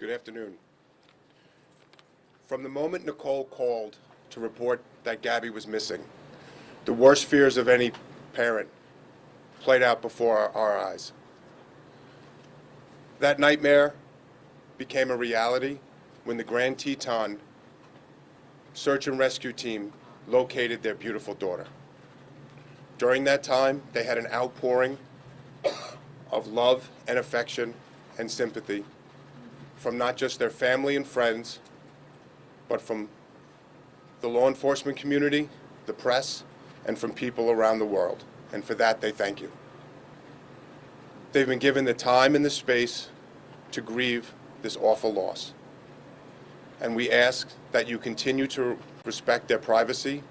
Good afternoon. From the moment Nicole called to report that Gabby was missing, the worst fears of any parent played out before our eyes. That nightmare became a reality when the Grand Teton search and rescue team located their beautiful daughter. During that time, they had an outpouring of love and affection and sympathy from not just their family and friends, but from the law enforcement community, the press, and from people around the world. And for that, they thank you. They've been given the time and the space to grieve this awful loss. And we ask that you continue to respect their privacy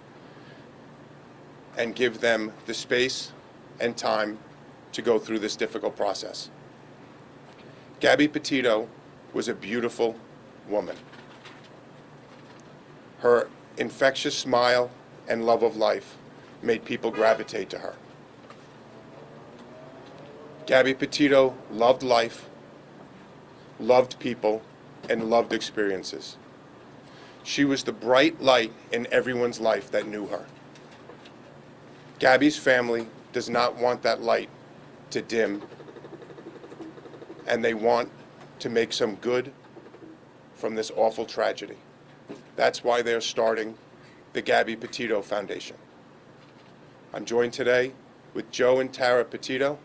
and give them the space and time to go through this difficult process. Gabby Petito was a beautiful woman. Her infectious smile and love of life made people gravitate to her. Gabby Petito loved life, loved people, and loved experiences. She was the bright light in everyone's life that knew her. Gabby's family does not want that light to dim, and they want to make some good from this awful tragedy. That's why they're starting the Gabby Petito Foundation. I'm joined today with Joe and Tara Petito,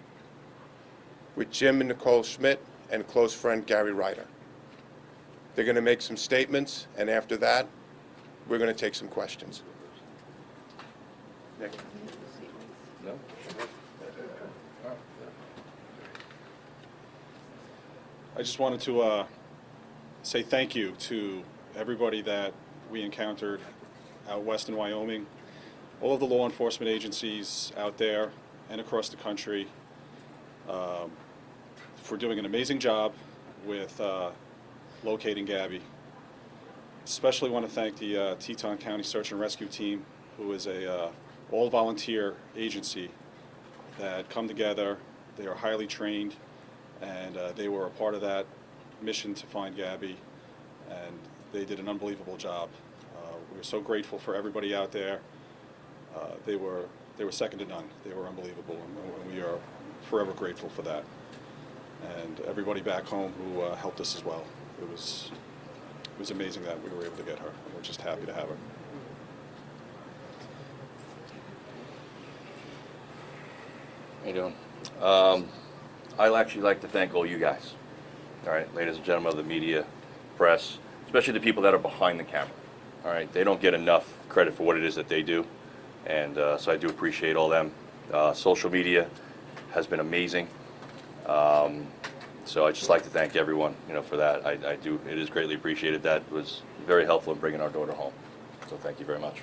with Jim and Nicole Schmidt, and close friend Gary Ryder. They're going to make some statements, and after that, we're going to take some questions. Nick? No? I just wanted to say thank you to everybody that we encountered out west in Wyoming, all of the law enforcement agencies out there and across the country for doing an amazing job with locating Gabby. Especially want to thank the Teton County Search and Rescue Team, who is a all-volunteer agency that come together. They are highly trained, and they were a part of that mission to find Gabby, and they did an unbelievable job. We were so grateful for everybody out there. They were second to none. They were unbelievable, and we are forever grateful for that. And everybody back home who helped us as well. It was amazing that we were able to get her, and we're just happy to have her. How you doing? I'd actually like to thank all you guys, all right, ladies and gentlemen of the media, press, especially the people that are behind the camera, all right? They don't get enough credit for what it is that they do, and so I do appreciate all them. Social media has been amazing, so I'd just like to thank everyone, for that. I do, it is greatly appreciated. That was very helpful in bringing our daughter home, so thank you very much.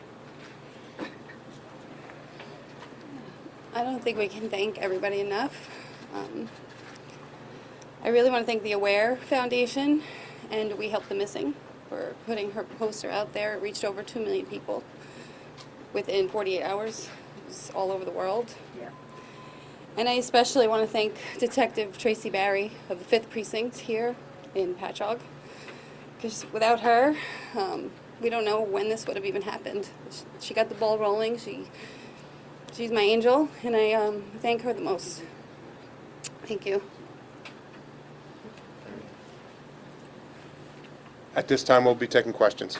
I don't think we can thank everybody enough. I really want to thank the AWARE Foundation and We Help the Missing for putting her poster out there. It reached over 2 million people within 48 hours. It was all over the world. Yeah. And I especially want to thank Detective Tracy Barry of the 5th Precinct here in Patchogue, because without her, we don't know when this would have even happened. She got the ball rolling. She's my angel, and I thank her the most. Thank you. At this time, we'll be taking questions.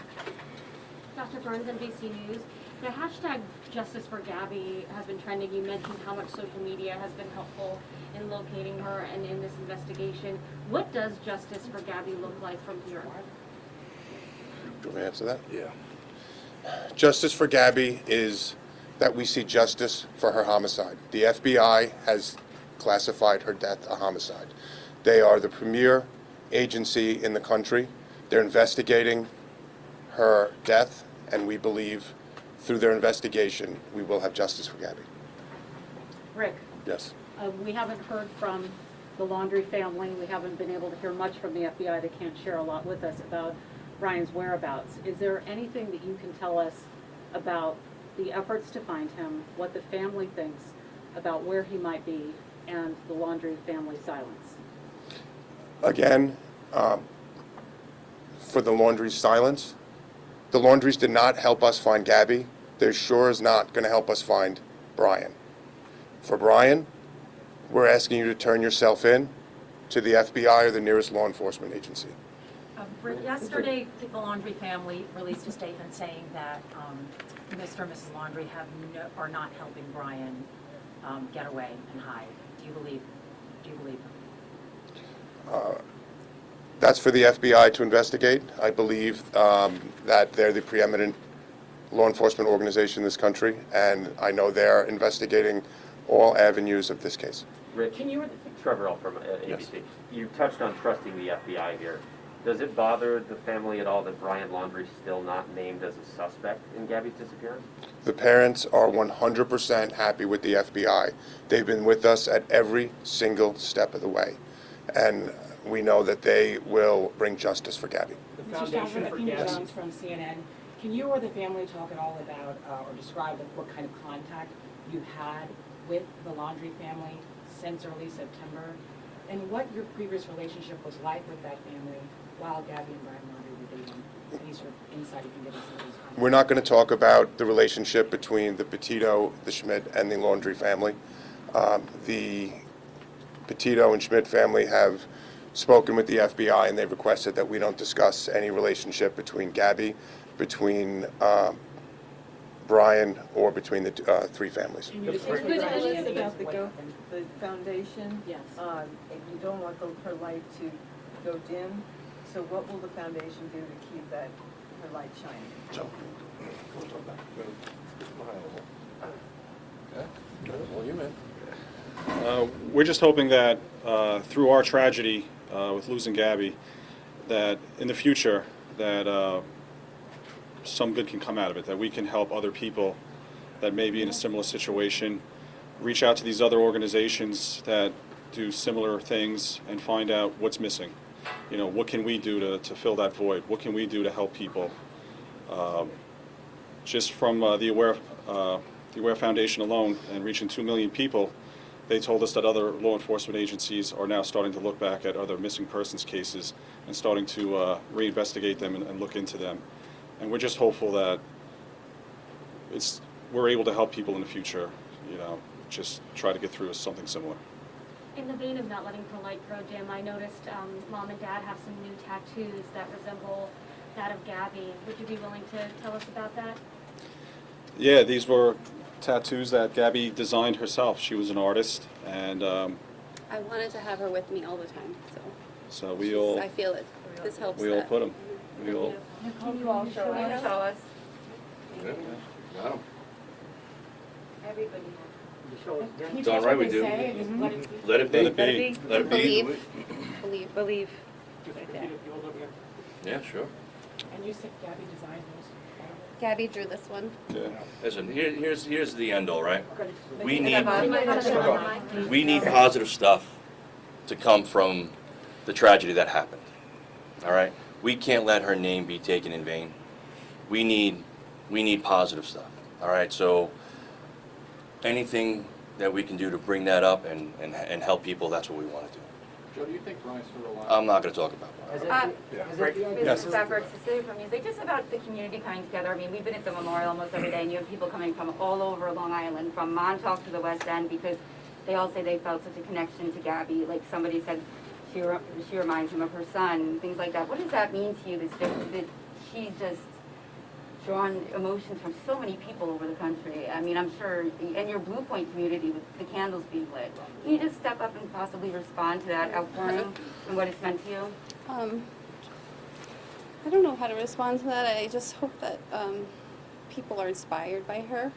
Dr. Burns, NBC News. The hashtag Justice for Gabby has been trending. You mentioned how much social media has been helpful in locating her and in this investigation. What does Justice for Gabby look like from here? Do you want me to answer that? Yeah. Justice for Gabby is that we see justice for her homicide. The FBI has classified her death a homicide. They are the premier agency in the country. They're investigating her death, and we believe through their investigation we will have justice for Gabby. Rick. Yes. We haven't heard from the Laundrie family. We haven't been able to hear much from the FBI. They can't share a lot with us about Brian's whereabouts. Is there anything that you can tell us about the efforts to find him, what the family thinks about where he might be, and the Laundrie family silence? Again, for the Laundrie's silence. The Laundries did not help us find Gabby. They're sure is not going to help us find Brian. For Brian, we're asking you to turn yourself in to the FBI or the nearest law enforcement agency. Yesterday, the Laundrie family released a statement saying that Mr. and Mrs. Laundrie are not helping Brian get away and hide. Do you believe them? That's for the FBI to investigate. I believe that they're the preeminent law enforcement organization in this country, and I know they're investigating all avenues of this case. Rick, Trevor L. from ABC. Yes. You touched on trusting the FBI here. Does it bother the family at all that Brian Laundrie's still not named as a suspect in Gabby's disappearance? The parents are 100% happy with the FBI. They've been with us at every single step of the way, and we know that they will bring justice for Gabby. Mr. Stafford, Athena Jones from CNN. Can you or the family talk at all about or describe what kind of contact you had with the Laundrie family since early September, and what your previous relationship was like with that family while Gabby and Brian Laundrie were dating? Any sort of insight you can give us into those contacts? We're not going to talk about the relationship between the Petito, the Schmidt, and the Laundrie family. The Petito and Schmidt family have spoken with the FBI, and they've requested that we don't discuss any relationship between Gabby, between Brian, or between the three families. Can you just It's explain good to what ask about happened? the foundation. Yes. And you don't want her light to go dim, so what will the foundation do to keep her light shining? Well, you man. We're just hoping that through our tragedy with losing Gabby, that in the future that some good can come out of it, that we can help other people that may be in a similar situation, reach out to these other organizations that do similar things and find out what's missing. You know, what can we do to fill that void? What can we do to help people? Just from the Aware Foundation alone and reaching 2 million people, they told us that other law enforcement agencies are now starting to look back at other missing persons cases and starting to reinvestigate them and look into them. And we're just hopeful that we're able to help people in the future, you know, just try to get through something similar. In the vein of not letting her light grow dim, I noticed Mom and Dad have some new tattoos that resemble that of Gabby. Would you be willing to tell us about that? Yeah, these were tattoos that Gabby designed herself. She was an artist, and I wanted to have her with me all the time, so we all I feel it. This helps. we all that. put them. We all. Can you all show us? Show us. Got 'em. Everybody Can you It's tell all us right, what we they do. say and just let it be? Let it be. Let it be. Let it be. Believe. believe. Yeah, sure. And you said Gabby designed those? Gabby drew this one. Yeah. Listen, here's the end all, right? We Bye. We need positive stuff to come from the tragedy that happened. All right? We can't let her name be taken in vain. We need positive stuff. All right? So anything that we can do to bring that up and help people, that's what we want to do. Joe, do you think Brian's still alive? I'm not going to talk about that. Mrs. Stafford, Cecilia from Music, just about the community coming together. I mean, we've been at the memorial almost every day, and you have people coming from all over Long Island, from Montauk to the West End, because they all say they felt such a connection to Gabby. Like somebody said, she reminds him of her son, things like that. What does that mean to you, that she's just drawn emotions from so many people over the country? I mean, I'm sure, and your Blue Point community with the candles being lit. Can you just step up and possibly respond to that outpouring and what it's meant to you? I don't know how to respond to that. I just hope that people are inspired by her.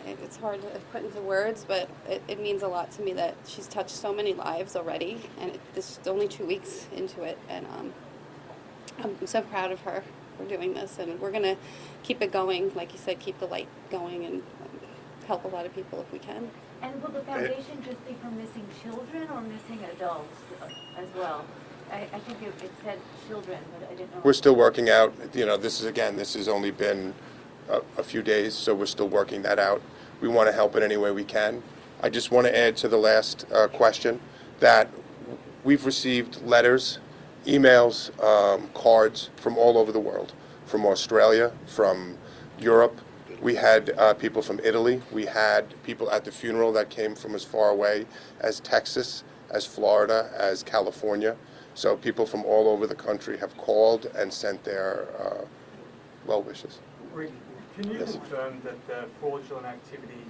It's hard to put into words, but it means a lot to me that she's touched so many lives already, and this is only 2 weeks into it, and I'm so proud of her for doing this, and we're going to keep it going, like you said, keep the light going and help a lot of people if we can. And will the foundation just be for missing children or missing adults as well? I think it said children, but I didn't know. We're still working out, you know, this has only been a few days, so we're still working that out. We want to help in any way we can. I just want to add to the last question that we've received letters emails, cards from all over the world, from Australia, from Europe. We had people from Italy. We had people at the funeral that came from as far away as Texas, as Florida, as California. So people from all over the country have called and sent their well wishes. Rick, can you Yes. confirm that the fraudulent activity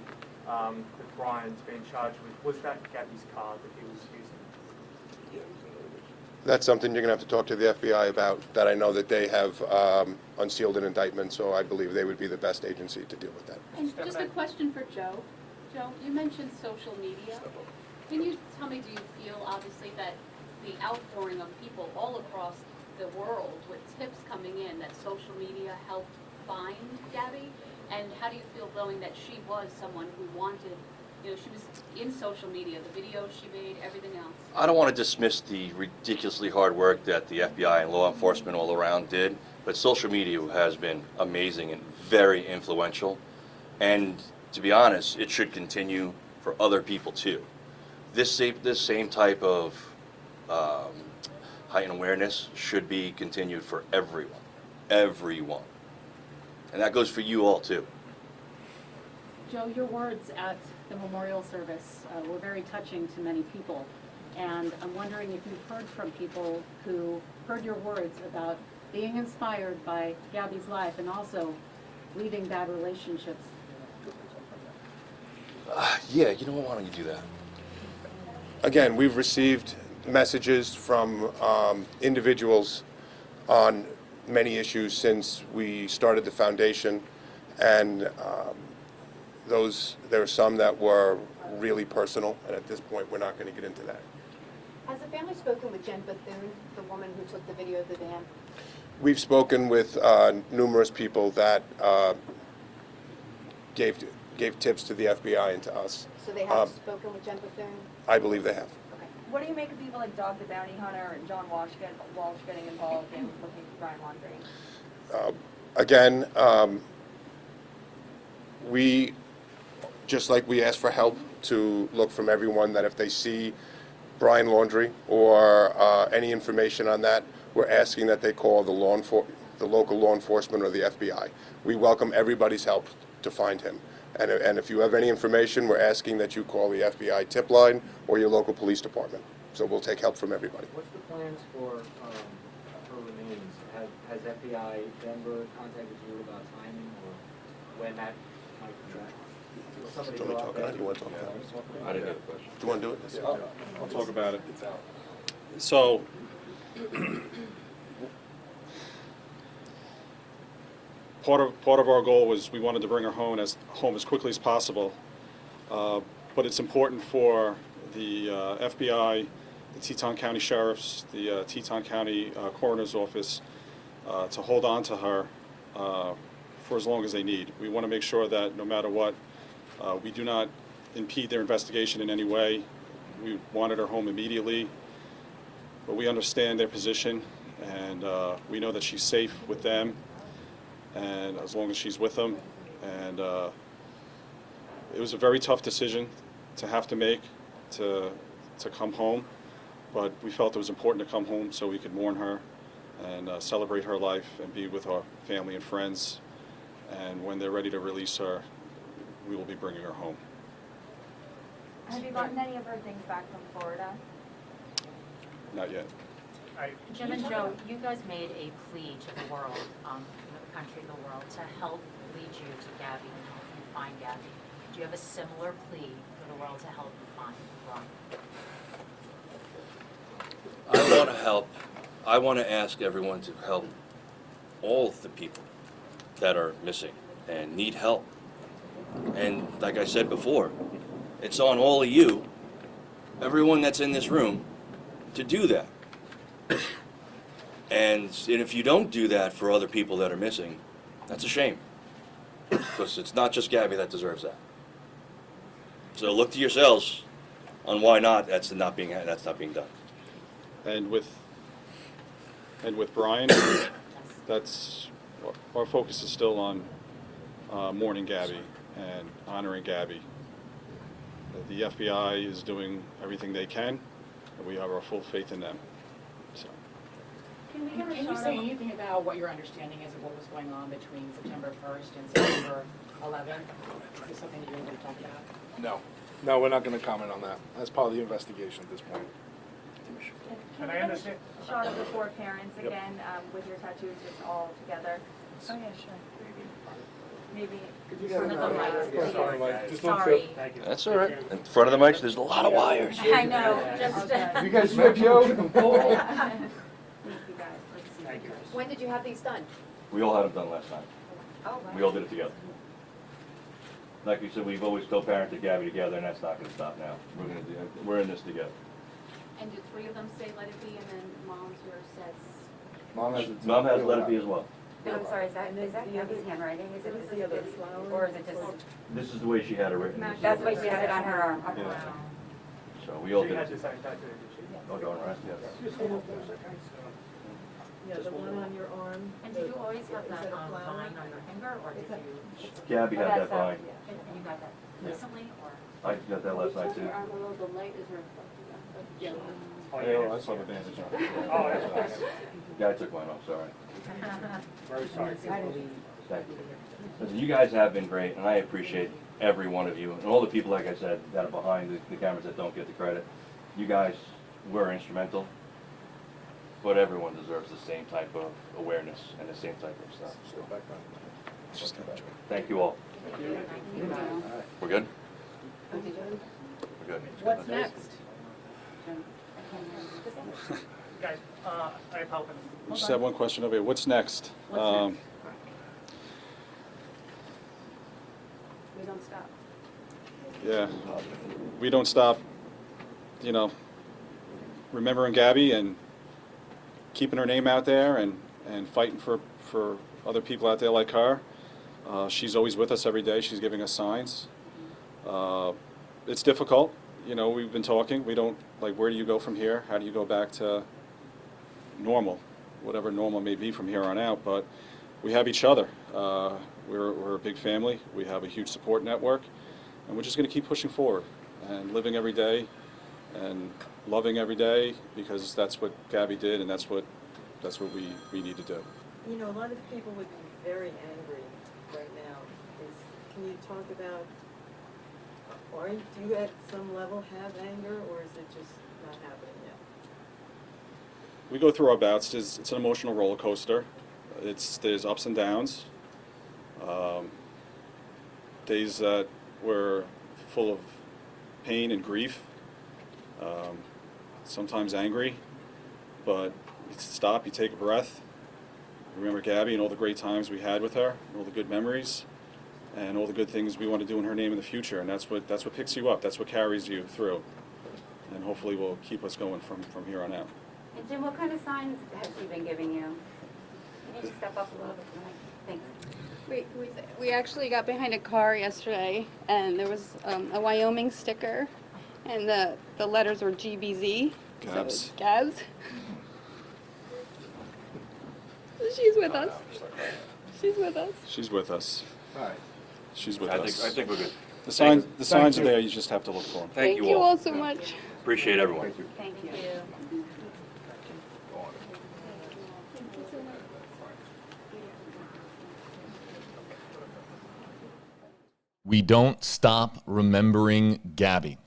that Brian's been charged with, was that Gabby's card that he was using? That's something you're going to have to talk to the FBI about. That I know that they have unsealed an indictment, so I believe they would be the best agency to deal with that. And just a question for Joe. Joe, you mentioned social media. Can you tell me, do you feel obviously that the outpouring of people all across the world with tips coming in, that social media helped find Gabby? And how do you feel knowing that she was someone who wanted, you know, she was in social media, the videos she made, everything else? I don't want to dismiss the ridiculously hard work that the FBI and law enforcement all around did, but social media has been amazing and very influential. And to be honest, it should continue for other people too. This same type of heightened awareness should be continued for everyone. Everyone. And that goes for you all too. Joe, your words at the memorial service were very touching to many people. And I'm wondering if you've heard from people who heard your words about being inspired by Gabby's life and also leaving bad relationships. Yeah, you know what, why don't you do that? Again, we've received messages from individuals on many issues since we started the foundation, and there are some that were really personal, and at this point we're not going to get into that. Has the family spoken with Jen Bethune, the woman who took the video of the van? We've spoken with numerous people that gave tips to the FBI and to us. So they have spoken with Jen Bethune? I believe they have. Okay. What do you make of people like Dog the Bounty Hunter and John Walsh getting involved in looking for Brian Laundrie? Again, we, just like we ask for help to look from everyone, that if they see Brian Laundrie or any information on that, we're asking that they call the local law enforcement or the FBI. We welcome everybody's help to find him. And if you have any information, we're asking that you call the FBI tip line or your local police department. So we'll take help from everybody. What's the plans for remains? Has FBI Denver contacted you about timing or when that might be back? Will somebody go out there? You want to talk about it? I didn't have a question. Do you want to do it? I'll talk about it. So, part of our goal was we wanted to bring her home as quickly as possible, but it's important for the FBI, the Teton County Sheriff's, the Teton County Coroner's Office to hold on to her for as long as they need. We want to make sure that no matter what, we do not impede their investigation in any way. We wanted her home immediately, but we understand their position, and we know that she's safe with them, and as long as she's with them. And it was a very tough decision to have to make to come home, but we felt it was important to come home so we could mourn her and celebrate her life and be with our family and friends. And when they're ready to release her, we will be bringing her home. Have you gotten any of her things back from Florida? Not yet. Jim and Joe, you guys made a plea to the world, the country, the world, to help lead you to Gabby and help you find Gabby. Do you have a similar plea for the world to help you find Brian? I want to help. I want to ask everyone to help all of the people that are missing and need help. And like I said before, it's on all of you, everyone that's in this room, to do that. And if you don't do that for other people that are missing, that's a shame. Because it's not just Gabby that deserves that. So look to yourselves on why not that's not being done. And with Brian, that's our focus is still on mourning Gabby and honoring Gabby. The FBI is doing everything they can, and we have our full faith in them. So. Can you say anything about what your understanding is of what was going on between September 1st and September 11th? Is this something that you're going to talk about? No. No, we're not going to comment on that. That's part of the investigation at this point. And I understand. Shot of the four parents again, with your tattoos just all together. Oh yeah, sure. Maybe. In front of the mic, Sorry. please. Sorry. That's all right. In front of the mics, there's a lot of wires. I know, just. You guys smoke, Joe? Thank you guys, let's see. Thank you. When did you have these done? We all had them done last time. Oh, wow. We all did it together. Like we said, we've always co-parented Gabby together, and that's not going to stop now. We're in this together. And do three of them say let it be, and then mom's yours says? Mom has Let It Be as well. No, I'm sorry, is that Gabby's handwriting? Is it the other flower? or is it just, This is the way she had it written. that's why she has it on her arm? Okay. Yeah. So we all She did had it. the same tattoo, did she? All going right? Yes. Yeah, the one on your arm. And did you always have Is that it a flower? vine on your finger, or did you? Gabby had that vine. And you got that recently, or? I got that last night too. Your arm a little, the light is reflecting off the yellow. Oh, Yeah, I saw the bandage on it. Oh, that's fine. Yeah, I took mine off, sorry. Very sorry. Thank you. Listen, you guys have been great, and I appreciate every one of you, and all the people, like I said, that are behind the cameras that don't get the credit. You guys were instrumental, but everyone deserves the same type of awareness and the same type of stuff. So, thank you all. We're good? We're good. What's next? Guys, I apologize. Just have one question over here. What's next? What's next? We don't stop. Yeah, we don't stop, you know, remembering Gabby and keeping her name out there and fighting for other people out there like her. She's always with us every day. She's giving us signs. It's difficult. You know, we've been talking. We don't, like, where do you go from here? How do you go back to normal, whatever normal may be from here on out? But we have each other. We're a big family. We have a huge support network. And we're just going to keep pushing forward and living every day and loving every day, because that's what Gabby did, and that's what we need to do. You know, a lot of people would be very angry right now. Can you talk about, do you at some level have anger, or is it just not happening yet? We go through our bouts. It's an emotional roller coaster. There's ups and downs. Days that we're full of pain and grief. Sometimes angry, but you stop, you take a breath. Remember Gabby and all the great times we had with her, all the good memories, and all the good things we want to do in her name in the future. And that's what picks you up. That's what carries you through, and hopefully will keep us going from here on out. And Jim, what kind of signs has she been giving you? Can you just step up a little bit? Thanks. We actually got behind a car yesterday, and there was a Wyoming sticker, and the letters were GBZ. Gabs. So Gabs. She's with us. She's with us. She's with us. All right. She's with I us. think we're good. The signs are there. You just have to look for them. Thank you all so much. Appreciate everyone. Thank you. We don't stop remembering Gabby.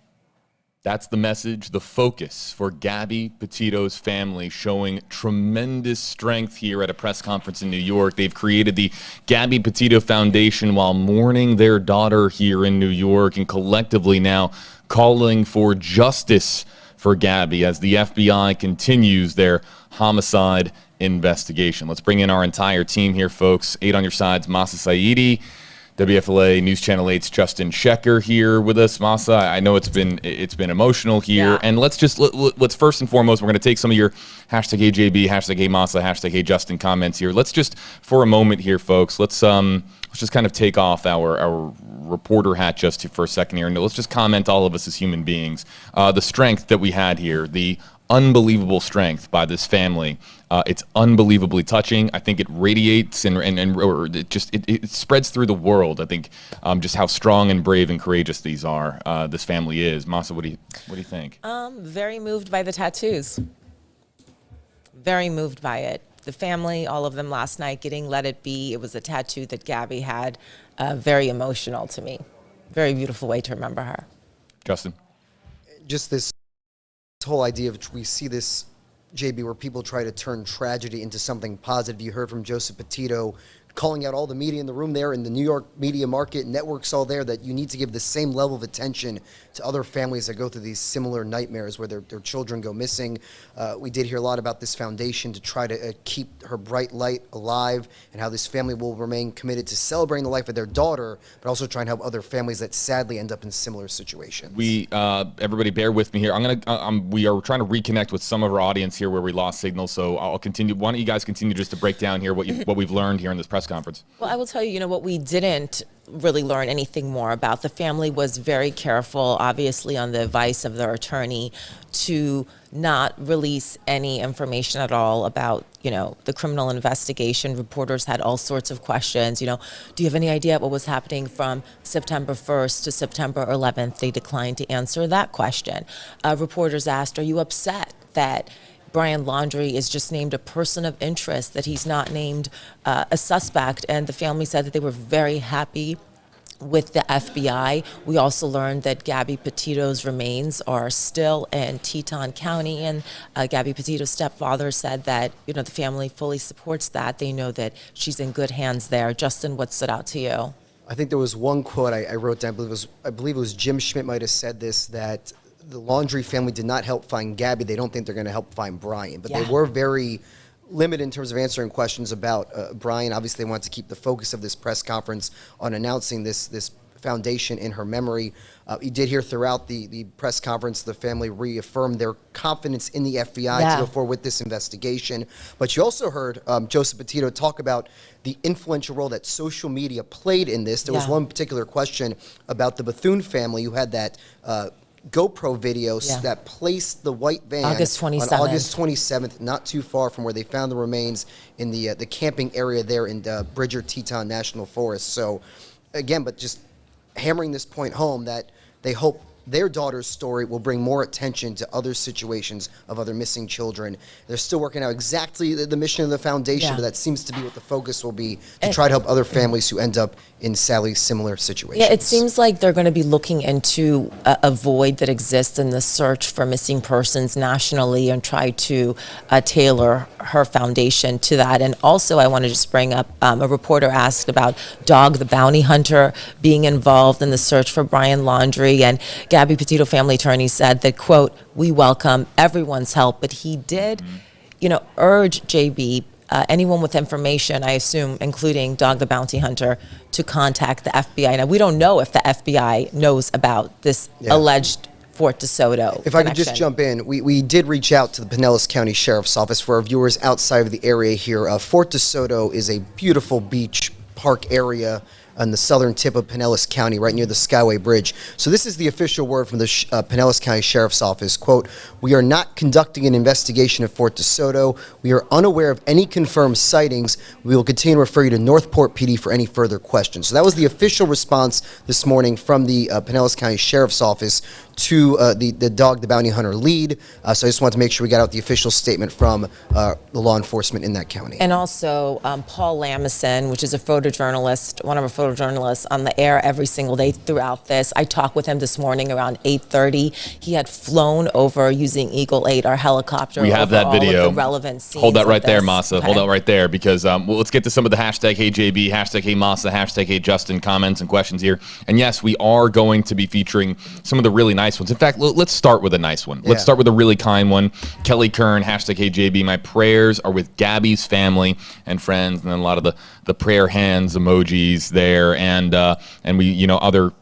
That's the message, the focus for Gabby Petito's family, showing tremendous strength here at a press conference in New York. They've created the Gabby Petito Foundation while mourning their daughter here in New York, and collectively now calling for justice for Gabby as the FBI continues their homicide investigation. Let's bring in our entire team here, folks. 8 on your sides, Masa Saidi. WFLA News Channel 8's Justin Shecker here with us. Masa, I know it's been emotional here, and let's first and foremost, we're going to take some of your #HeyJB, #HeyMasa, #HeyJustin comments here. Let's just, for a moment here, folks, let's just kind of take off our reporter hat just for a second here, and let's just comment, all of us as human beings, the strength that we had here, the unbelievable strength by this family. It's unbelievably touching. I think it radiates and it spreads through the world. I think just how strong and brave and courageous these are. This family is. Masa, what do you think? Very moved by the tattoos. very moved by it. The family, all of them last night getting Let It Be. It was a tattoo that Gabby had. Very emotional to me. Very beautiful way to remember her. Justin? Just this whole idea of, we see this, JB, where people try to turn tragedy into something positive. You heard from Joseph Petito calling out all the media in the room there, in the New York media market, networks all there, that you need to give the same level of attention to other families that go through these similar nightmares where their children go missing. We did hear a lot about this foundation to try to keep her bright light alive, and how this family will remain committed to celebrating the life of their daughter, but also trying to help other families that sadly end up in similar situations. Everybody bear with me here. We are trying to reconnect with some of our audience here where we lost signal, so I'll continue. Why don't you guys continue just to break down here what we've learned here in this press conference? Well, I will tell you, what we didn't really learn anything more about. The family was very careful, obviously on the advice of their attorney, to not release any information at all about, the criminal investigation. Reporters had all sorts of questions. Do you have any idea what was happening from September 1st to September 11th? They declined to answer that question. Reporters asked, are you upset that Brian Laundrie is just named a person of interest, that he's not named a suspect? And the family said that they were very happy with the FBI. We also learned that Gabby Petito's remains are still in Teton County, and Gabby Petito's stepfather said that, the family fully supports that. They know that she's in good hands there. Justin, what stood out to you? I think there was one quote I wrote down, I believe it was Jim Schmidt might have said this, that the Laundrie family did not help find Gabby. They don't think they're going to help find Brian. But they were very limited in terms of answering questions about Brian. Obviously, they wanted to keep the focus of this press conference on announcing this foundation in her memory. You did hear throughout the press conference, the family reaffirmed their confidence in the FBI to go forward with this investigation. But you also heard Joseph Petito talk about the influential role that social media played in this. There was one particular question about the Bethune family who had that GoPro videos that placed the white van August 27th. on August 27th, not too far from where they found the remains in the camping area there in Bridger Teton National Forest. So, again, but just hammering this point home that they hope their daughter's story will bring more attention to other situations of other missing children. They're still working out exactly the mission of the foundation, but that seems to be what the focus will be, to try to help other families who end up in sadly similar situations. Yeah, it seems like they're going to be looking into a void that exists in the search for missing persons nationally and try to tailor her foundation to that. And also, I want to just bring up, a reporter asked about Dog the Bounty Hunter being involved in the search for Brian Laundrie, and Gabby Petito family attorney said that, quote, we welcome everyone's help, but he did, urge JB, anyone with information, I assume, including Dog the Bounty Hunter, to contact the FBI. Now, we don't know if the FBI knows about this alleged Fort DeSoto If I could just jump in, we did reach out to the Pinellas County Sheriff's Office for our viewers outside of the area here. Fort DeSoto is a beautiful beach park area on the southern tip of Pinellas County, right near the Skyway Bridge. So this is the official word from the Pinellas County Sheriff's Office. Quote, we are not conducting an investigation of Fort DeSoto. We are unaware of any confirmed sightings. We will continue to refer you to Northport PD for any further questions. So that was the official response this morning from the Pinellas County Sheriff's Office to the Dog the Bounty Hunter lead. So I just wanted to make sure we got out the official statement from the law enforcement in that county. And also Paul Lamison, which is a photojournalist, one of our photojournalists on the air every single day throughout this. I talked with him this morning around 8:30. He had flown over using Eagle 8, our helicopter. We have that video. All of the relevant scenes. Hold that right there, this. Masa. Okay. Hold that right there, because well, let's get to some of the hashtag HeyJB, hashtag HeyMasa, hashtag HeyJustin comments and questions here. And yes, we are going to be featuring some of the really nice ones. In fact, let's start with a nice one. Let's start with a really kind one. Kelly Kern, hashtag HeyJB. My prayers are with Gabby's family and friends, and then a lot of the prayer hands emojis there, and we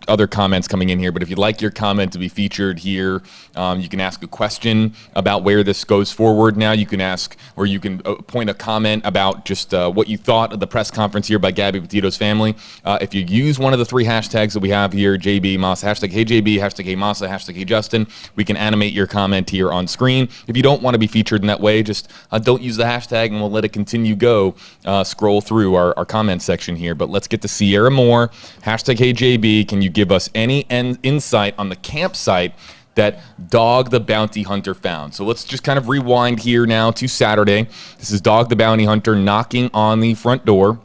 other comments coming in here. But if you'd like your comment to be featured here, you can ask a question about where this goes forward. Now you can ask, or you can point a comment about just what you thought of the press conference here by Gabby Petito's family. If you use one of the three hashtags that we have here, JB Masa, hashtag HeyJB, hashtag HeyMasa, hashtag HeyJustin, we can animate your comment here on screen. If you don't want to be featured in that way, just don't use the hashtag and we'll let it continue go. Scroll through our comment section here. But let's get to Sierra Moore, hashtag HeyJB. Can you give us any insight on the campsite that Dog the Bounty Hunter found. So let's just kind of rewind here now to Saturday. This is Dog the Bounty Hunter knocking on the front door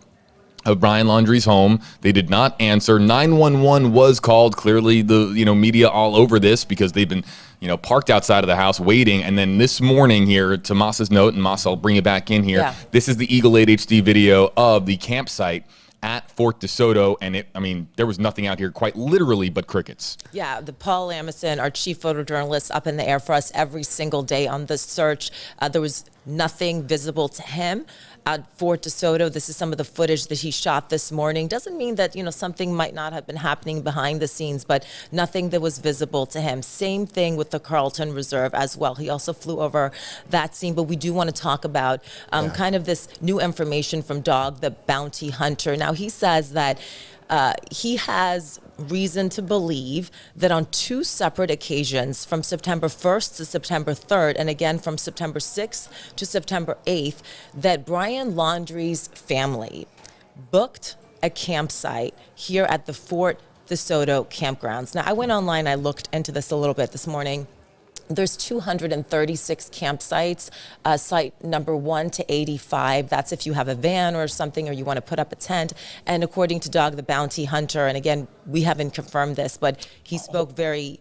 of Brian Laundrie's home. They did not answer. 911 was called. Clearly, the media all over this because they've been parked outside of the house waiting. And then this morning here, to Massa's note, and Massa, I'll bring it back in here. Yeah. This is the Eagle 8 HD video of the campsite at Fort DeSoto, and there was nothing out here quite literally but crickets. Yeah, the Paul Lamison, our chief photojournalist, up in the air for us every single day on this search. There was nothing visible to him at Fort DeSoto. This is some of the footage that he shot this morning. Doesn't mean that, something might not have been happening behind the scenes, but nothing that was visible to him. Same thing with the Carlton Reserve as well. He also flew over that scene, but we do want to talk about kind of this new information from Dog the Bounty Hunter. Now, he says that he has reason to believe that on 2 separate occasions, from September 1st to September 3rd, and again from September 6th to September 8th, that Brian Laundrie's family booked a campsite here at the Fort DeSoto campgrounds. Now, I went online, I looked into this a little bit this morning. There's 236 campsites, site number 1 to 85. That's if you have a van or something, or you want to put up a tent. And according to Dog the Bounty Hunter, and again, we haven't confirmed this, but he spoke very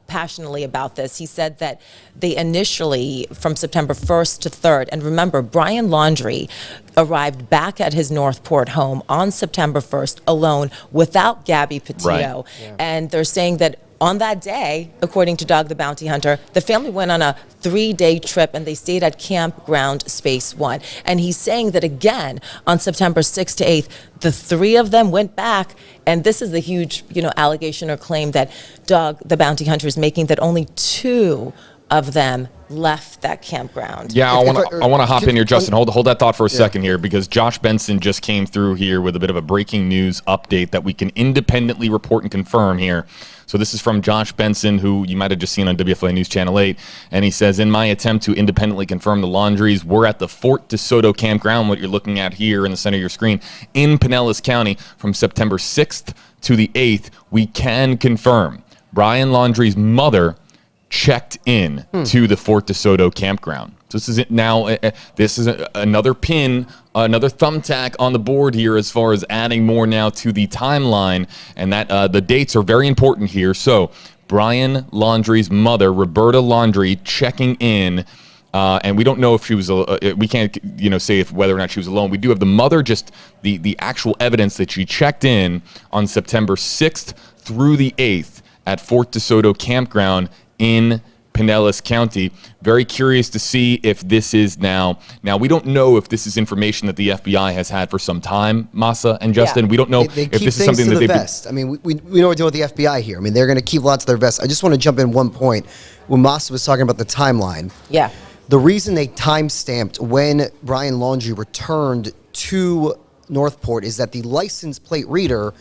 passionately about this. He said that they initially, from September 1st to 3rd, and remember, Brian Laundrie arrived back at his Northport home on September 1st alone without Gabby Petito. Right. Yeah. And they're saying that on that day, according to Dog the Bounty Hunter, the family went on a 3-day trip and they stayed at Campground Space 1. And he's saying that again, on September 6th to 8th, the 3 of them went back, and this is the huge, allegation or claim that Dog the Bounty Hunter is making, that only 2 of them left that campground. Yeah, I want to hop in here, Justin. Hold that thought for a second here, because Josh Benson just came through here with a bit of a breaking news update that we can independently report and confirm here. So this is from Josh Benson, who you might have just seen on WFLA News Channel 8, and he says, in my attempt to independently confirm the Laundries, we're at the Fort DeSoto campground, what you're looking at here in the center of your screen, in Pinellas County from September 6th to the 8th. We can confirm Brian Laundrie's mother checked in to the Fort DeSoto campground. So this is it now. This is another pin, another thumbtack on the board here as far as adding more now to the timeline, and that the dates are very important here. So Brian Laundrie's mother, Roberta Laundrie, checking in, and we don't know if she was. We can't, say if whether or not she was alone. We do have the mother, just the actual evidence that she checked in on September 6th through the 8th at Fort DeSoto campground in Pinellas County. Very curious to see if this is now we don't know if this is information that the FBI has had for some time, Massa and Justin. Yeah. We don't know they if keep this is something to that the they've vest. I mean, we know we're dealing with the FBI here. I mean, they're going to keep lots of their vests. I just want to jump in one point. When Massa was talking about the timeline, yeah, the reason they time-stamped when Brian Laundrie returned to Northport is that the license plate reader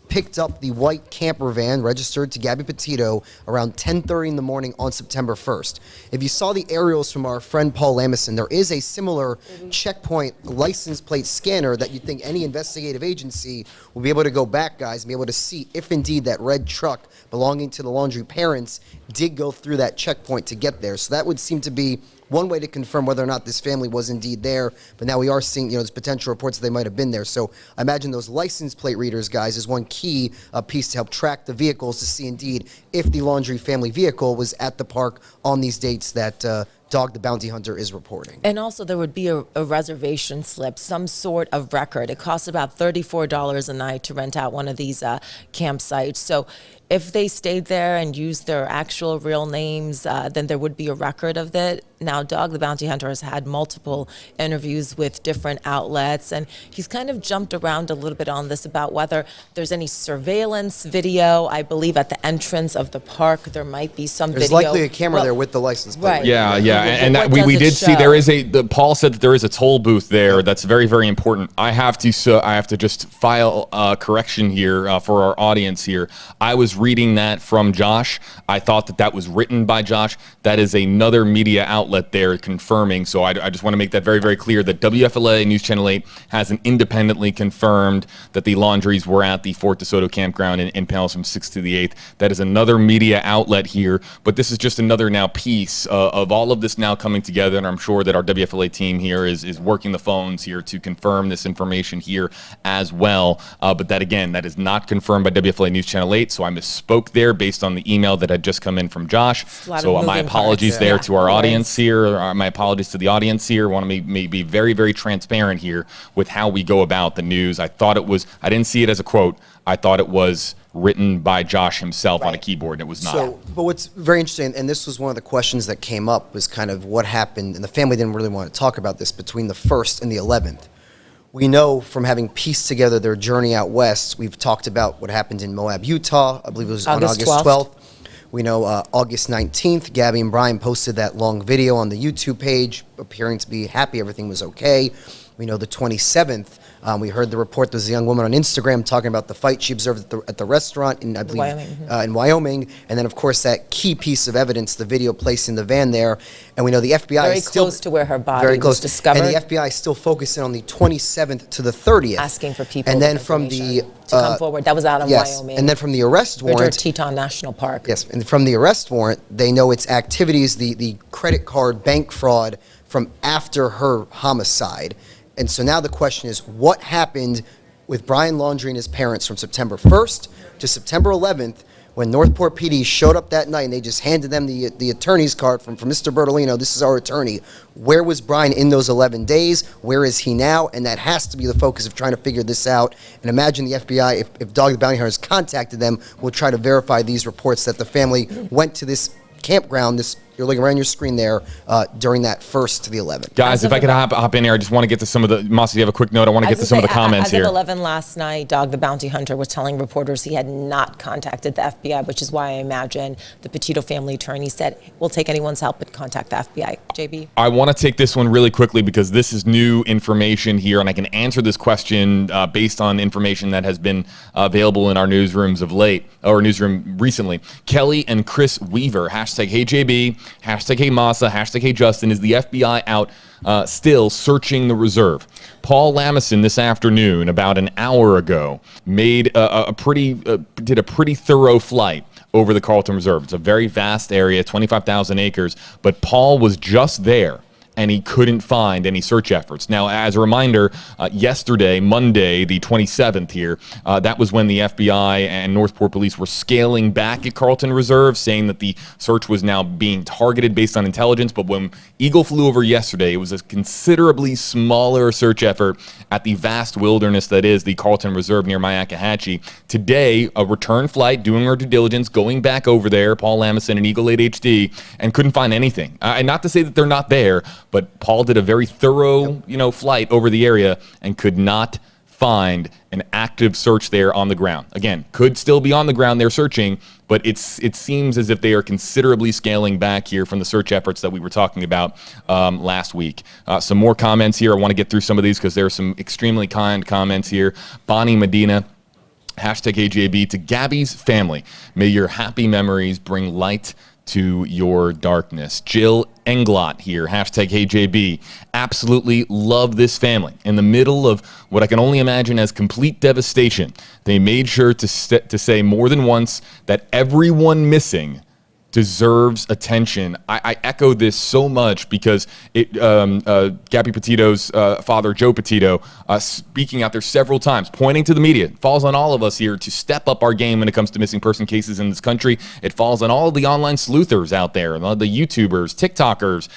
picked up the white camper van registered to Gabby Petito around 10:30 in the morning on September 1st. If you saw the aerials from our friend Paul Lamison, there is a similar checkpoint license plate scanner that you'd think any investigative agency will be able to go back, guys, and be able to see if indeed that red truck belonging to the Laundrie parents did go through that checkpoint to get there. So that would seem to be one way to confirm whether or not this family was indeed there, but now we are seeing, there's potential reports that they might have been there. So I imagine those license plate readers, guys, is one key piece to help track the vehicles to see indeed if the Laundrie family vehicle was at the park on these dates that Dog the Bounty Hunter is reporting. And also there would be a reservation slip, some sort of record. It costs about $34 a night to rent out one of these campsites. So if they stayed there and used their actual real names, then there would be a record of that. Now, Dog the Bounty Hunter has had multiple interviews with different outlets, and he's kind of jumped around a little bit on this about whether there's any surveillance video. I believe at the entrance of the park there might be some There's video. likely a camera there with the license plate. Right. Yeah, Yeah, and that, we did see there is Paul said that there is a toll booth there. That's very, very important. I have to just file a correction here for our audience here. I was reading that from Josh. I thought that was written by Josh. That is another media outlet there confirming. So I just want to make that very, very clear that WFLA News Channel 8 hasn't independently confirmed that the Laundries were at the Fort DeSoto campground in Panels from 6th to the 8th. That is another media outlet here, but this is just another now piece of all of this now coming together, and I'm sure that our WFLA team here is working the phones here to confirm this information here as well. But that, again, that is not confirmed by WFLA News Channel 8, so I misspoke there based on the email that had just come in from Josh. So my apologies there to our audience here. My apologies to the audience here. I want to be very, very transparent here with how we go about the news. I didn't see it as a quote. I thought it was written by Josh himself on a keyboard, and it was not. So, but what's very interesting, and this was one of the questions that came up, was kind of what happened, and the family didn't really want to talk about this, between the 1st and the 11th. We know from having pieced together their journey out west, we've talked about what happened in Moab, Utah. I believe it was on August 12th. We know August 19th, Gabby and Brian posted that long video on the YouTube page, appearing to be happy everything was okay. We know the 27th, we heard the report. There's a young woman on Instagram talking about the fight she observed at the restaurant in, I believe, in Wyoming. And then, of course, that key piece of evidence, the video placed in the van there. And we know the FBI very is still close to where her body was discovered. And the FBI is still focusing on the 27th to the 30th. Asking for people and then from the to come forward. That was out in Wyoming. And then from the arrest warrant. Teton National Park. Yes, and from the arrest warrant, they know its activities, the credit card bank fraud from after her homicide. And so now the question is, what happened with Brian Laundrie and his parents from September 1st to September 11th when Northport PD showed up that night and they just handed them the attorney's card from Mr. Bertolino, this is our attorney. Where was Brian in those 11 days? Where is he now? And that has to be the focus of trying to figure this out. And imagine the FBI, if Dog the Bounty Hunter has contacted them, will try to verify these reports that the family went to this campground, you're looking right on your screen there, during that 1st to the 11th. Guys, if I could hop in here, I just want to get to some of the, Mossy, you have a quick note, I want to get to some of the comments here. As of 11 last night, Dog the Bounty Hunter was telling reporters he had not contacted the FBI, which is why I imagine the Petito family attorney said, we'll take anyone's help but contact the FBI. JB? I want to take this one really quickly because this is new information here, and I can answer this question based on information that has been available in our newsrooms of late, or newsroom recently. Kelly and Chris Weaver, hashtag HeyJB, hashtag HeyMassa, hashtag HeyJustin, is the FBI out still searching the reserve. Paul Lamison this afternoon, about an hour ago, made did a pretty thorough flight over the Carlton Reserve. It's a very vast area, 25,000 acres, but Paul was just there and he couldn't find any search efforts. Now, as a reminder, yesterday, Monday, the 27th here, that was when the FBI and Northport Police were scaling back at Carlton Reserve, saying that the search was now being targeted based on intelligence. But when Eagle flew over yesterday, it was a considerably smaller search effort at the vast wilderness that is the Carlton Reserve near Myakkahatchee. Today, a return flight, doing her due diligence, going back over there, Paul Lamison and Eagle 8 HD, and couldn't find anything. And not to say that they're not there, but Paul did a very thorough, flight over the area and could not find an active search there on the ground. Again, could still be on the ground there searching, but it seems as if they are considerably scaling back here from the search efforts that we were talking about last week. Some more comments here. I want to get through some of these because there are some extremely kind comments here. Bonnie Medina, hashtag AJB, to Gabby's family. May your happy memories bring light to your darkness. Jill Englot here, hashtag HeyJB. Absolutely love this family. In the middle of what I can only imagine as complete devastation, they made sure to say more than once that everyone missing deserves attention. I echo this so much because Gabby Petito's father, Joe Petito, speaking out there several times, pointing to the media. It falls on all of us here to step up our game when it comes to missing person cases in this country. It falls on all of the online sleuthers out there, the YouTubers, TikTokers,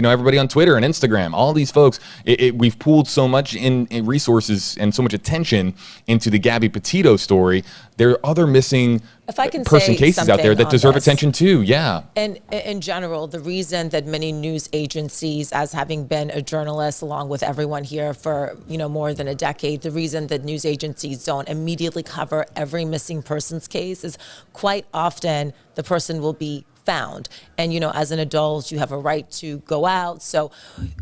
everybody on Twitter and Instagram, all these folks. We've pooled so much in resources and so much attention into the Gabby Petito story. There are other missing person cases out there that deserve attention too. Yeah. And in general, the reason that many news agencies, as having been a journalist along with everyone here for more than a decade, the reason that news agencies don't immediately cover every missing persons case is quite often the person will be found. And, you know, as an adult, you have a right to go out. So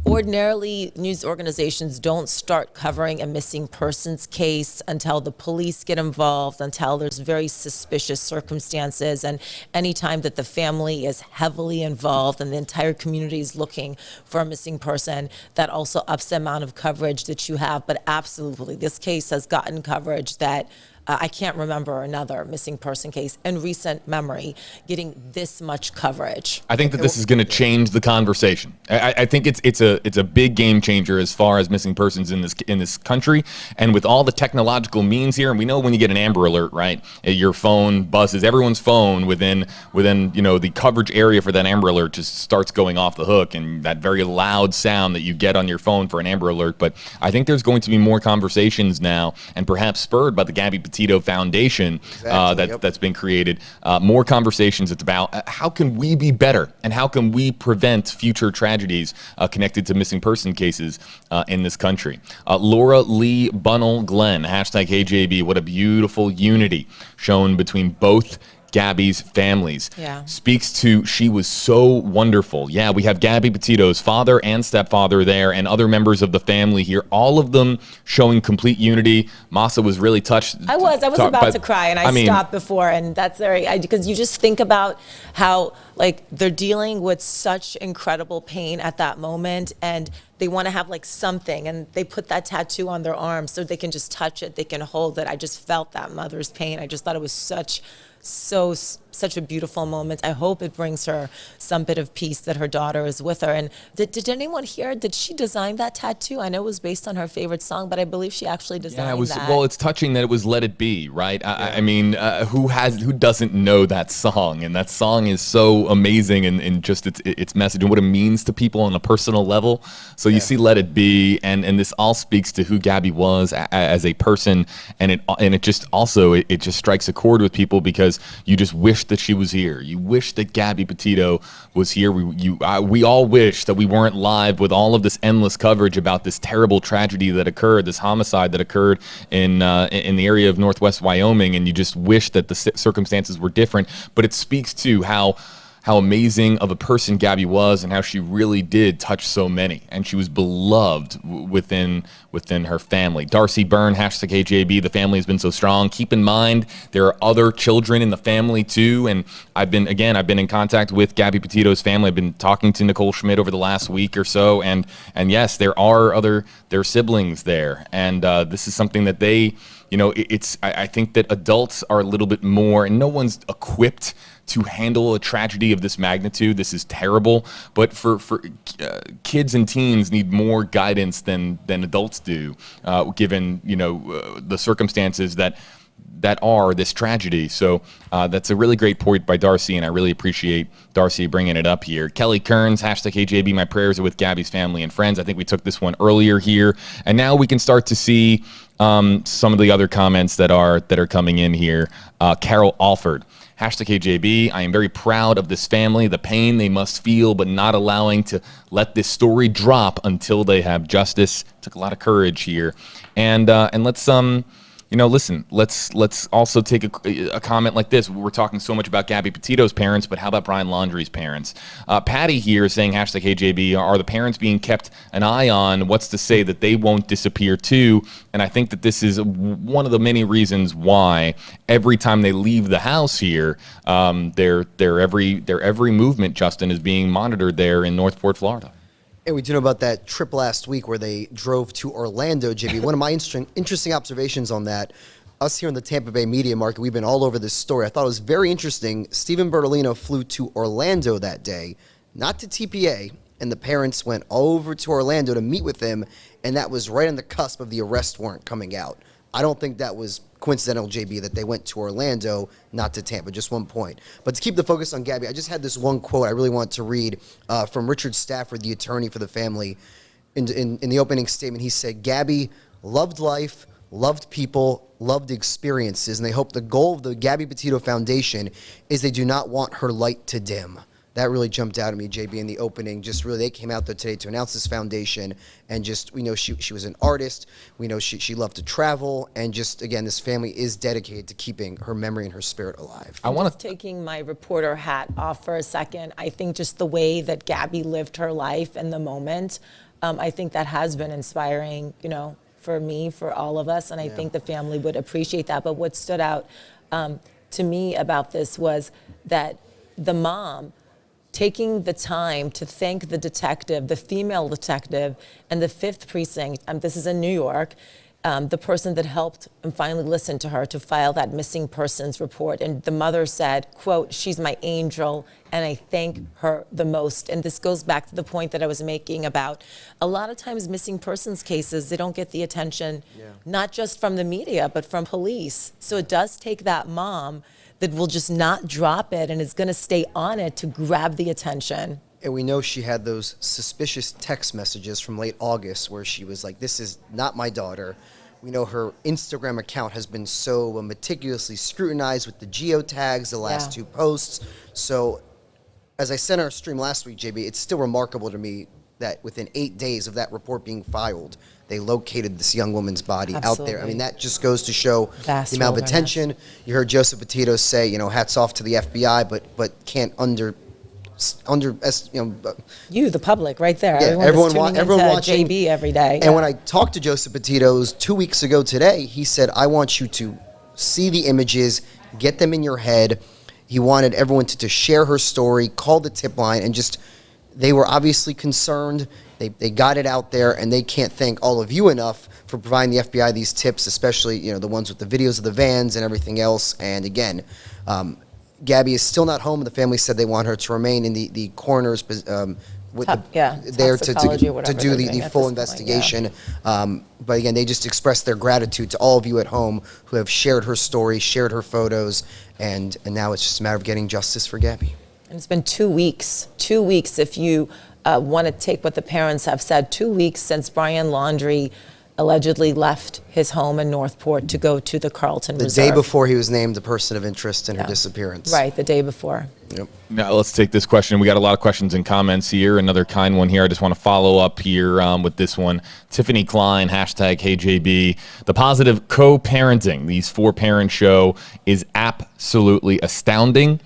ordinarily, news organizations don't start covering a missing persons case until the police get involved, until there's very suspicious circumstances. And anytime that the family is heavily involved and the entire community is looking for a missing person, that also ups the amount of coverage that you have. But absolutely, this case has gotten coverage that I can't remember another missing person case in recent memory getting this much coverage. I think that this is going to change the conversation. I think it's a big game changer as far as missing persons in this country, and with all the technological means here. And we know when you get an Amber Alert, right? Your phone buzzes. Everyone's phone within you know the coverage area for that Amber Alert just starts going off the hook, and that very loud sound that you get on your phone for an Amber Alert. But I think there's going to be more conversations now, and perhaps spurred by the Gabby Petito Foundation that's been created. More conversations. It's about how can we be better and how can we prevent future tragedies connected to missing person cases in this country. Laura Lee Bunnell Glenn, hashtag HeyJB. What a beautiful unity shown between both Gabby's families. Yeah. Speaks to she was so wonderful. Yeah, we have Gabby Petito's father and stepfather there and other members of the family here, all of them showing complete unity. Masa was really touched. I was about to cry, and I mean, stopped before, and that's because you just think about how like they're dealing with such incredible pain at that moment, and they want to have like something, and they put that tattoo on their arm so they can just touch it, they can hold it. I just felt that mother's pain. I just thought it was such a beautiful moment. I hope it brings her some bit of peace that her daughter is with her. And did anyone hear, did she design that tattoo? I know it was based on her favorite song, but I believe she actually designed that. Well, it's touching that it was Let It Be, right? I mean, who doesn't know that song? And that song is so amazing in just its message and what it means to people on a personal level. So you see Let It Be, and this all speaks to who Gabby was as a person, and it just also it just strikes a chord with people because you just wish that she was here. You wish that Gabby Petito was here. We all wish that we weren't live with all of this endless coverage about this terrible tragedy that occurred, this homicide that occurred in the area of Northwest Wyoming, and you just wish that the circumstances were different. But it speaks to how amazing of a person Gabby was and how she really did touch so many. And she was beloved within her family. Darcy Byrne, hashtag HJB, the family has been so strong. Keep in mind, there are other children in the family too. And I've been in contact with Gabby Petito's family. I've been talking to Nicole Schmidt over the last week or so. And yes, there are their siblings there. And this is something that they, you know, I think that adults are a little bit more, and no one's equipped to handle a tragedy of this magnitude. This is terrible, but for kids and teens need more guidance than adults do, given the circumstances that are this tragedy. So that's a really great point by Darcy, and I really appreciate Darcy bringing it up here. Kelly Kearns, hashtag HJB, my prayers are with Gabby's family and friends. I think we took this one earlier here, and now we can start to see some of the other comments that are coming in here. Carol Alford, hashtag HJB, I am very proud of this family, the pain they must feel, but not allowing to let this story drop until they have justice. Took a lot of courage here. And let's listen, let's also take a comment like this. We're talking so much about Gabby Petito's parents, but how about Brian Laundrie's parents? Patty here is saying, hashtag HJB, are the parents being kept an eye on? What's to say that they won't disappear too? And I think that this is one of the many reasons why every time they leave the house here, their every movement, Justin, is being monitored there in Northport, Florida. And we do know about that trip last week where they drove to Orlando, JB. One of my interesting observations on that, us here in the Tampa Bay media market, we've been all over this story. I thought it was very interesting. Stephen Bertolino flew to Orlando that day, not to TPA, and the parents went over to Orlando to meet with him, and that was right on the cusp of the arrest warrant coming out. I don't think that was coincidental, JB, that they went to Orlando, not to Tampa. Just one point. But to keep the focus on Gabby, I just had this one quote I really want to read from Richard Stafford, the attorney for the family. In the opening statement, he said, Gabby loved life, loved people, loved experiences, and they hope the goal of the Gabby Petito Foundation is they do not want her light to dim. that really jumped out at me, JB, in the opening. Just really, they came out there today to announce this foundation, and just, we know she was an artist. We know she loved to travel, and just, again, this family is dedicated to keeping her memory and her spirit alive. I want to taking my reporter hat off for a second. I think just the way that Gabby lived her life in the moment, I think that has been inspiring, you know, for me, for all of us, and I think the family would appreciate that. But what stood out to me about this was that the mom taking the time to thank the detective, the female detective, and the 5th precinct, this is in New York, the person that helped and finally listened to her to file that missing persons report. And the mother said, quote, "She's my angel, and I thank her the most." And this goes back to the point that I was making about a lot of times missing persons cases, they don't get the attention, not just from the media, but from police. So it does take that mom that will just not drop it and is going to stay on it to grab the attention. And we know she had those suspicious text messages from late August where she was like, "This is not my daughter." We know her Instagram account has been so meticulously scrutinized with the geotags, the last 2 posts. So as I said on our stream last week, JB, it's still remarkable to me that within 8 days of that report being filed, they located this young woman's body out there. I mean, that just goes to show the amount of attention. You heard Joseph Petito say, you know, hats off to the FBI, but can't you, the public, right there. Yeah, everyone watching JB every day. And when I talked to Joseph Petito 2 weeks ago today, he said, "I want you to see the images, get them in your head." He wanted everyone to share her story, call the tip line, and just, they were obviously concerned. They got it out there, and they can't thank all of you enough for providing the FBI these tips, especially, you know, the ones with the videos of the vans and everything else. And again, Gabby is still not home. The family said they want her to remain in the coroner's there to do the full investigation. But again, they just expressed their gratitude to all of you at home who have shared her story, shared her photos, and now it's just a matter of getting justice for Gabby. And it's been 2 weeks. 2 weeks, if you want to take what the parents have said, 2 weeks since Brian Laundrie allegedly left his home in Northport to go to the Carlton Reserve. The day before he was named a person of interest in her disappearance. Right, the day before. Yep. Now let's take this question. We got a lot of questions and comments here. Another kind one here. I just want to follow up here with this one. Tiffany Klein, hashtag HeyJB. The positive co-parenting these 4 parents show is absolutely astounding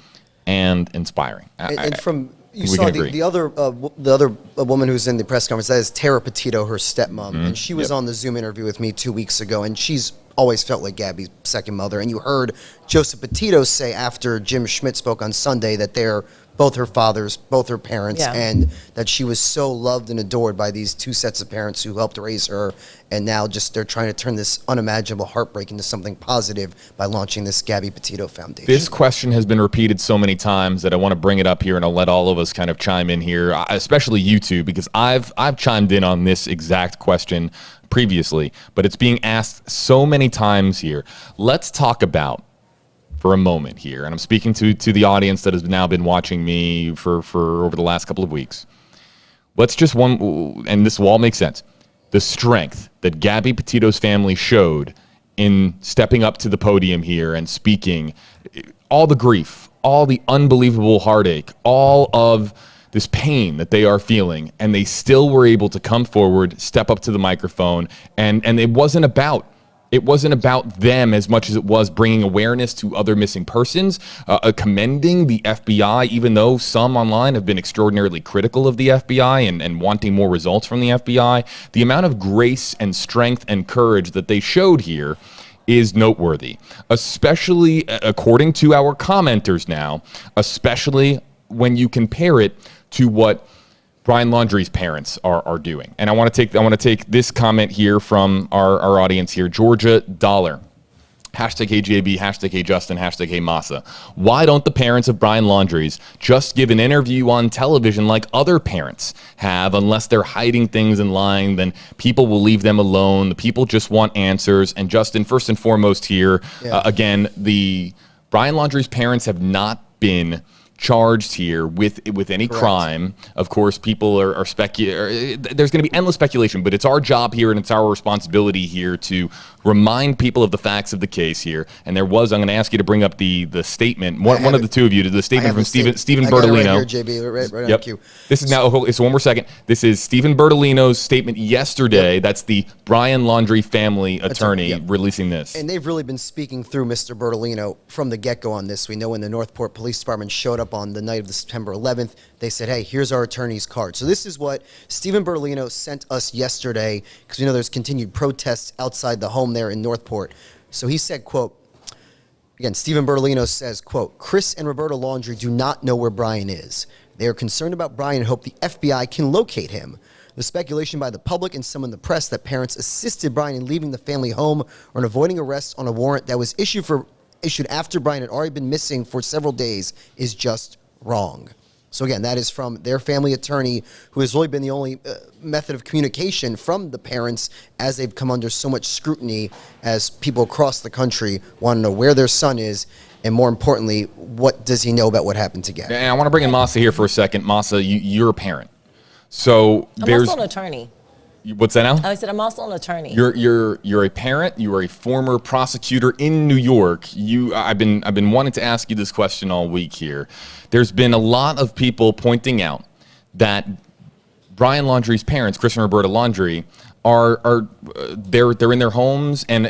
and inspiring. And from you saw the other woman who's in the press conference, that is Tara Petito, her stepmom, and she was on the Zoom interview with me 2 weeks ago, and she's always felt like Gabby's second mother. And you heard Joseph Petito say after Jim Schmidt spoke on Sunday that they're both her fathers, both her parents, and that she was so loved and adored by these 2 sets of parents who helped raise her. And now just they're trying to turn this unimaginable heartbreak into something positive by launching this Gabby Petito Foundation. This question has been repeated so many times that I want to bring it up here, and I'll let all of us kind of chime in here, especially you two, because I've chimed in on this exact question previously, but it's being asked so many times here. Let's talk about, for a moment here, and I'm speaking to the audience that has now been watching me for over the last couple of weeks. Let's just and this will all make sense, the strength that Gabby Petito's family showed in stepping up to the podium here and speaking, all the grief, all the unbelievable heartache, all of this pain that they are feeling, and they still were able to come forward, step up to the microphone, and it wasn't about them as much as it was bringing awareness to other missing persons, commending the FBI, even though some online have been extraordinarily critical of the FBI and wanting more results from the FBI. The amount of grace and strength and courage that they showed here is noteworthy, especially according to our commenters now, especially when you compare it to what Brian Laundrie's parents are doing. And I want to take this comment here from our audience here. Georgia Dollar. Hashtag HeyJB, hashtag HeyJustin, hashtag HeyMassa. Why don't the parents of Brian Laundrie's just give an interview on television like other parents have? Unless they're hiding things and lying, then people will leave them alone. The people just want answers. And Justin, first and foremost here, again, the Brian Laundrie's parents have not been charged here with any crime. Of course, people are there's going to be endless speculation, but it's our job here and it's our responsibility here to remind people of the facts of the case here. And I'm going to ask you to bring up the statement. One of the two of you, the statement from Stephen Bertolino. Right here, JB, right Yep. on cue. This is now, so one more second. This is Stephen Bertolino's statement yesterday. Yep. That's the Brian Laundrie family attorney releasing this. And they've really been speaking through Mr. Bertolino from the get-go on this. We know when the Northport Police Department showed up on the night of the September 11th, they said, hey, here's our attorney's card. So this is what Stephen Bertolino sent us yesterday, because we know there's continued protests outside the home there in Northport. So he said, quote, again, Stephen Bertolino says, quote, Chris and Roberta Laundrie do not know where Brian is. They are concerned about Brian and hope the FBI can locate him. The speculation by the public and some in the press that parents assisted Brian in leaving the family home or in avoiding arrest on a warrant that was issued after Brian had already been missing for several days is just wrong. So again, that is from their family attorney, who has really been the only method of communication from the parents as they've come under so much scrutiny as people across the country want to know where their son is, and more importantly, what does he know about what happened to Gabby. And I want to bring in Masa here for a second. Masa, you're a parent. So I'm also an attorney. What's that now? I said I'm also an attorney. You're a parent. You are a former prosecutor in New York. I've been wanting to ask you this question all week here. There's been a lot of people pointing out that Brian Laundrie's parents, Chris and Roberta Laundrie, they're in their homes, and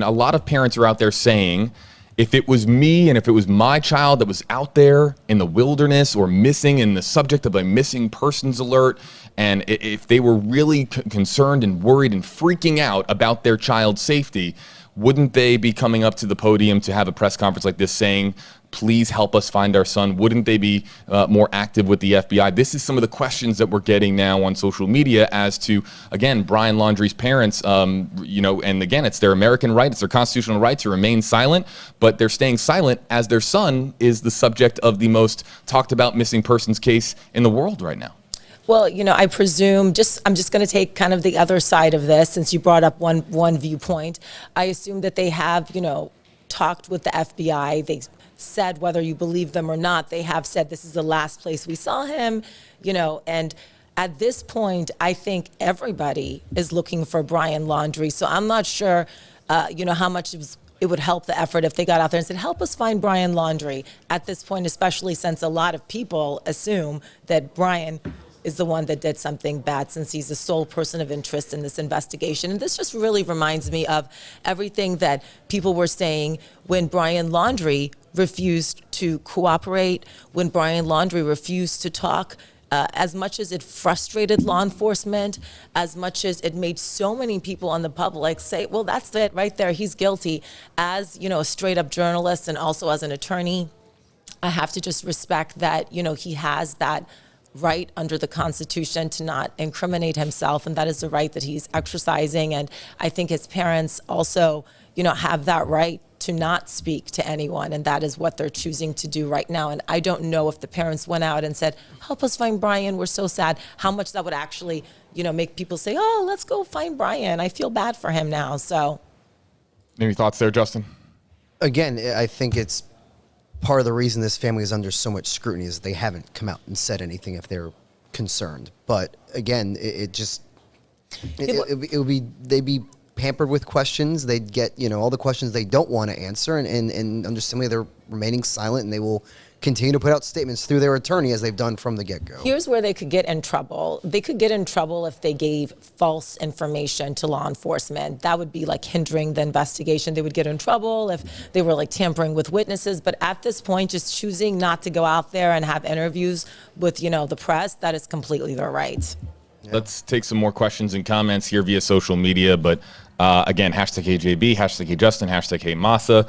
a lot of parents are out there saying, if it was me and if it was my child that was out there in the wilderness or missing in the subject of a missing persons alert, and if they were really concerned and worried and freaking out about their child's safety, wouldn't they be coming up to the podium to have a press conference like this saying, please help us find our son? Wouldn't they be more active with the FBI? This is some of the questions that we're getting now on social media as to, again, Brian Laundrie's parents, and again, it's their American right, it's their constitutional right to remain silent, but they're staying silent as their son is the subject of the most talked about missing persons case in the world right now. Well, I presume, I'm just going to take kind of the other side of this, since you brought up one viewpoint. I assume that they have, talked with the FBI. They said, whether you believe them or not, they have said this is the last place we saw him, and at this point, I think everybody is looking for Brian Laundrie. So I'm not sure, how much it would help the effort if they got out there and said, help us find Brian Laundrie at this point, especially since a lot of people assume that Brian is the one that did something bad, since he's the sole person of interest in this investigation. And this just really reminds me of everything that people were saying when Brian Laundrie refused to cooperate, when Brian Laundrie refused to talk. As much as it frustrated law enforcement, as much as it made so many people on the public say, well, that's it right there, he's guilty. As, a straight up journalist and also as an attorney, I have to just respect that, he has that right under the Constitution to not incriminate himself, and that is the right that he's exercising. And I think his parents also, have that right to not speak to anyone, and that is what they're choosing to do right now. And I don't know if the parents went out and said, help us find Brian, we're so sad, how much that would actually, make people say, oh, let's go find Brian. I feel bad for him now. So, any thoughts there, Justin? Again, I think it's part of the reason this family is under so much scrutiny is they haven't come out and said anything if they're concerned. But again, they'd be pampered with questions. They'd get, all the questions they don't want to answer, and understandably they're remaining silent, and they will continue to put out statements through their attorney as they've done from the get-go. Here's where they could get in trouble. They could get in trouble if they gave false information to law enforcement. That would be like hindering the investigation. They would get in trouble if they were like tampering with witnesses. But at this point, just choosing not to go out there and have interviews with, the press, that is completely their right. Yeah. Let's take some more questions and comments here via social media, but again, #HeyJB, #HeyJustin, #HeyMasa,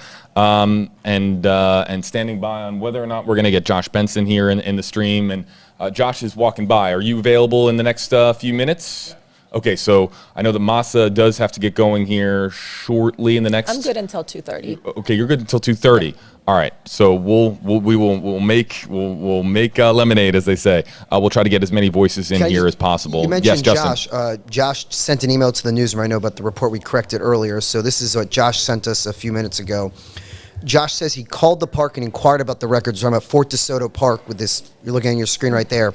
and standing by on whether or not we're going to get Josh Benson here in the stream. And Josh is walking by. Are you available in the next few minutes? Okay, so I know that Masa does have to get going here shortly in the next. I'm good until 2:30. Okay, you're good until 2:30. All right, so we'll make lemonade, as they say. We'll try to get as many voices in here as possible. You mentioned yes, Justin. Josh sent an email to the newsroom. I know about the report. We corrected earlier. So this is what Josh sent us a few minutes ago. Josh says he called the park and inquired about the records. We're talking about Fort DeSoto Park with this. You're looking on your screen right there.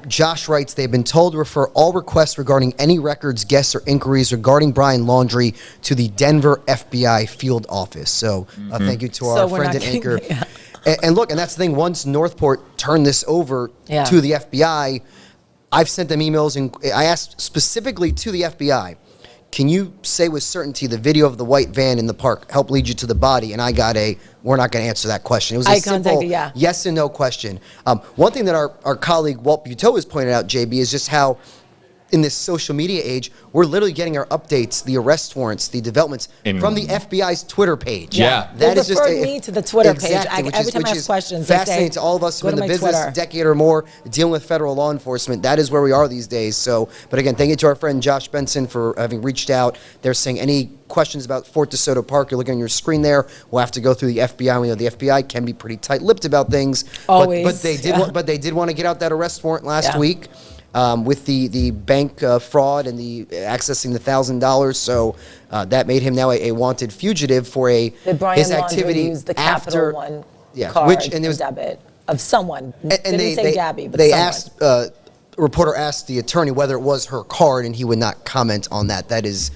Josh writes, they've been told to refer all requests regarding any records, guests, or inquiries regarding Brian Laundrie to the Denver FBI field office. So thank you to our friend and anchor. And look, and that's the thing, once Northport turned this over to the FBI, I've sent them emails, and I asked specifically to the FBI, can you say with certainty the video of the white van in the park helped lead you to the body? And I got we're not going to answer that question. It was a simple yes and no question. One thing that our colleague Walt Buteau has pointed out, JB, is just how in this social media age, we're literally getting our updates, the arrest warrants, the developments from the FBI's Twitter page. That is just me to the Twitter page. Every time I ask questions, fascinating to all of us who have been in the business a decade or more, dealing with federal law enforcement. That is where we are these days. So, but again, thank you to our friend Josh Benson for having reached out. They're saying any questions about Fort DeSoto Park, you're looking on your screen there. We'll have to go through the FBI. We know the FBI can be pretty tight-lipped about things. Always. But they did want to get out that arrest warrant last week. With the bank fraud and the accessing the $1,000, so that made him now a wanted fugitive for his activity used the after Capital One card and debit of someone. And Didn't say Gabby, but they someone. asked a reporter asked the attorney whether it was her card, and he would not comment on that. That is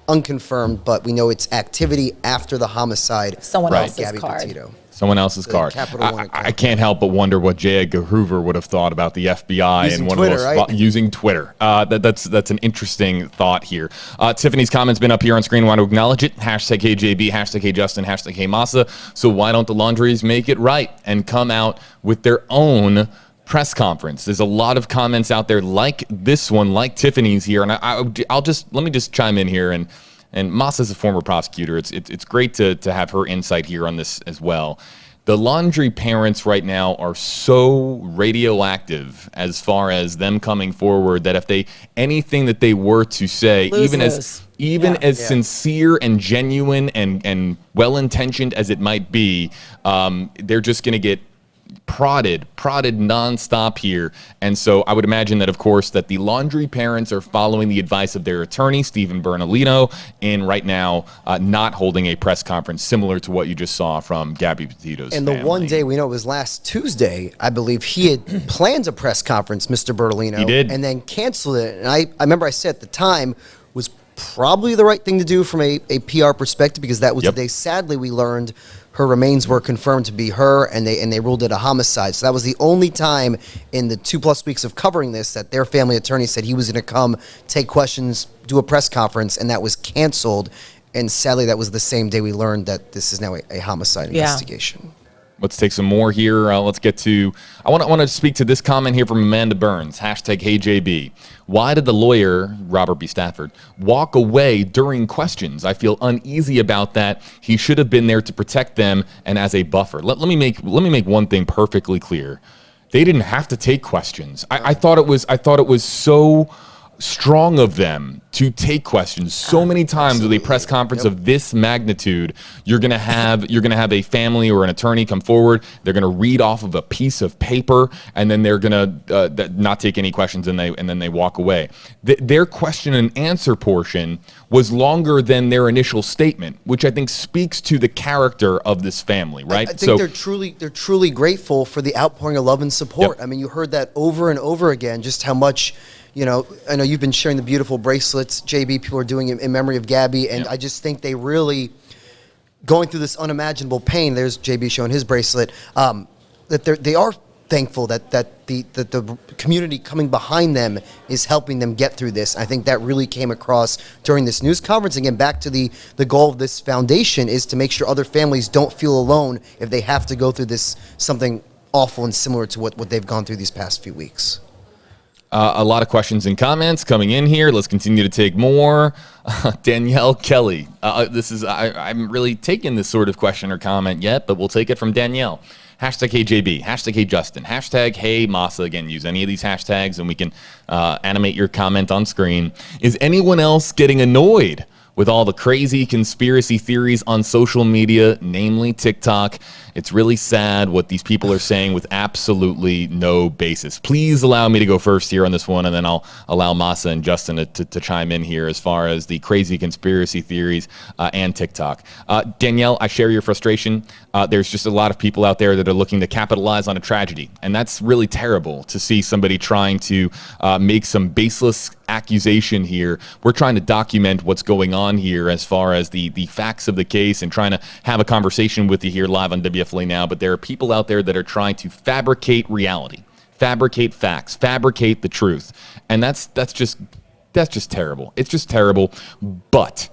unconfirmed, but we know it's activity after the homicide. Someone else's Gabby card. Petito. Someone else's card. I can't help but wonder what J. Edgar Hoover would have thought about the FBI using and one Twitter, of those using Twitter. That's an interesting thought here. Tiffany's comment's been up here on screen. I want to acknowledge it. Hashtag HeyJB, hashtag HeyJustin, hashtag HeyMasa. So why don't the Laundries make it right and come out with their own press conference? There's a lot of comments out there like this one, like Tiffany's here, and let me just chime in here. And Masa's a former prosecutor. It's great to have her insight here on this as well. The Laundrie parents right now are so radioactive as far as them coming forward that if anything that they were to say, even as sincere and genuine and well-intentioned as it might be, they're just going to get prodded nonstop here. And so I would imagine that, of course, that the Laundrie parents are following the advice of their attorney, Stephen Bernalino, in right now not holding a press conference similar to what you just saw from Gabby Petito's And family. the one day we know it was last Tuesday, I believe he had planned a press conference, Mr. Bertolino. He did. And then canceled it. And I remember I said at the time was probably the right thing to do from a PR perspective, because that was the day, sadly, we learned her remains were confirmed to be her, and they ruled it a homicide. So that was the only time in the 2+ weeks of covering this that their family attorney said he was going to come, take questions, do a press conference, and that was canceled. And sadly, that was the same day we learned that this is now a homicide investigation. Let's take some more here. Let's get to, I want to speak to this comment here from Amanda Burns, hashtag HeyJB. Why did the lawyer, Robert B. Stafford, walk away during questions? I feel uneasy about that. He should have been there to protect them and as a buffer. Let me make one thing perfectly clear. They didn't have to take questions. I thought it was so strong of them to take questions. So many times with a press conference of this magnitude, you're gonna have a family or an attorney come forward. They're gonna read off of a piece of paper, and then they're gonna not take any questions, and then they walk away. Their question and answer portion was longer than their initial statement, which I think speaks to the character of this family. Right? I think they're truly grateful for the outpouring of love and support. I mean, you heard that over and over again, just how much. You know, I know you've been sharing the beautiful bracelets, JB, people are doing it in memory of Gabby, and I just think they really, going through this unimaginable pain, there's JB showing his bracelet, that they are thankful that the community coming behind them is helping them get through this. I think that really came across during this news conference. Again, back to the goal of this foundation is to make sure other families don't feel alone if they have to go through this, something awful and similar to what they've gone through these past few weeks. A lot of questions and comments coming in here. Let's continue to take more. Danielle Kelly. I'm really taking this sort of question or comment yet, but we'll take it from Danielle. Hashtag HeyJB, hashtag HeyJustin, hashtag HeyMasa. Again, use any of these hashtags and we can animate your comment on screen. Is anyone else getting annoyed with all the crazy conspiracy theories on social media, namely TikTok. It's really sad what these people are saying with absolutely no basis. Please allow me to go first here on this one, and then I'll allow Masa and Justin to chime in here as far as the crazy conspiracy theories and TikTok. Danielle, I share your frustration. There's just a lot of people out there that are looking to capitalize on a tragedy, and that's really terrible to see somebody trying to make some baseless accusation here. We're trying to document what's going on here as far as the facts of the case and trying to have a conversation with you here live on WFLA Now, but there are people out there that are trying to fabricate reality, fabricate facts, fabricate the truth, and that's just terrible. It's just terrible, but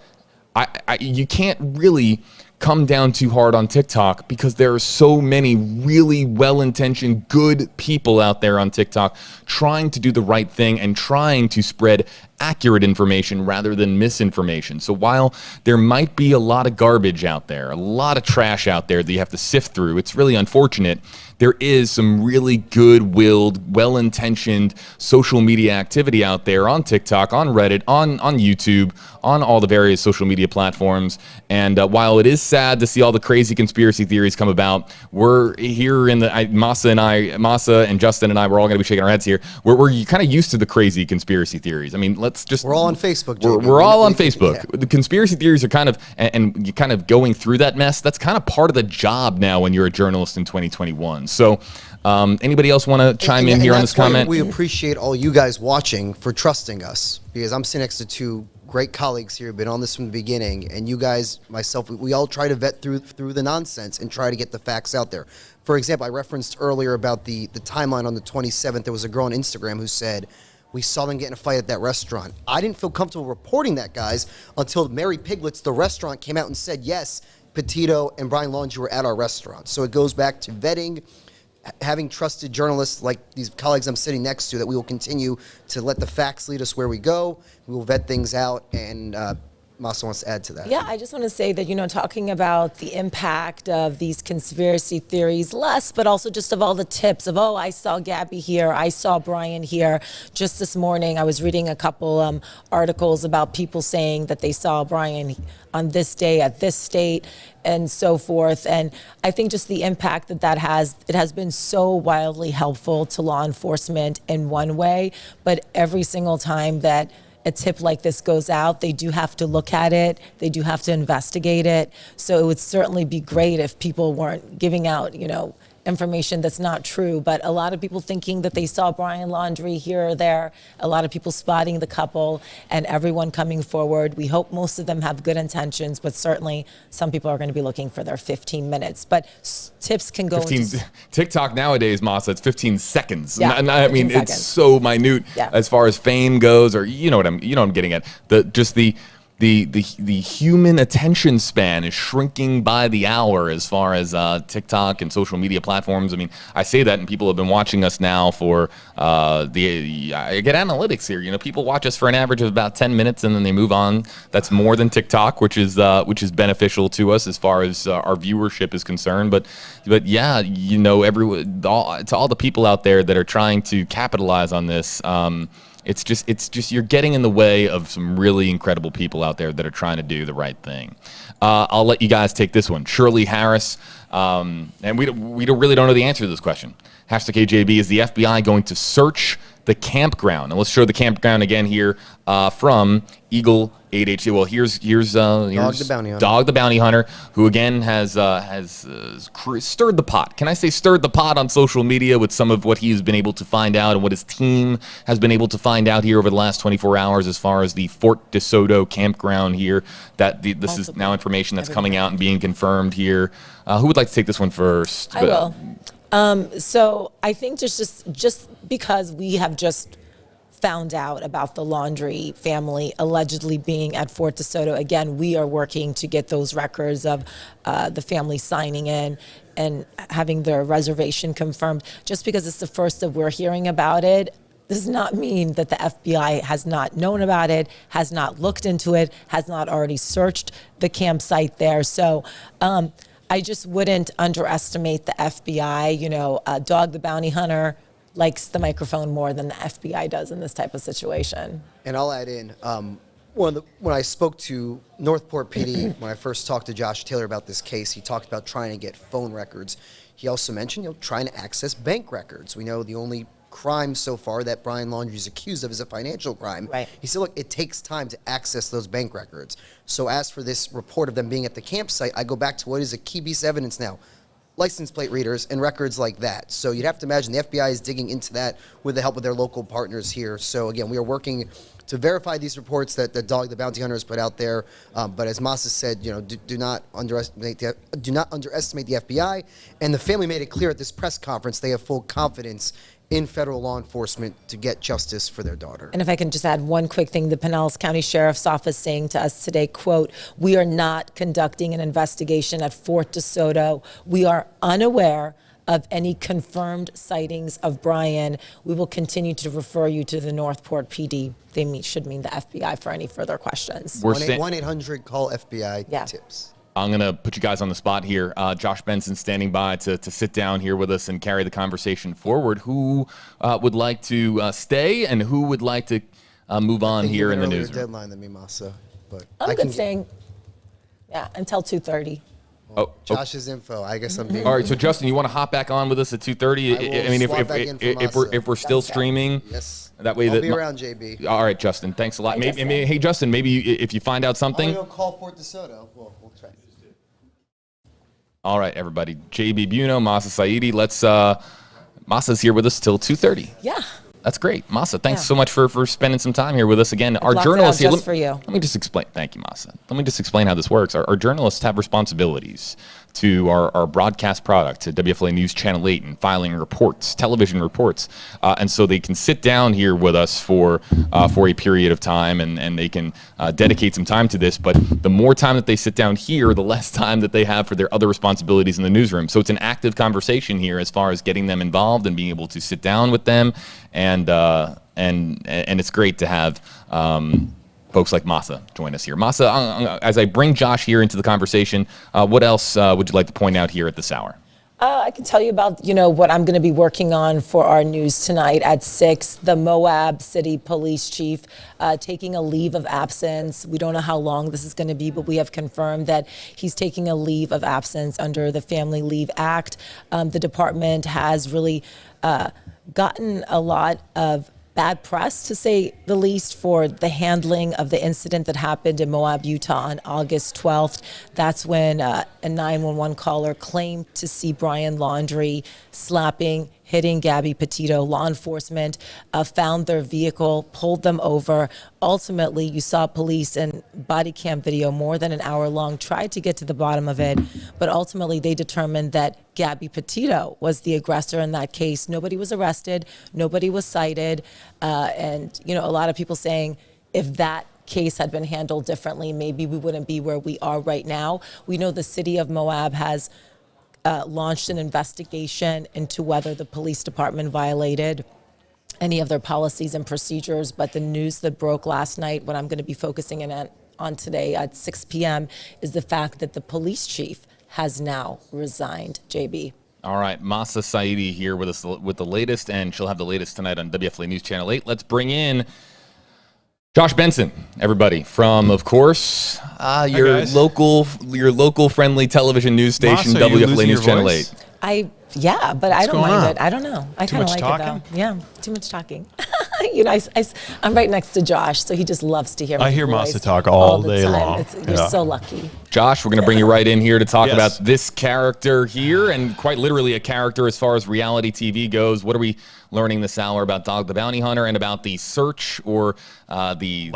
you can't really come down too hard on TikTok because there are so many really well-intentioned, good people out there on TikTok trying to do the right thing and trying to spread accurate information rather than misinformation. So while there might be a lot of garbage out there, a lot of trash out there that you have to sift through, it's really unfortunate. There is some really good-willed, well-intentioned social media activity out there on TikTok, on Reddit, on YouTube, on all the various social media platforms. And while it is sad to see all the crazy conspiracy theories come about, we're here in the Masa and Justin and I, we're all going to be shaking our heads here. We're kind of used to the crazy conspiracy theories. I mean, we're all on Facebook. We're all on Facebook. Yeah. The conspiracy theories are kind of, and you kind of going through that mess. That's kind of part of the job now when you're a journalist in 2021. So anybody else want to chime in here on this comment? We appreciate all you guys watching for trusting us, because I'm sitting next to two great colleagues here who've been on this from the beginning, and you guys, myself, we all try to vet through the nonsense and try to get the facts out there. For example, I referenced earlier about the timeline on the 27th. There was a girl on Instagram who said, we saw them get in a fight at that restaurant. I didn't feel comfortable reporting that, guys, until Mary Piglets, the restaurant, came out and said, yes, Petito and Brian Laundrie were at our restaurant. So it goes back to vetting, having trusted journalists like these colleagues I'm sitting next to, that we will continue to let the facts lead us where we go. We will vet things out, and Masa wants to add to that. Yeah, I just want to say that, talking about the impact of these conspiracy theories, less, but also just of all the tips of, oh, I saw Gabby here, I saw Brian here. Just this morning, I was reading a couple articles about people saying that they saw Brian on this day at this state and so forth. And I think just the impact that has, it has been so wildly helpful to law enforcement in one way, but every single time that a tip like this goes out, they do have to look at it, they do have to investigate it. So it would certainly be great if people weren't giving out, information that's not true, but a lot of people thinking that they saw Brian Laundrie here or there, a lot of people spotting the couple, and everyone coming forward. We hope most of them have good intentions, but certainly some people are going to be looking for their 15 minutes. But tips can go into TikTok nowadays, Masa, it's 15 seconds. Yeah, I mean, 15 it's seconds. So minute as far as fame goes, or what I'm getting at. The human attention span is shrinking by the hour as far as TikTok and social media platforms. I mean, I say that, and people have been watching us now for I get analytics here. People watch us for an average of about 10 minutes, and then they move on. That's more than TikTok, which is beneficial to us as far as our viewership is concerned. But yeah, to all the people out there that are trying to capitalize on this. It's just you're getting in the way of some really incredible people out there that are trying to do the right thing. I'll let you guys take this one. Shirley Harris, and we really don't know the answer to this question. #KJB, is the FBI going to search the campground? And let's show the campground again here from Eagle 8HC. Well, here's Dog the Bounty Hunter. Dog the Bounty Hunter, who again has stirred the pot. Can I say stirred the pot on social media with some of what he's been able to find out and what his team has been able to find out here over the last 24 hours as far as the Fort DeSoto campground here. This is now information that's coming out and being confirmed here. Who would like to take this one first? I will. So I think just because we have just found out about the Laundrie family allegedly being at Fort DeSoto, again, we are working to get those records of the family signing in and having their reservation confirmed. Just because it's the first that we're hearing about it does not mean that the FBI has not known about it, has not looked into it, has not already searched the campsite there. So I just wouldn't underestimate the FBI. Dog the Bounty Hunter likes the microphone more than the FBI does in this type of situation. And I'll add in, when I spoke to Northport PD, when I first talked to Josh Taylor about this case, he talked about trying to get phone records. He also mentioned, trying to access bank records. We know the only crime so far that Brian Laundrie is accused of is a financial crime. Right. He said, look, it takes time to access those bank records. So as for this report of them being at the campsite, I go back to what is a key piece of evidence now. License plate readers and records like that. So you'd have to imagine the FBI is digging into that with the help of their local partners here. So again, we are working to verify these reports that the Dog the Bounty Hunter has put out there. But as Masa said, do not underestimate the FBI. And the family made it clear at this press conference they have full confidence in federal law enforcement to get justice for their daughter. And if I can just add one quick thing, the Pinellas County Sheriff's Office saying to us today, quote, "We are not conducting an investigation at Fort DeSoto. We are unaware of any confirmed sightings of Brian. We will continue to refer you to the Northport PD." They should mean the FBI for any further questions. 1-800-CALL-FBI tips. I'm going to put you guys on the spot here. Josh Benson standing by to sit down here with us and carry the conversation forward. Who would like to stay and who would like to move on here in the newsroom? Deadline than me, Masa. But I'm good staying, until 2:30. Josh's info. I guess I'm being. All right, so Justin, you want to hop back on with us at 2:30? I mean, if we're still streaming, yes. That way I'll be around, JB. All right, Justin. Thanks a lot. Hey, Justin, maybe if you find out something. I'll call Fort DeSoto. We'll try. All right, everybody. JB Biunno, Masa Saidi. Masa's here with us till 2:30. Yeah. That's great. Masa, thanks so much for spending some time here with us again. Our journalists here. For you. Let me just explain. Thank you, Masa. Let me just explain how this works. Our journalists have responsibilities to our broadcast product, to WFLA News Channel 8, and filing reports, television reports. And so they can sit down here with us for a period of time, and they can dedicate some time to this. But the more time that they sit down here, the less time that they have for their other responsibilities in the newsroom. So it's an active conversation here as far as getting them involved and being able to sit down with them. And it's great to have folks like Masa join us here. Masa, as I bring Josh here into the conversation, what else would you like to point out here at this hour? I can tell you about, what I'm going to be working on for our news tonight at 6. The Moab City Police Chief taking a leave of absence. We don't know how long this is going to be, but we have confirmed that he's taking a leave of absence under the Family Leave Act. The department has really gotten a lot of bad press, to say the least, for the handling of the incident that happened in Moab, Utah on August 12th. That's when a 911 caller claimed to see Brian Laundrie slapping, hitting Gabby Petito. Law enforcement found their vehicle, pulled them over. Ultimately, you saw police and body cam video more than an hour long, tried to get to the bottom of it, but ultimately they determined that Gabby Petito was the aggressor in that case. Nobody was arrested, nobody was cited, and a lot of people saying if that case had been handled differently, maybe we wouldn't be where we are right now. We know the city of Moab has launched an investigation into whether the police department violated any of their policies and procedures, but the news that broke last night, what I'm going to be focusing in on today at 6 p.m. is the fact that the police chief has now resigned. JB. All right, Masa Saidi here with us with the latest, and she'll have the latest tonight on WFLA News Channel 8. Let's bring in Josh Benson, everybody, from, of course, your local friendly televition news station, Masa, WFLA News Channel 8. But I don't mind it. I don't know. I kind of like it though. Yeah, too much talking. I'm right next to Josh, so he just loves to hear my I hear voice Masa talk all the day time. long. You're so lucky. Josh, we're going to bring you right in here to talk about this character here, and quite literally a character as far as reality TV goes. What are we learning this hour about Dog the Bounty Hunter and about the search or the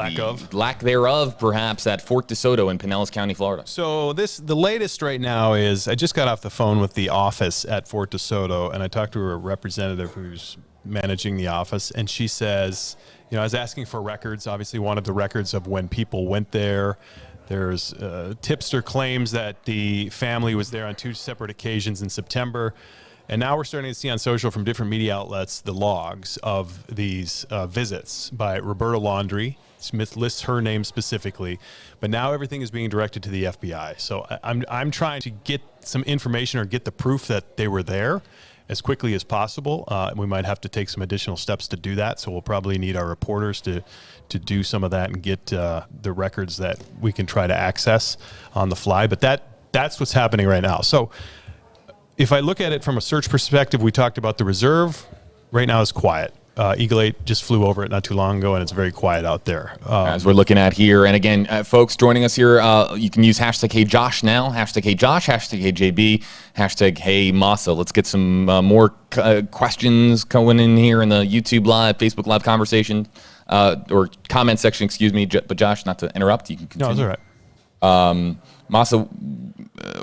lack thereof, perhaps, at Fort DeSoto in Pinellas County, Florida? So the latest right now is I just got off the phone with the office at Fort DeSoto, and I talked to a representative who's managing the office, and she says, I was asking for records, obviously wanted the records of when people went there. There's tipster claims that the family was there on 2 separate occasions in September. And now we're starting to see on social from different media outlets the logs of these visits by Roberta Laundrie. Smith lists her name specifically, but now everything is being directed to the FBI. So I'm trying to get some information or get the proof that they were there. as quickly as possible. We might have to take some additional steps to do that, so we'll probably need our reporters to do some of that and get the records that we can try to access on the fly. But that's what's happening right now. So if I look at it from a search perspective, we talked about the reserve. Right now it's quiet. Eagle 8 just flew over it not too long ago, and it's very quiet out there. As we're looking at here, and again, folks joining us here, you can use hashtag HeyJosh now, hashtag HeyJosh, hashtag HeyJB, hashtag HeyMasa. Let's get some more questions going in here in the YouTube Live, Facebook Live conversation, or comment section, excuse me. But Josh, not to interrupt, you can continue. No, it's all right. Masa,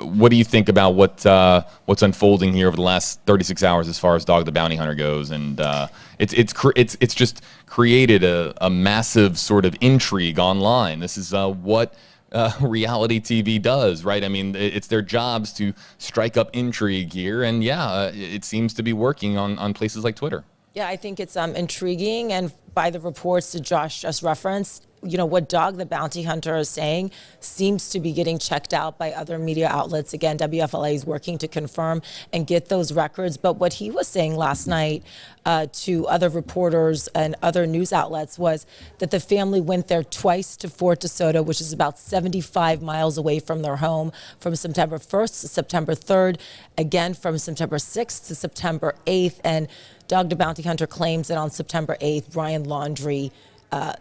what do you think about what's unfolding here over the last 36 hours as far as Dog the Bounty Hunter goes? And it's just created a massive sort of intrigue online. This is what reality TV does, right? I mean, it's their jobs to strike up intrigue here, and it seems to be working on places like Twitter. Yeah, I think it's intriguing, and by the reports that Josh just referenced, what Dog the Bounty Hunter is saying seems to be getting checked out by other media outlets. Again, WFLA is working to confirm and get those records. But what he was saying last night to other reporters and other news outlets was that the family went there twice to Fort DeSoto, which is about 75 miles away from their home, from September 1st to September 3rd, again from September 6th to September 8th. And Dog the Bounty Hunter claims that on September 8th, Brian Laundrie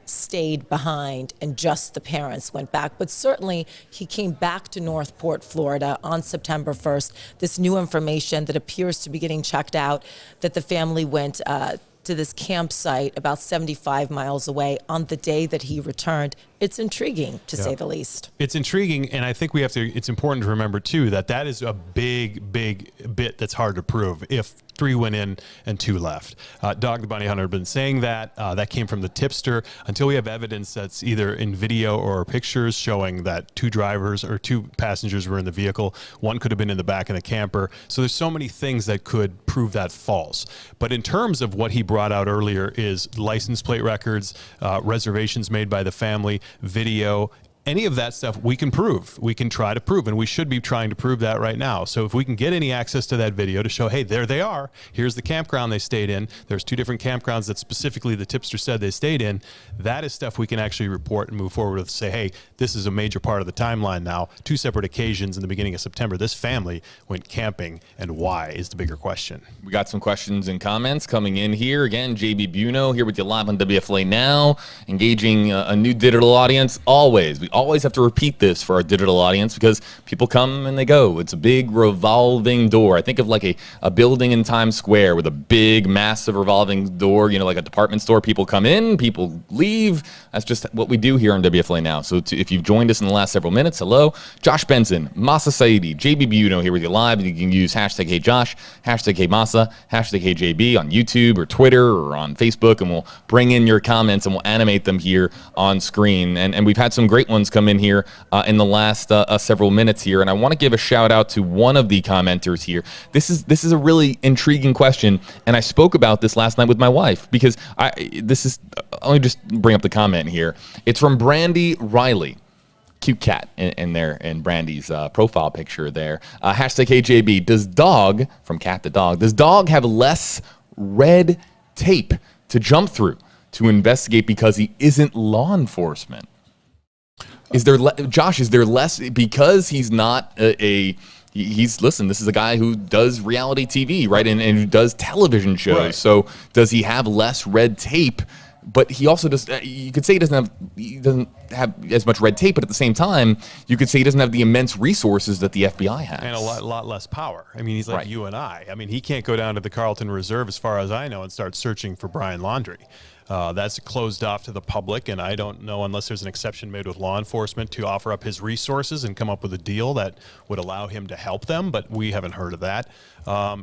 stayed behind and just the parents went back. But certainly he came back to Northport, Florida on September 1st. This new information that appears to be getting checked out, that the family went to this campsite about 75 miles away on the day that he returned. It's intriguing, to say the least. It's intriguing, and I think it's important to remember, too, that is a big bit that's hard to prove if 3 went in and 2 left. Dog the Bounty Hunter had been saying that. That came from the tipster. Until we have evidence that's either in video or pictures showing that 2 drivers or 2 passengers were in the vehicle, one could have been in the back of the camper. So there's so many things that could prove that false. But in terms of what he brought out earlier is license plate records, reservations made by the family, video, any of that stuff we can prove. We can try to prove, and we should be trying to prove that right now. So if we can get any access to that video to show, hey, there they are. Here's the campground they stayed in. There's 2 different campgrounds that specifically the tipster said they stayed in. That is stuff we can actually report and move forward with. Say, hey, this is a major part of the timeline now. 2 separate occasions in the beginning of September. This family went camping, and why is the bigger question. We got some questions and comments coming in here. Again, JB Biunno here with you live on WFLA Now, engaging a new digital audience always. We always have to repeat this for our digital audience because people come and they go. It's a big revolving door. I think of like a building in Times Square with a big, massive revolving door, like a department store. People come in, people leave. That's just what we do here on WFLA Now. So if you've joined us in the last several minutes, hello. Josh Benson, Masa Saidi, JB Biunno here with you live. You can use hashtag HeyJosh, hashtag HeyMasa, hashtag HeyJB on YouTube or Twitter or on Facebook, and we'll bring in your comments and we'll animate them here on screen. And we've had some great ones come in here in the last several minutes here, and I want to give a shout out to one of the commenters here. This is a really intriguing question, and I spoke about this last night with my wife because let me just bring up the comment here. It's from Brandy Riley. Cute cat in Brandy's profile picture there. Hashtag HJB. Does Dog, from cat to dog, does Dog have less red tape to jump through to investigate because he isn't law enforcement? Is there, Josh, is there less because he's not listen, this is a guy who does reality TV, right? And who does television shows. Right. So does he have less red tape? But he also does, you could say he doesn't have as much red tape, but at the same time, you could say he doesn't have the immense resources that the FBI has. And a lot less power. I mean, he's like you and I. I mean, he can't go down to the Carlton Reserve, as far as I know, and start searching for Brian Laundrie. That's closed off to the public, and I don't know, unless there's an exception made with law enforcement, to offer up his resources and come up with a deal that would allow him to help them, but we haven't heard of that.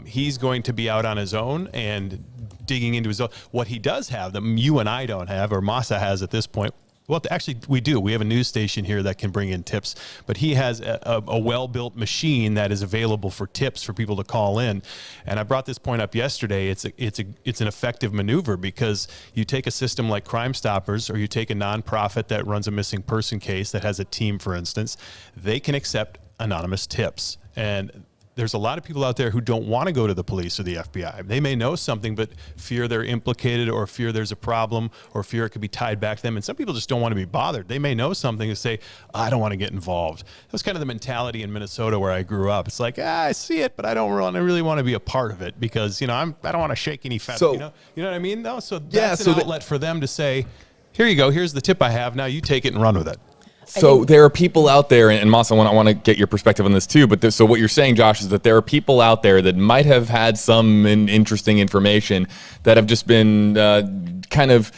He's going to be out on his own and digging into his own. What he does have that you and I don't have, or Masa has at this point, well, actually, we do. We have a news station here that can bring in tips, but he has a well-built machine that is available for tips for people to call in. And I brought this point up yesterday. It's an effective maneuver because you take a system like Crime Stoppers, or you take a nonprofit that runs a missing person case that has a team, for instance. They can accept anonymous tips, and there's a lot of people out there who don't want to go to the police or the FBI. They may know something, but fear they're implicated, or fear there's a problem, or fear it could be tied back to them. And some people just don't want to be bothered. They may know something and say, I don't want to get involved. That was kind of the mentality in Minnesota where I grew up. It's like, I see it, but I don't really want to be a part of it because, I don't want to shake any feathers. You know what I mean? No, so that's an outlet for them to say, here you go, here's the tip I have. Now you take it and run with it. So there are people out there, and Masa, I want to get your perspective on this too, but so what you're saying, Josh, is that there are people out there that might have had some interesting information that have just been kind of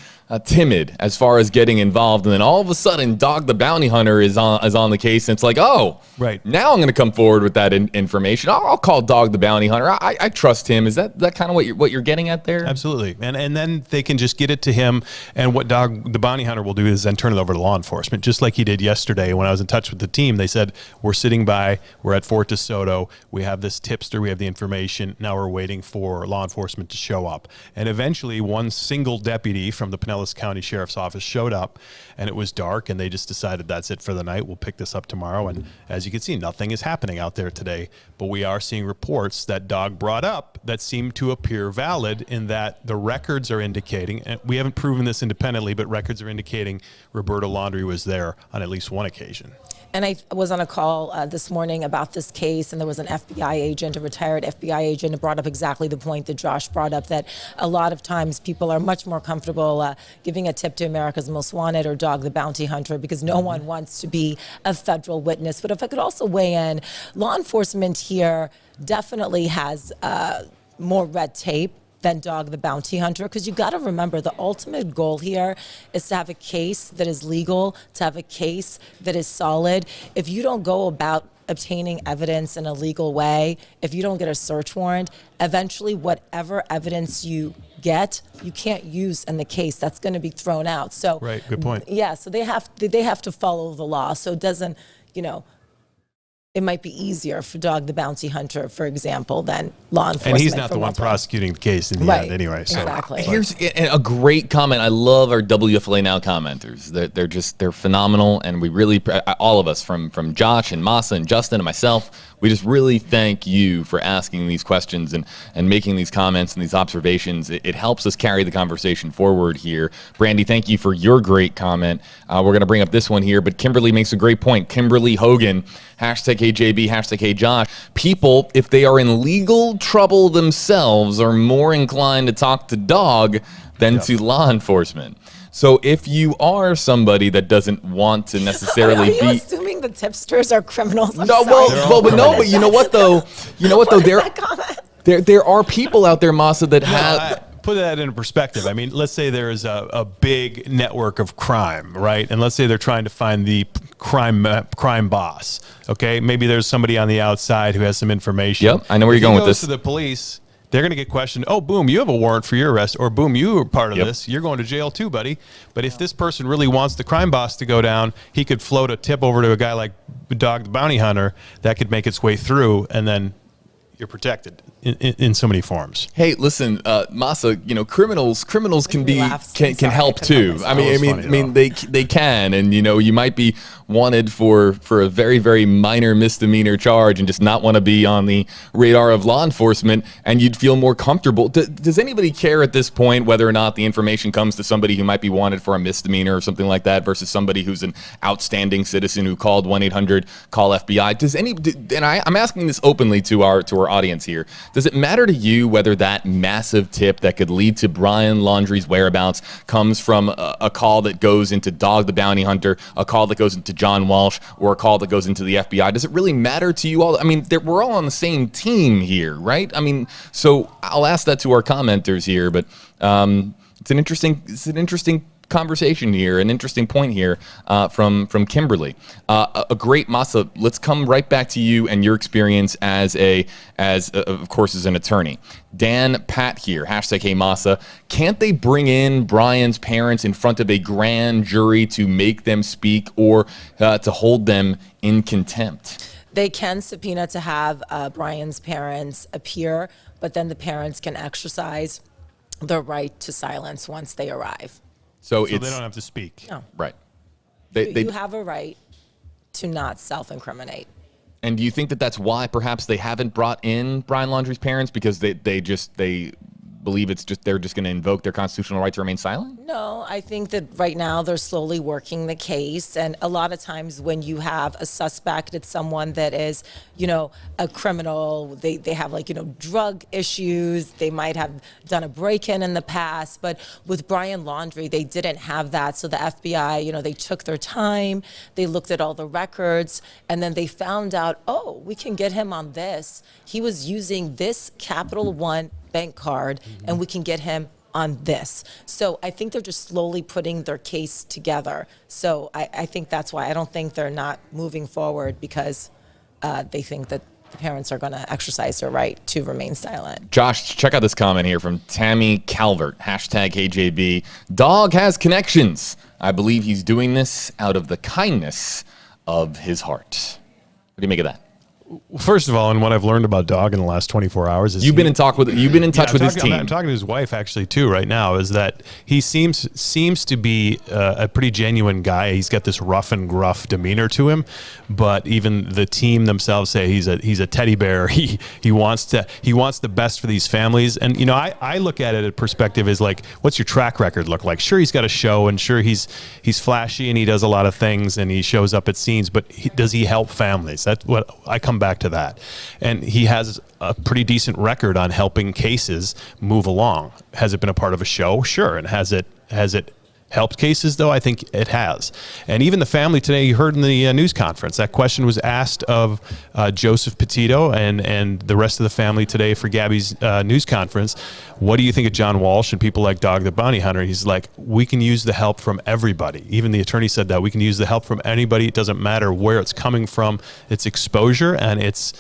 timid as far as getting involved, and then all of a sudden Dog the Bounty Hunter is on the case, and it's like, oh, right, now I'm going to come forward with that information. I'll call Dog the Bounty Hunter. I trust him. Is that kind of what you're getting at there? Absolutely. And then they can just get it to him, and what Dog the Bounty Hunter will do is then turn it over to law enforcement, just like he did yesterday when I was in touch with the team. They said, we're sitting by, we're at Fort DeSoto, we have this tipster, we have the information, now we're waiting for law enforcement to show up. And eventually one single deputy from the Pinellas County Sheriff's Office showed up, and it was dark, and they just decided that's it for the night. We'll pick this up tomorrow. And as you can see, nothing is happening out there today, but we are seeing reports that Dog brought up that seem to appear valid, in that the records are indicating, and we haven't proven this independently, but records are indicating Roberta Laundrie was there on at least one occasion. And I was on a call this morning about this case, and there was an FBI agent, a retired FBI agent, who brought up exactly the point that Josh brought up, that a lot of times people are much more comfortable giving a tip to America's Most Wanted or Dog the Bounty Hunter because no one wants to be a federal witness. But if I could also weigh in, law enforcement here definitely has more red tape than Dog the Bounty Hunter, because you got to remember the ultimate goal here is to have a case that is legal, to have a case that is solid. If you don't go about obtaining evidence in a legal way, if you don't get a search warrant, eventually whatever evidence you get, you can't use in the case. That's going to be thrown out. So right, good point. Yeah, so they have to follow the law. So it doesn't, it might be easier for Dog the Bounty Hunter, for example, than law enforcement. And he's not the one prosecuting the case in the end anyway. So. Exactly. Here's a great comment. I love our WFLA Now commenters. They're phenomenal, and we really, all of us, from Josh and Masa and Justin and myself, we just really thank you for asking these questions and making these comments and these observations. It helps us carry the conversation forward here. Brandy, thank you for your great comment. We're going to bring up this one here, but Kimberly makes a great point. Kimberly Hogan, #HeyJB, #HeyJosh. People, if they are in legal trouble themselves, are more inclined to talk to Dog than to law enforcement. So if you are somebody that doesn't want to necessarily be... Are you assuming the tipsters are criminals? But you know what though? There are people out there, Masa, that have... Put that in perspective. I mean, let's say there is a big network of crime, right? And let's say they're trying to find the crime boss, okay? Maybe there's somebody on the outside who has some information. Yep, I know where you're going with this. To the police, they're going to get questioned. Oh, boom, you have a warrant for your arrest, or boom, you were part of this. You're going to jail too, buddy. But if this person really wants the crime boss to go down, he could float a tip over to a guy like Dog the Bounty Hunter that could make its way through, and then you're protected in so many forms. Hey, listen, Masa, criminals can help too. I mean, they can, and you might be wanted for a very, very minor misdemeanor charge and just not want to be on the radar of law enforcement, and you'd feel more comfortable. Does anybody care at this point whether or not the information comes to somebody who might be wanted for a misdemeanor or something like that versus somebody who's an outstanding citizen who called 1-800-CALL-FBI? And I'm asking this openly to our audience here. Does it matter to you whether that massive tip that could lead to Brian Laundrie's whereabouts comes from a call that goes into Dog the Bounty Hunter, a call that goes into John Walsh, or a call that goes into the FBI? Does it really matter to you all? I mean, we're all on the same team here, right? I mean, so I'll ask that to our commenters here, but it's an interesting conversation here, an interesting point here from Kimberly. A great Masa. Let's come right back to you and your experience as of course as an attorney. Dan Pat here, #HeyMasa. Can't they bring in Brian's parents in front of a grand jury to make them speak or to hold them in contempt? They can subpoena to have Brian's parents appear, but then the parents can exercise their right to silence once they arrive. So they don't have to speak. No. Right. You have a right to not self-incriminate. And do you think that that's why perhaps they haven't brought in Brian Laundrie's parents, because they believe they're just going to invoke their constitutional right to remain silent? No, I think that right now they're slowly working the case. And a lot of times when you have a suspect, it's someone that is, a criminal. They have drug issues. They might have done a break-in in the past. But with Brian Laundrie, they didn't have that. So the FBI, they took their time. They looked at all the records. And then they found out, oh, we can get him on this. He was using this Capital One bank card, and we can get him on this. So I think they're just slowly putting their case together. So I think that's why I don't think they're not moving forward, because they think that the parents are going to exercise their right to remain silent. Josh, check out this comment here from Tammy Calvert, #KJB. Dog has connections. I believe he's doing this out of the kindness of his heart. What do you make of that? First of all, and what I've learned about Dog in the last 24 hours is you've been in touch with his team. I'm talking to his wife actually too right now. Is that he seems to be a pretty genuine guy. He's got this rough and gruff demeanor to him, but even the team themselves say he's a teddy bear. He wants the best for these families. And I look at it at perspective is like, what's your track record look like? Sure, he's got a show, and sure he's flashy and he does a lot of things and he shows up at scenes, but does he help families? That's what I come back to that. And he has a pretty decent record on helping cases move along. Has it been a part of a show? Sure. And has it helped cases, though? I think it has. And even the family today, you heard in the news conference, that question was asked of Joseph Petito and the rest of the family today for Gabby's news conference. What do you think of John Walsh and people like Dog the Bounty Hunter? He's like, we can use the help from everybody. Even the attorney said that. We can use the help from anybody. It doesn't matter where it's coming from. It's exposure, and it's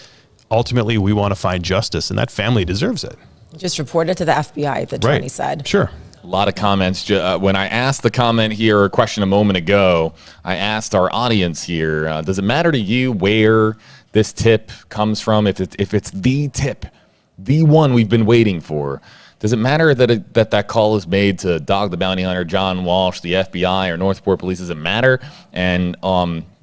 ultimately we want to find justice, and that family deserves it. Just reported to the FBI, the attorney said. Sure. A lot of comments. When I asked the comment here, or question a moment ago, I asked our audience here, does it matter to you where this tip comes from? If it's the tip, the one we've been waiting for, does it matter that call is made to Dog the Bounty Hunter, John Walsh, the FBI, or Northport Police? Does it matter? And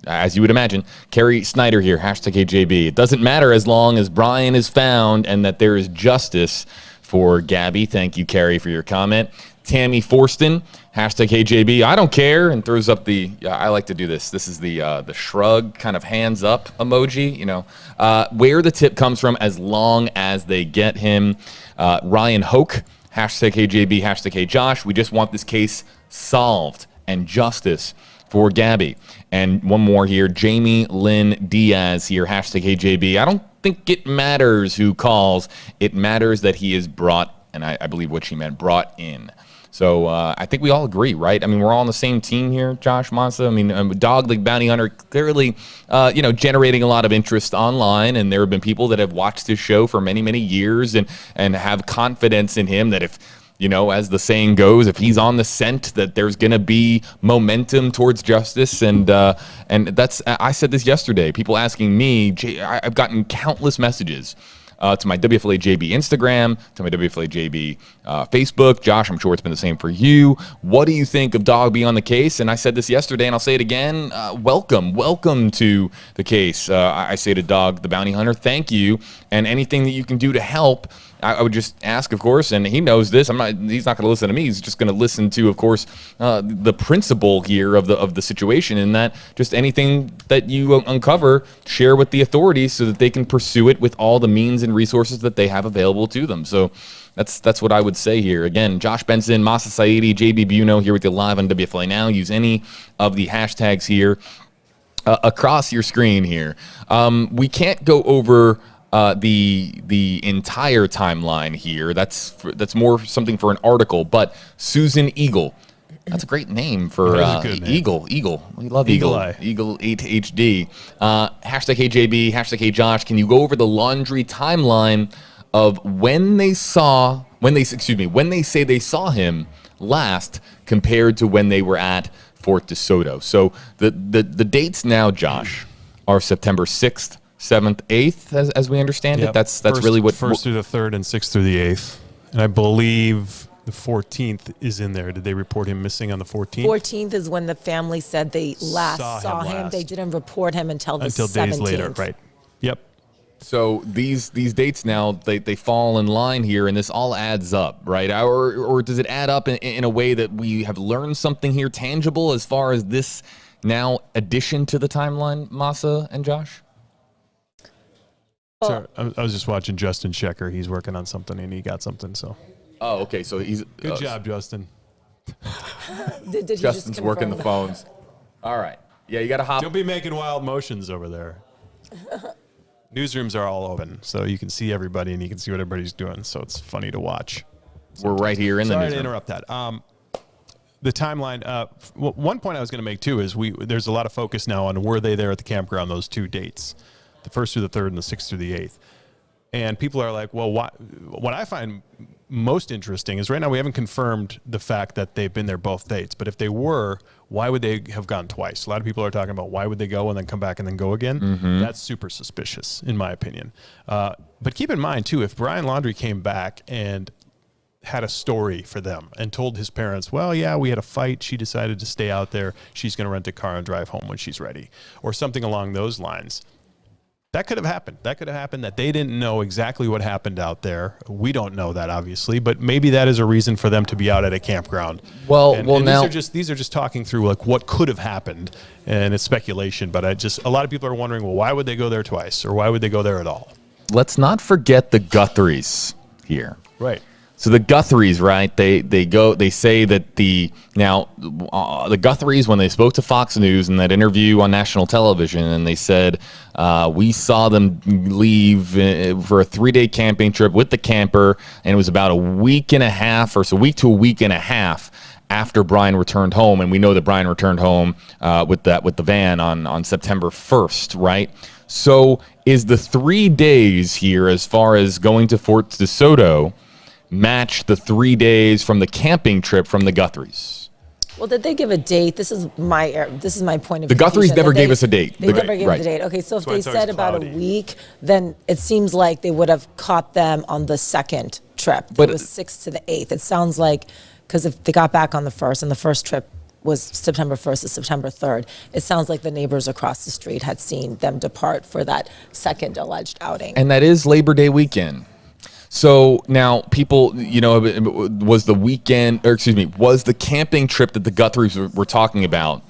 as you would imagine, Carrie Snyder here, #KJB. It doesn't matter as long as Brian is found and that there is justice for Gabby. Thank you, Carrie, for your comment. Tammy Forston, #KJB. I don't care, and throws up the. I like to do this. This is the shrug, kind of hands up emoji. Where the tip comes from, as long as they get him. Ryan Hoke, #KJB, #KJosh. We just want this case solved and justice for Gabby. And one more here, Jamie Lynn Diaz here, #KJB. I don't think it matters who calls. It matters that he is brought, and I believe what she meant, brought in. So I think we all agree, right? I mean, we're all on the same team here, Josh Monsa. I mean, Dog the Bounty Hunter clearly, generating a lot of interest online, and there have been people that have watched his show for many, many years and have confidence in him that if, as the saying goes, if he's on the scent, that there's going to be momentum towards justice. And that's, I said this yesterday, people asking me, I've gotten countless messages to my WFLA JB Instagram, to my WFLA JB Facebook. Josh, I'm sure it's been the same for you. What do you think of Dog being on the case? And I said this yesterday, and I'll say it again. Welcome to the case. I say to Dog the Bounty Hunter, thank you, and anything that you can do to help. I would just ask, of course, and he knows this. He's not going to listen to me. He's just going to listen to, of course, the principle here of the situation, and that just anything that you uncover, share with the authorities so that they can pursue it with all the means and resources that they have available to them. So that's what I would say here. Again, Josh Benson, Masa Saidi, JB Biunno here with you live on WFLA Now. Use any of the hashtags here across your screen here. We can't go over the entire timeline here. That's more something for an article. But Susan Eagle, that's a great name for Eagle. We love Eagle. Eagle 8HD. #KJB, #KJosh. Can you go over the Laundrie timeline of when they say they saw him last compared to when they were at Fort DeSoto? So the dates now, Josh, are September 6th. 7th, 8th, as we understand it. That's really what 1st through the 3rd and 6th through the 8th, and I believe the 14th is in there. Did they report him missing on the 14th? 14th is when the family said they last saw him. They didn't report him until the 17th. Days later, right? Yep. So these dates now, they fall in line here, and this all adds up, right? Or does it add up in a way that we have learned something here tangible as far as this now addition to the timeline, Masa and Josh? Sorry, I was just watching Justin Shecker. He's working on something, and he got something, so. Oh, okay, so he's... Good job, Justin. Did he Justin's just working the confirm phones. All right. Yeah, you got to hop... Don't be making wild motions over there. Newsrooms are all open, so you can see everybody, and you can see what everybody's doing, so it's funny to watch. We're right here in the newsroom. Sorry to interrupt that. The timeline, one point I was going to make, too, is there's a lot of focus now on were they there at the campground those 2 dates, the 1st through the 3rd and the 6th through the 8th. And people are like, well, what I find most interesting is right now we haven't confirmed the fact that they've been there both dates. But if they were, why would they have gone twice? A lot of people are talking about why would they go and then come back and then go again. Mm-hmm. That's super suspicious, in my opinion. But keep in mind, too, if Brian Laundrie came back and had a story for them and told his parents, well, yeah, we had a fight. She decided to stay out there. She's going to rent a car and drive home when she's ready, or something along those lines. That could have happened. That could have happened that they didn't know exactly what happened out there. We don't know that, obviously, but maybe that is a reason for them to be out at a campground. Well, now these are just talking through like what could have happened, and it's speculation. But a lot of people are wondering, well, why would they go there twice, or why would they go there at all? Let's not forget the Guthries here. Right. So the Guthries, right? They say that the Guthries, when they spoke to Fox News in that interview on national television, and they said we saw them leave for a 3-day camping trip with the camper, and it was about a week to a week and a half after Brian returned home, and we know that Brian returned home with the van on September 1st, right? So is the 3 days here, as far as going to Fort DeSoto, match the 3 days from the camping trip from the Guthries? Well, did they give a date? This is my point of view. The Guthries never gave us a date. They never gave a date. Okay, so if they said about a week, then it seems like they would have caught them on the second trip. But it was 6th to the 8th. It sounds like, because if they got back on the 1st, and the first trip was September 1st to September 3rd, it sounds like the neighbors across the street had seen them depart for that second alleged outing. And that is Labor Day weekend. So now people, was the camping trip that the Guthries were talking about.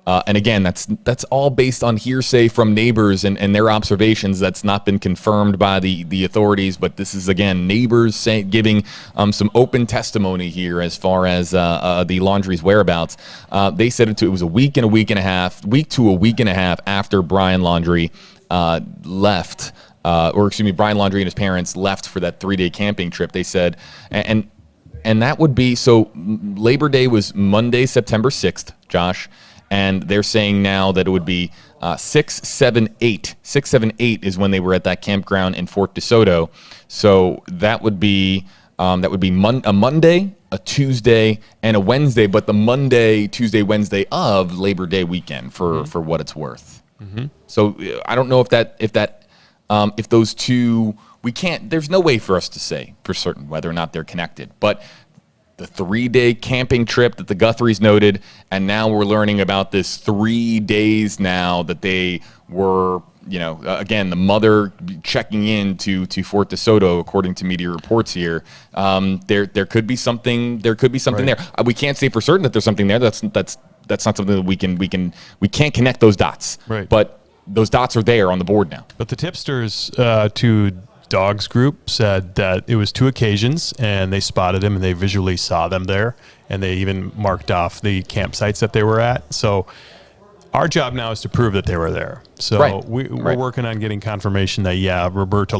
And again, that's all based on hearsay from neighbors and their observations. That's not been confirmed by the authorities. But this is, again, neighbors giving some open testimony here as far as the Laundrie's whereabouts. They said it was a week to a week and a half after Brian Laundrie left. Brian Laundrie and his parents left for that 3-day camping trip. They said, and that would be, so Labor Day was Monday, September 6th, Josh, and they're saying now that it would be 6, 7, 8. 6, 7, 8 is when they were at that campground in Fort DeSoto. So that would be a Monday, a Tuesday, and a Wednesday, but the Monday, Tuesday, Wednesday of Labor Day weekend for what it's worth. Mm-hmm. So I don't know if those two, there's no way for us to say for certain whether or not they're connected. But the 3-day camping trip that the Guthries noted, and now we're learning about this 3 days now that they were, again, the mother checking in to Fort DeSoto, according to media reports here. There could be something. There could be something there. We can't say for certain that there's something there. That's not something that we can't connect those dots. Right. But those dots are there on the board now. But the tipsters to Dogs Group said that it was 2 occasions, and they spotted him, and they visually saw them there, and they even marked off the campsites that they were at. So our job now is to prove that they were there. So we're working on getting confirmation that, Roberto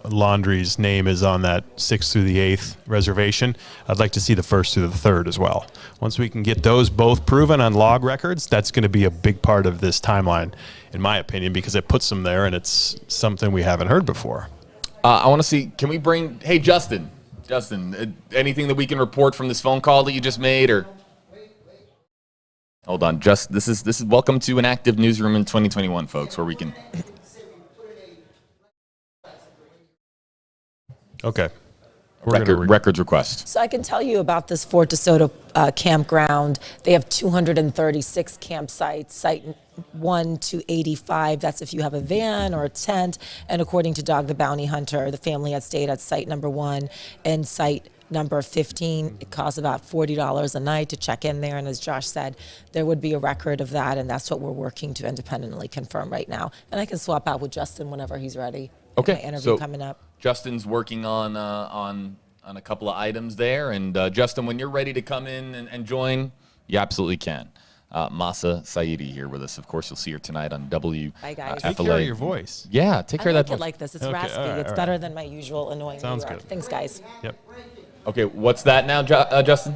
Laundrie's name is on that 6th through the 8th reservation. I'd like to see the 1st through the 3rd as well. Once we can get those both proven on log records, that's going to be a big part of this timeline, in my opinion, because it puts them there, and it's something we haven't heard before. I want to see, can we bring, hey, Justin, anything that we can report from this phone call that you just made, or? Hold on, this is welcome to an active newsroom in 2021, folks, where we can. Okay. Records request. So I can tell you about this Fort DeSoto campground. They have 236 campsites, site 1 to 85. That's if you have a van or a tent. And according to Dog the Bounty Hunter, the family had stayed at site number 1 and site number 15. It costs about $40 a night to check in there. And as Josh said, there would be a record of that. And that's what we're working to independently confirm right now. And I can swap out with Justin whenever he's ready. Okay. My interview So coming up. Justin's working on a couple of items there. And Justin, when you're ready to come in and join, you absolutely can. Masa Saidi here with us. Of course, you'll see her tonight on WFLA. Bye, guys. Take care of your voice. Yeah, take care I of that like it voice. like this. It's Okay, raspy. all right, It's all better right. than my usual annoying Sounds New York. good. Thanks, guys. Yep. Okay, what's that now, Justin?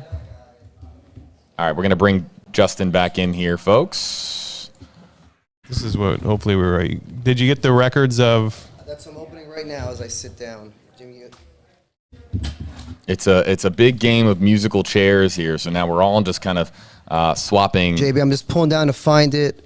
All right, we're going to bring Justin back in here, folks. This is what hopefully we're right. Did you get the records of? That's what I'm opening right now as I sit down. Jimmy, It's a big game of musical chairs here, so now we're all just kind of swapping. JB, I'm just pulling down to find it.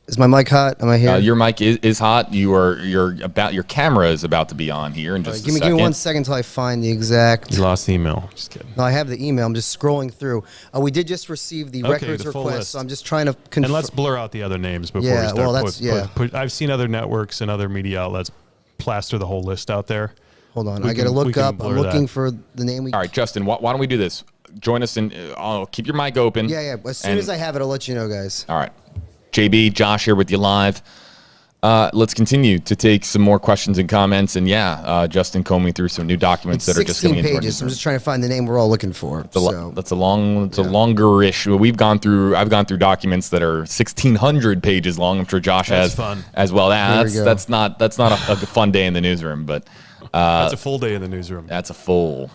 Is my mic hot? Am I here? Your mic is hot. Your camera is about to be on here in just a second. Give me 1 second until I find the exact. You lost the email. Just kidding. No, I have the email. I'm just scrolling through. We did just receive the records the full request, list. so I'm just trying to And let's blur out the other names before Yeah, we start. well, that's- I've seen other networks and other media outlets plaster the whole list out there. Hold on, We I got to can- we look can up. I'm blur looking that. for the name. All right, Justin, why don't we do this? Join us in. I'll keep your mic open. Yeah. As soon as I have it, I'll let you know, guys. All right. JB, Josh here with you live. Let's continue to take some more questions and comments. And Justin combing through some new documents It's that are just 16 coming into our pages. I'm newsroom. just trying to find the name we're all looking for. That's a longer-ish. I've gone through documents that are 1,600 pages long. I'm sure Josh That's has fun. as well. There we go. That's not a fun day in the newsroom, but That's a full day in the newsroom. that's a full,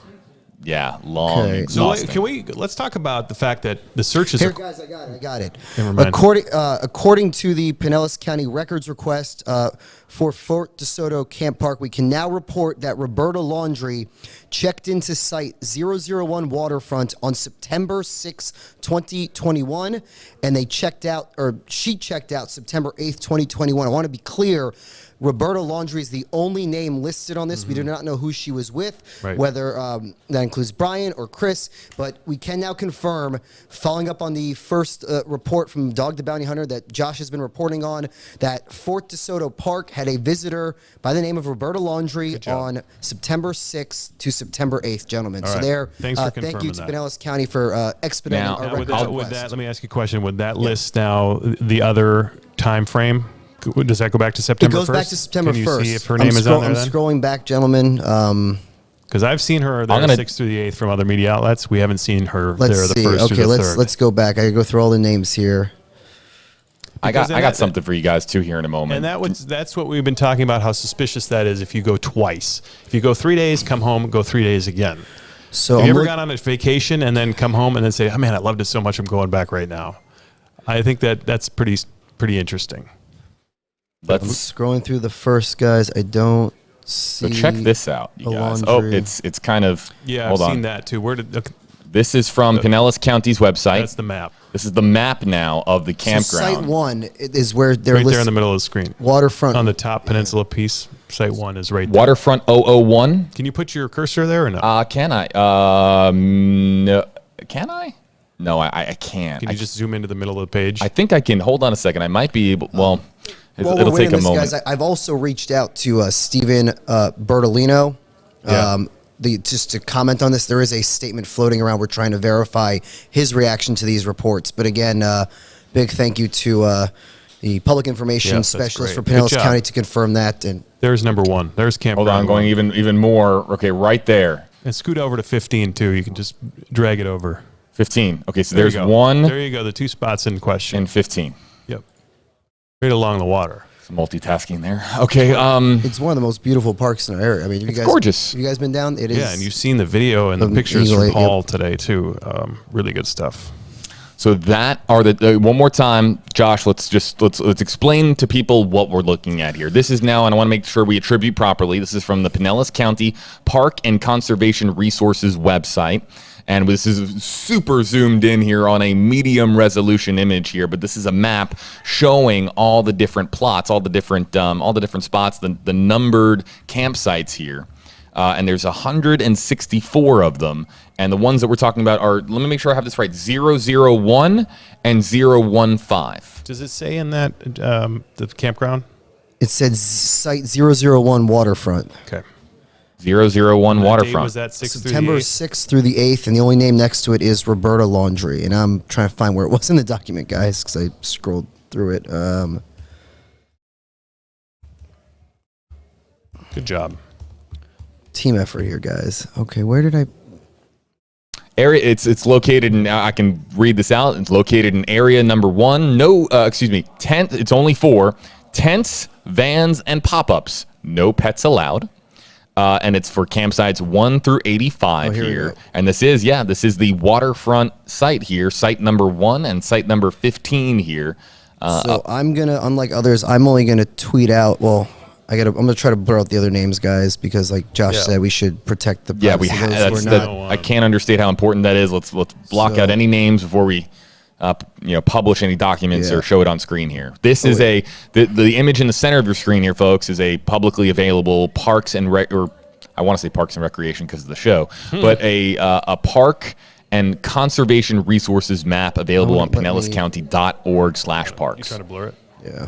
long. Okay. So exhausting. let's talk about the fact that the search is Here, guys, I got it. Never mind. According to the Pinellas County records request for Fort DeSoto Camp Park, we can now report that Roberta Laundrie checked into Site 001 Waterfront on September 6, 2021, and she checked out September 8th, 2021. I want to be clear. Roberta Laundrie is the only name listed on this. We do not know who she was with, Right. whether that includes Brian or Chris, but we can now confirm, following up on the first report from Dog the Bounty Hunter that Josh has been reporting on, that Fort DeSoto Park had a visitor by the name of Roberta Laundrie on September 6th to September 8th, gentlemen. All So right. there, Thanks for thank you confirming to that. Pinellas County for expediting Now, our Now, records with request. that, let me ask you a question. Would that list now the other time frame? Does that go back to It September 1st? goes back to September 1st. Can you see if her name is on there I'm then? scrolling back, gentlemen. Because I've seen her there 6th through the 8th from other media outlets. We haven't seen her Let's there the see. 1st Okay, through the 3rd. let's go back. I gotta go through all the names here. I got something for you guys too here in a moment. And that's what we've been talking about, how suspicious that is if you go twice. If you go 3 days, come home, go 3 days again. So have you I'm ever gone on a vacation and then come home and then say, oh man, I loved it so much, I'm going back right now? I think that's pretty interesting. I'm scrolling through the first guys. I don't see. So check this out, you guys. Laundrie. Oh, it's kind of. Yeah, hold I've on. seen that too. This is from Pinellas County's website. That's the map. This is the map now of the campground. So site 1 is where they're Right there in listed. the middle of the screen. Waterfront. On the top peninsula piece, site 1 is right there. Waterfront 001. Can you put your cursor there or no? Can I? No. Can I? No, I can't. Can you just zoom into the middle of the page? I think I can. Hold on a second. I might be able. Well, While it'll we're take waiting a this, moment. guys, I've also reached out to Stephen Bertolino. Yeah. Just to comment on this, there is a statement floating around. We're trying to verify his reaction to these reports. But again, big thank you to the public information Yes, that's specialist for great. Good Pinellas job. County to confirm that. And There's number 1. There's campground. Hold on, going even more. Okay, right there. And scoot over to 15 too. You can just drag it over. 15. Okay, so There you there's go. one There you go. The 2 spots in question. and 15. Yep. Right along the water. Some multitasking there. Okay. it's one of the most beautiful parks in our area. I mean, It's gorgeous. Have you guys been down? It is. Yeah, and you've seen the video and the pictures from Paul today too. Really good stuff. So that are the one more time, Josh. Let's explain to people what we're looking at here. This is now, and I want to make sure we attribute properly. This is from the Pinellas County Park and Conservation Resources website. And this is super zoomed in here on a medium resolution image here, but this is a map showing all the different plots, all the different spots, the numbered campsites here. and there's 164 of them. And the ones that we're talking about are, let me make sure I have this right, 001 and 015. Does it say in that the campground? It said site 001 waterfront. Okay. 001 waterfront. Was that 6th September 6th through the 8th, and the only name next to it is Roberta Laundrie. And I'm trying to find where it was in the document, guys, because I scrolled through it. Good job. Team effort here, guys. Okay, where did I... Area, it's located in, I can read this out. It's located in area number 1. Tent, it's only 4. Tents, vans, and pop-ups. No pets allowed. And it's for campsites 1 through 85 here. And this is the waterfront site here, site number 1 and site number 15 here. So I'm gonna, unlike others, I'm only gonna tweet out. Well, I'm gonna try to blur out the other names, guys, because like Josh said, we should protect the privacy. Yeah, I can't understate how important that is. Let's block out any names before we publish any documents or show it on screen here. This is the image in the center of your screen here, folks, is a publicly available Parks and I want to say Parks and Recreation because of the show, but a park and conservation resources map available on PinellasCounty.org/parks. You trying to blur it? Yeah.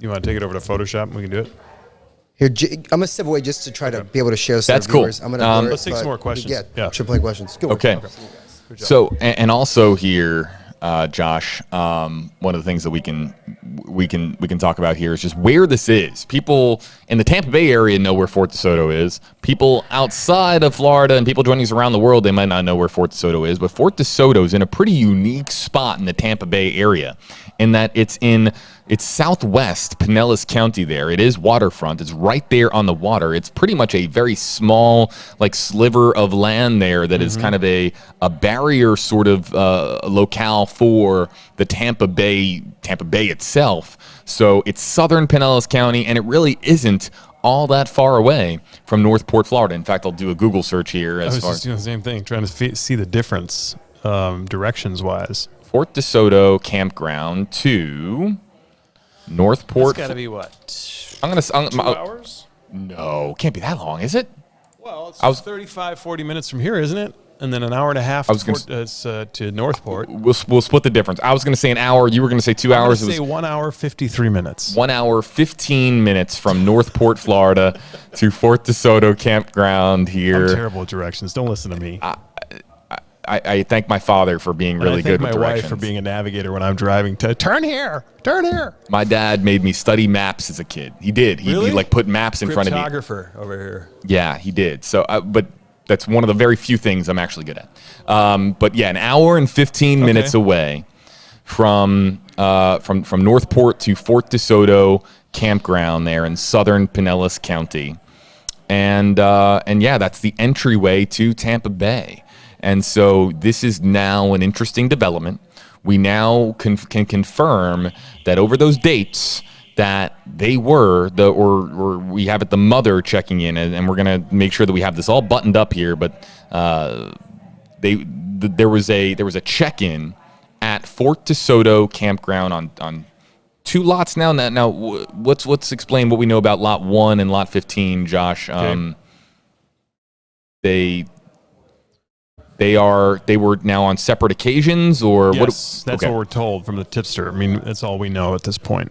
You want to take it over to Photoshop and we can do it? Here, I'm going to step away just to try to be able to share some That's cool. viewers. I'm gonna let's take some more questions. Yeah, triple A questions. Good work. Okay. So, and also here, Josh, one of the things that we can talk about here is just where this is. People in the Tampa Bay area know where Fort DeSoto is. People outside of Florida and people joining us around the world, they might not know where Fort DeSoto is. But Fort DeSoto is in a pretty unique spot in the Tampa Bay area in that it's southwest Pinellas County there. It is waterfront. It's right there on the water. It's pretty much a very small like sliver of land there that is kind of a barrier sort of locale for the Tampa Bay itself. So it's southern Pinellas County, and it really isn't all that far away from Northport, Florida. In fact, I'll do a Google search here. I was just doing the same thing, trying to see the difference directions-wise. Fort DeSoto campground to Northport. It's got to be what? I'm gonna 2 hours? No, can't be that long, is it? Well, it's 35, 40 minutes from here, isn't it? And then an hour and a half to Northport. We'll split the difference. I was going to say an hour. You were going to say 2 hours. I was going to say 1 hour, 53 minutes. 1 hour, 15 minutes from Northport, Florida to Fort DeSoto campground here. I'm terrible at directions. Don't listen to me. I thank my father for being really good with directions. I thank my wife for being a navigator when I'm driving to turn here. My dad made me study maps as a kid. He did. He like put maps in front of me. Cryptographer over here. Yeah, he did. So, but that's one of the very few things I'm actually good at. But yeah, an hour and 15 minutes away from Northport to Fort DeSoto campground there in southern Pinellas County, and yeah, that's the entryway to Tampa Bay. And so this is now an interesting development. We now can confirm that over those dates that they were or we have it the mother checking in, and we're gonna make sure that we have this all buttoned up here. But there was a check-in at Fort DeSoto campground on 2 lots now. Now let's explain what we know about lot 1 and lot 15, Josh. Okay. They were now on separate occasions, or yes, that's what we're told from the tipster. I mean, that's all we know at this point.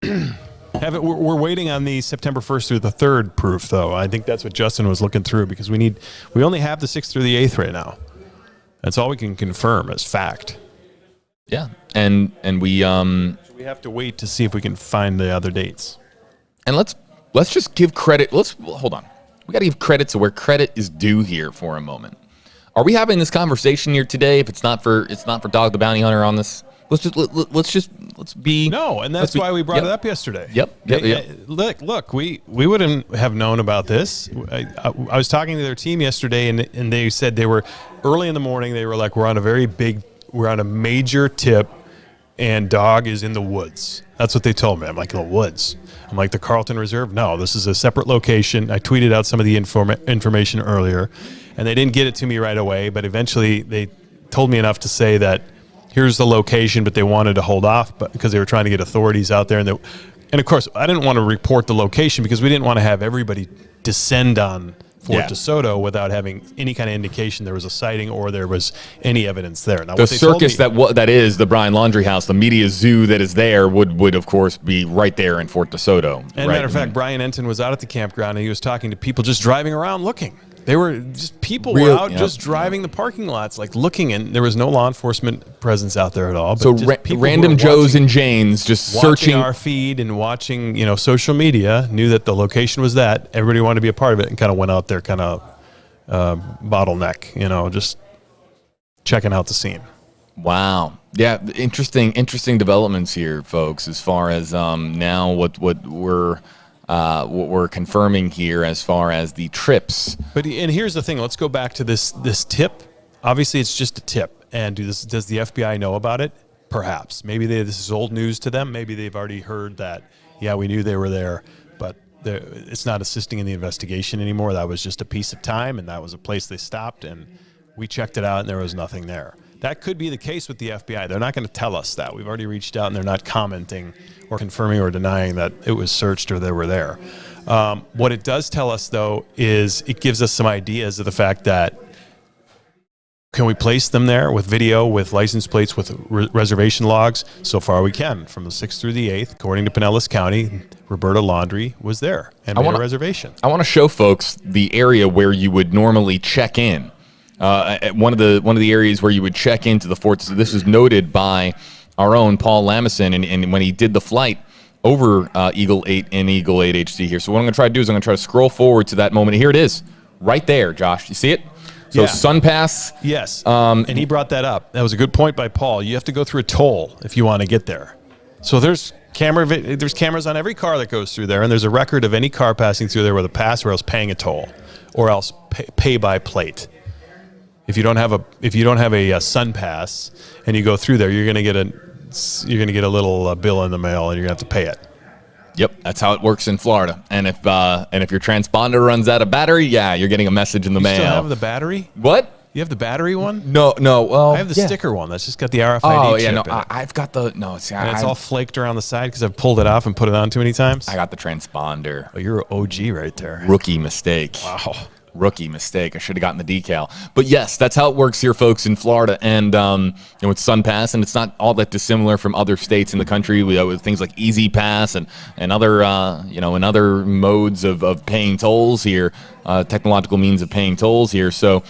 We're waiting on the September 1st through the 3rd proof, though. I think that's what Justin was looking through, because we only have the 6th through the 8th right now. That's all we can confirm as fact. Yeah, and we so we have to wait to see if we can find the other dates. And let's just give credit. Hold on. We got to give credit to where credit is due here for a moment. Are we having this conversation here today? If it's not for Dog the Bounty Hunter on this, let's be no, and that's why we brought it up yesterday. Yep. Look, we wouldn't have known about this. I was talking to their team yesterday, and they said they were early in the morning. They were like, we're on a major tip, and Dog is in the woods. That's what they told me. I'm like, the woods. I'm like, the Carlton Reserve? No, this is a separate location. I tweeted out some of the information earlier, and they didn't get it to me right away, but eventually they told me enough to say that here's the location, but they wanted to hold off because they were trying to get authorities out there, and And of course, I didn't want to report the location because we didn't want to have everybody descend on Fort DeSoto without having any kind of indication there was a sighting or there was any evidence there. Now, The circus that is the Brian Laundrie House, the media zoo that is there would of course be right there in Fort DeSoto. And matter of fact, Brian Enton was out at the campground and he was talking to people just driving around looking. They were just people were out just driving the parking lots, like looking, and there was no law enforcement presence out there at all. But So just people random who were Joes and Janes just watching searching our feed and watching, social media, knew that the location was that. Everybody wanted to be a part of it and kind of went out there, kind of bottleneck, just checking out the scene. Wow. Yeah, interesting developments here, folks, as far as now what we're confirming here as far as the trips. And here's the thing, let's go back to this tip. Obviously it's just a tip. And does the FBI know about it? Perhaps. Maybe this is old news to them. Maybe they've already heard that, yeah, we knew they were there, but it's not assisting in the investigation anymore. That was just a piece of time, and that was a place they stopped, and we checked it out, and there was nothing there. That could be the case with the FBI. They're not going to tell us that. We've already reached out, and they're not commenting or confirming or denying that it was searched or they were there. What it does tell us, though, is it gives us some ideas of the fact that can we place them there with video, with license plates, with reservation logs? So far we can. From the 6th through the 8th, according to Pinellas County, Roberta Laundrie was there and made a reservation. I want to show folks the area where you would normally check in. One of the areas where you would check into the fort. So this was noted by our own Paul Lamison, and when he did the flight over Eagle 8 and Eagle 8 HD here. So what I'm going to try to do is I'm going to try to scroll forward to that moment. Here it is, right there, Josh. You see it? So Sun Pass. Yes, and he brought that up. That was a good point by Paul. You have to go through a toll if you want to get there. So there's cameras on every car that goes through there, and there's a record of any car passing through there with a pass or else paying a toll, or else pay by plate. If you don't have a Sun Pass and you go through there, you're gonna get a little bill in the mail, and you're gonna have to pay it. Yep, that's how it works in Florida. And if your transponder runs out of battery, yeah, you're getting a message in the mail. You still have the battery? What? You have the battery one? No. Well, I have the sticker one. That's just got the RFID Oh yeah, chip no, in it. I've got the no. See, And it's all flaked around the side because I've pulled it off and put it on too many times. I got the transponder. Oh, you're an OG right there. Rookie mistake. Wow. Rookie mistake. I should have gotten the decal. But yes, that's how it works here, folks, in Florida. And with Sun Pass, and it's not all that dissimilar from other states in the country with things like Easy Pass and other and other modes of paying tolls here, technological means of paying tolls here. So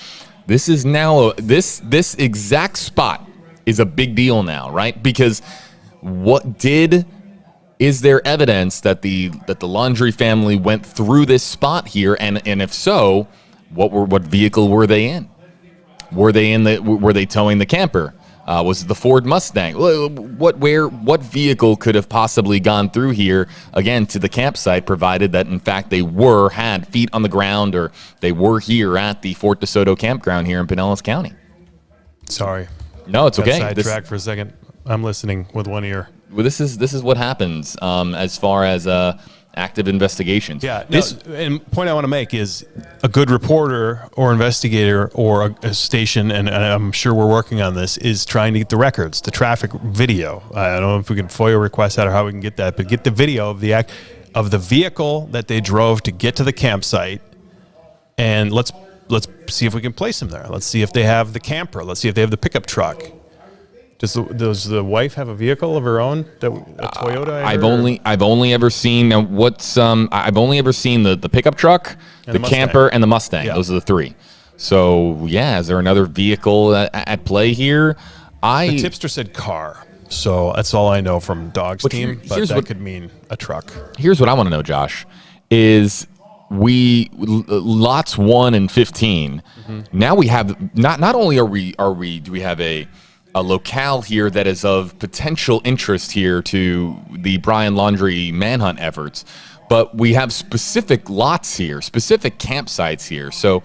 this is now this exact spot is a big deal now, right? Because is there evidence that the Laundrie family went through this spot here, and if so, what vehicle were they in? Were they towing the camper? Was it the Ford Mustang? What vehicle could have possibly gone through here again to the campsite, provided that in fact they had feet on the ground, or they were here at the Fort DeSoto campground here in Pinellas County? Sorry. No, it's okay. Sidetracked for a second. I'm listening with one ear. Well, this is what happens as far as active investigations. Yeah. And point I want to make is a good reporter or investigator or a station, and I'm sure we're working on this, is trying to get the records, the traffic video. I don't know if we can FOIA request that or how we can get that, but get the video of the vehicle that they drove to get to the campsite, and let's see if we can place them there. Let's see if they have the camper. Let's see if they have the pickup truck. Does the wife have a vehicle of her own? A Toyota? I've only ever seen I've only ever seen the pickup truck, the camper, and the Mustang. Yeah. Those are the three. So yeah, is there another vehicle at play here? The tipster said car, so that's all I know from Dog's team. But that could mean a truck. Here's what I want to know, Josh, is lots 1 and 15. Mm-hmm. Now we have not only do we have a locale here that is of potential interest here to the Brian Laundrie manhunt efforts, but we have specific lots here, specific campsites here. So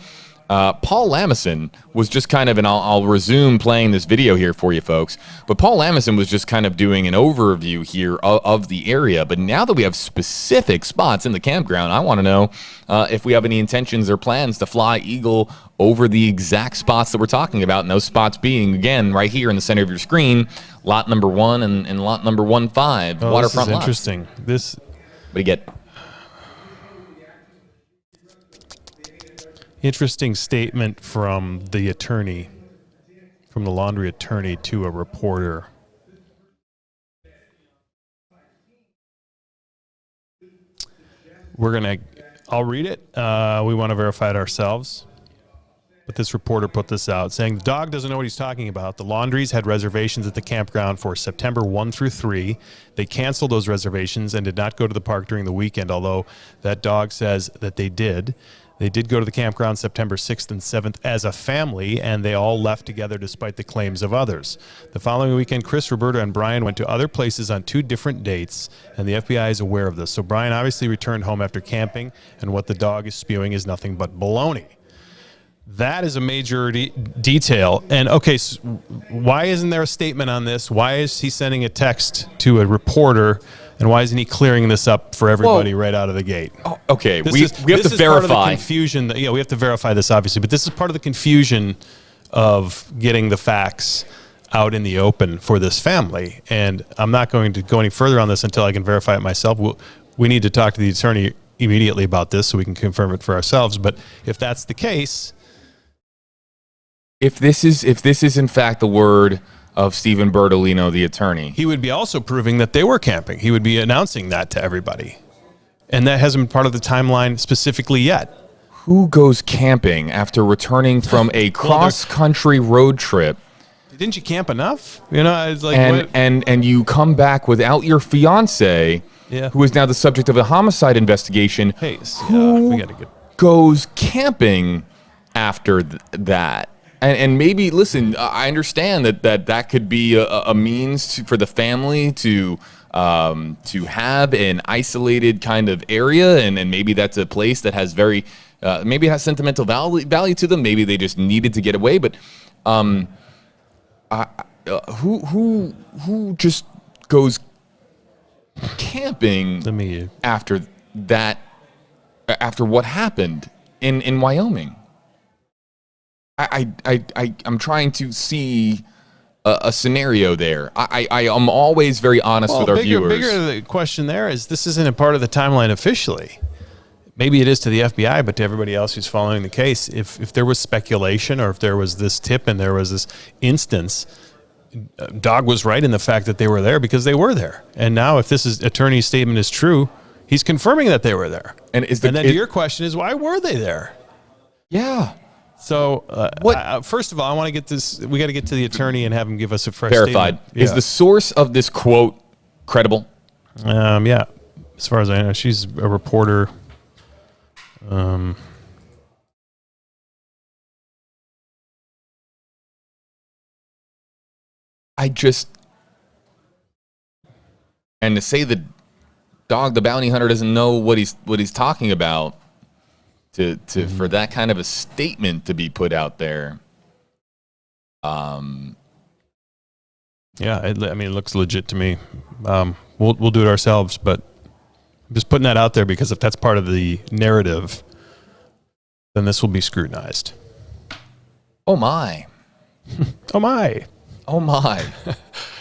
Paul Lamison was just kind of, and I'll resume playing this video here for you folks, but Paul Lamison was just kind of doing an overview here of the area. But now that we have specific spots in the campground, I want to know if we have any intentions or plans to fly Eagle over the exact spots that we're talking about, and those spots being, again, right here in the center of your screen, lot number 1 and lot number 1-5, Oh, waterfront this is lots. interesting. This. What do you get? Interesting statement from the attorney, from the Laundrie attorney to a reporter. I'll read it. We want to verify it ourselves. But this reporter put this out saying the dog doesn't know what he's talking about. The Laundries had reservations at the campground for September 1 through 3. They canceled those reservations and did not go to the park during the weekend, although that dog says that they did. They did go to the campground September 6th and 7th as a family, and they all left together despite the claims of others. The following weekend, Chris, Roberta, and Brian went to other places on 2 different dates, and the FBI is aware of this. So Brian obviously returned home after camping, and what the dog is spewing is nothing but baloney. That is a major detail. And, okay, so why isn't there a statement on this? Why is he sending a text to a reporter? And why isn't he clearing this up for everybody right out of the gate? Oh, okay, we have to Part of the verify. confusion. We have to verify this, obviously. But this is part of the confusion of getting the facts out in the open for this family. And I'm not going to go any further on this until I can verify it myself. We need to talk to the attorney immediately about this so we can confirm it for ourselves. But if that's the case... If this is in fact the word of Stephen Bertolino, the attorney, he would be also proving that they were camping. He would be announcing that to everybody. And that hasn't been part of the timeline specifically yet. Who goes camping after returning from a cross-country road trip? Didn't you camp enough? You know, it's like and you come back without your fiance, who is now the subject of a homicide investigation. Hey, who goes camping after that? And maybe, listen, I understand that could be a means for the family to have an isolated kind of area, and maybe that's a place that has maybe has sentimental value to them. Maybe they just needed to get away. But who just goes camping after that? After what happened in Wyoming? I'm trying to see a scenario there. I am always very honest with our viewers. Bigger the question there is, this isn't a part of the timeline officially. Maybe it is to the FBI, but to everybody else who's following the case, if there was speculation or if there was this tip and there was this instance, Dog was right in the fact that they were there because they were there. And now if this attorney's statement is true, he's confirming that they were there. And then your question is, why were they there? Yeah. So, first of all, I want to get this. We got to get to the attorney and have him give us a fresh verified. statement. Yeah. Is the source of this quote credible? Yeah. As far as I know, she's a reporter. And to say the dog, the bounty hunter, doesn't know what he's talking about. For that kind of a statement to be put out there. Yeah, I mean, it looks legit to me. We'll do it ourselves, but I'm just putting that out there because if that's part of the narrative, then this will be scrutinized. Oh my. Oh my. Oh my.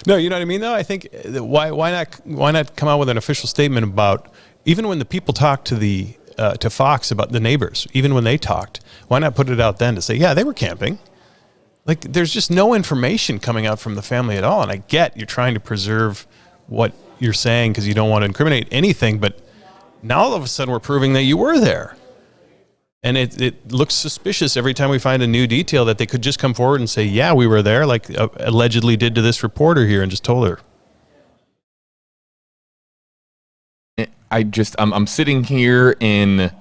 No, you know what I mean though? I think why not come out with an official statement about, even when the people talk to to Fox about the neighbors, even when they talked, why not put it out then to say, yeah, they were camping? Like, there's just no information coming out from the family at all. And I get you're trying to preserve what you're saying because you don't want to incriminate anything, but now all of a sudden we're proving that you were there. And it looks suspicious every time we find a new detail that they could just come forward and say, yeah, we were there, like allegedly did to this reporter here and just told her. I'm sitting here in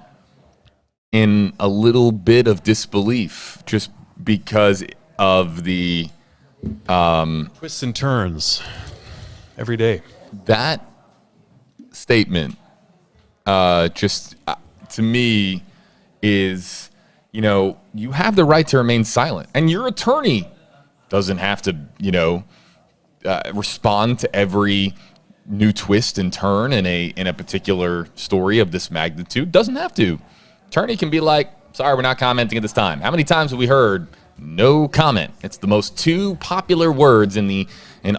a little bit of disbelief just because of the twists and turns every day. That statement to me is you know, you have the right to remain silent, and your attorney doesn't have to, you know, respond to every new twist and turn in a particular story of this magnitude. Doesn't have to. Attorney can be like, sorry, we're not commenting at this time. How many times have we heard no comment? It's the most 2 popular words in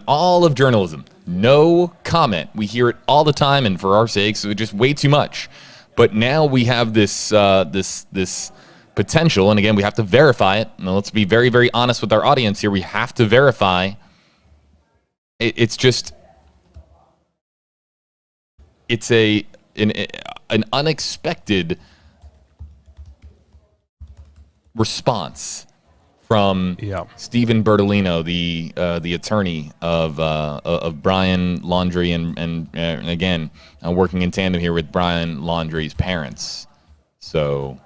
all of journalism. No comment. We hear it all the time, and for our sakes, it's just way too much. But now we have this this potential, and again, we have to verify it. Now, let's be very, very honest with our audience here. We have to verify. It's just, it's an unexpected response from Stephen Bertolino, the attorney of Brian Laundrie, and again, working in tandem here with Brian Laundrie's parents. So,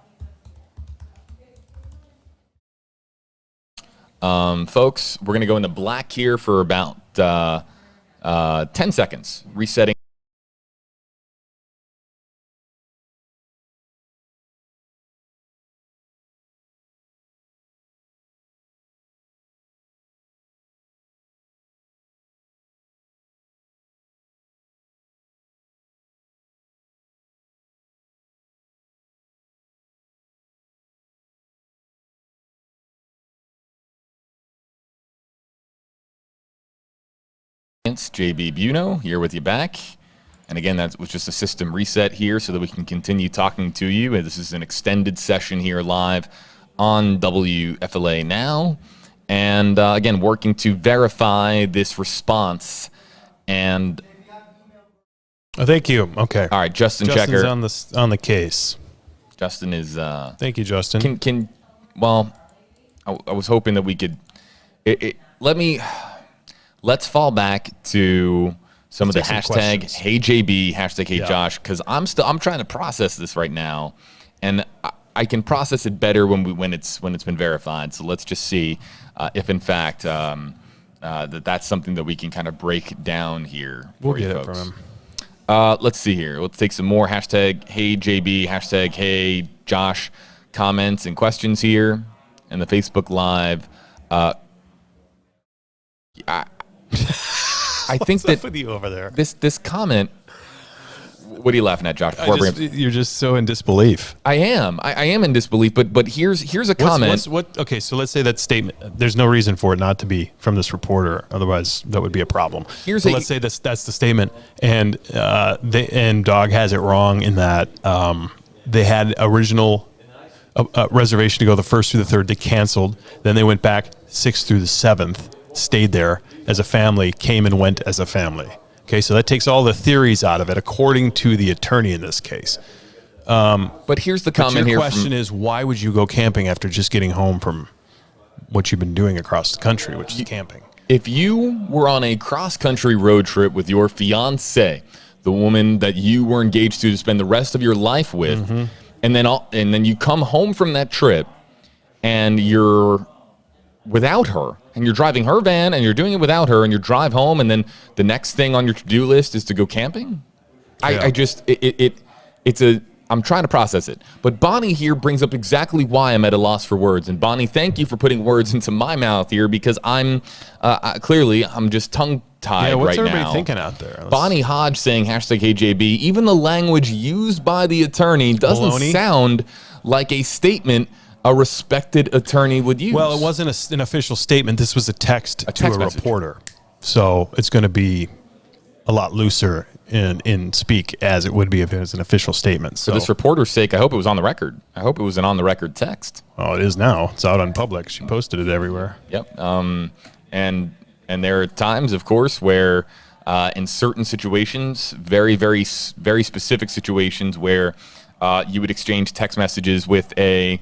folks, we're gonna go into black here for about 10 seconds, resetting. JB Biunno here with you back. And again, that was just a system reset here so that we can continue talking to you. And this is an extended session here live on WFLA now. And again, working to verify this response. And thank you. Okay. All right, Justin Justin's Checker on the case. Justin is. Thank you, Justin. Well, I was hoping that we could. Let's fall back to some of the hashtag HeyJB, hashtag HeyJosh, because I'm trying to process this right now, and I can process it better when it's been verified. So let's just see if in fact that's something that we can kind of break down here. We'll get it from him. Let's see here. Let's take some more hashtag HeyJB, hashtag HeyJosh comments and questions here in the Facebook Live. I think What's up with you over there? This comment. What are you laughing at, Josh? You're just so in disbelief. I am in disbelief. But here's a comment. Okay, so let's say that statement. There's no reason for it not to be from this reporter. Otherwise, that would be a problem. Let's say that's the statement, and Dog has it wrong in that they had original reservation to go the 1st through the 3rd. They canceled. Then they went back 6th through the 7th. Stayed there as a family, came and went as a family. Okay, so that takes all the theories out of it, according to the attorney in this case. But here's the comment here. Your question is, why would you go camping after just getting home from what you've been doing across the country, which is camping? If you were on a cross-country road trip with your fiancée, the woman that you were engaged to spend the rest of your life with, and then you come home from that trip, and you're without her, and you're driving her van, and you're doing it without her, and you drive home, and then the next thing on your to-do list is to go camping. Yeah. I'm trying to process it. But Bonnie here brings up exactly why I'm at a loss for words. And Bonnie, thank you for putting words into my mouth here, because I'm just tongue-tied right now. What's everybody thinking out there? Bonnie Hodge saying hashtag HeyJB. Even the language used by the attorney doesn't sound like a statement a respected attorney would use. Well, it wasn't an official statement. This was a text to a reporter. So it's going to be a lot looser in speak as it would be if it was an official statement. So for this reporter's sake, I hope it was on the record. I hope it was an on-the-record text. Oh, it is now. It's out on public. She posted it everywhere. Yep. And there are times, of course, where in certain situations, very, very, very specific situations where you would exchange text messages with a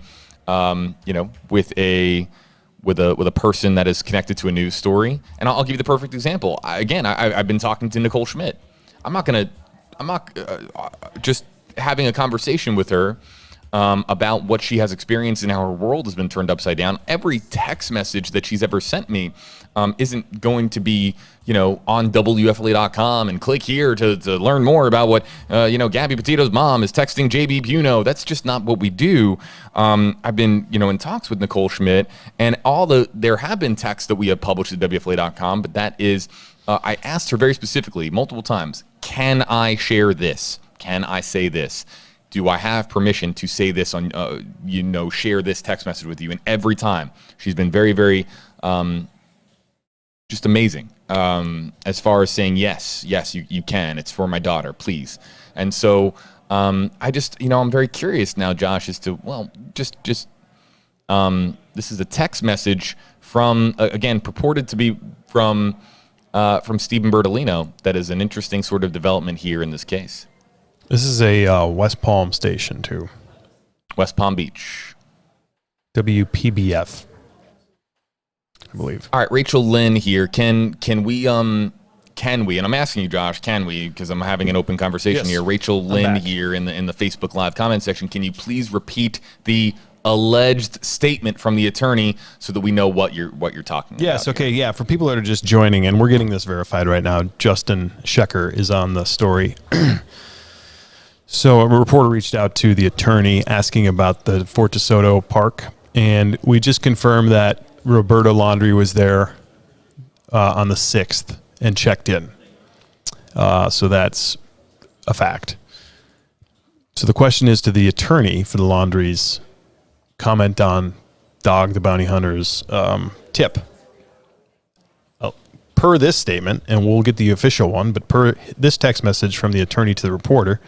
with a person that is connected to a news story. And I'll give you the perfect example. I've been talking to Nicole Schmidt. I'm not just having a conversation with her about what she has experienced and how her world has been turned upside down. Every text message that she's ever sent me isn't going to be, on WFLA.com and click here to learn more about what, Gabby Petito's mom is texting JB Biunno. That's just not what we do. I've been, in talks with Nicole Schmidt, and there have been texts that we have published at WFLA.com, but that is, I asked her very specifically multiple times, can I share this? Can I say this? Do I have permission to say this on, share this text message with you? And every time she's been very, very, just amazing as far as saying, yes, you can. It's for my daughter, please. And so I just, I'm very curious now, Josh, as to, this is a text message from, again, purported to be from Stephen Bertolino. That is an interesting sort of development here in this case. This is a West Palm station, too. West Palm Beach. WPBF, I believe. All right, Rachel Lynn here. Can we, and I'm asking you, Josh, can we, because I'm having an open conversation here. Rachel Lynn here in the Facebook Live comment section. Can you please repeat the alleged statement from the attorney so that we know what you're talking about? Yes, okay, yeah. For people that are just joining, and we're getting this verified right now, Justin Schecker is on the story. So a reporter reached out to the attorney asking about the Fort DeSoto Park, and we just confirmed that Roberta Laundrie was there on the 6th and checked in. So that's a fact. So the question is to the attorney for the Laundries, comment on Dog the Bounty Hunter's tip. Per this statement, and we'll get the official one, but per this text message from the attorney to the reporter,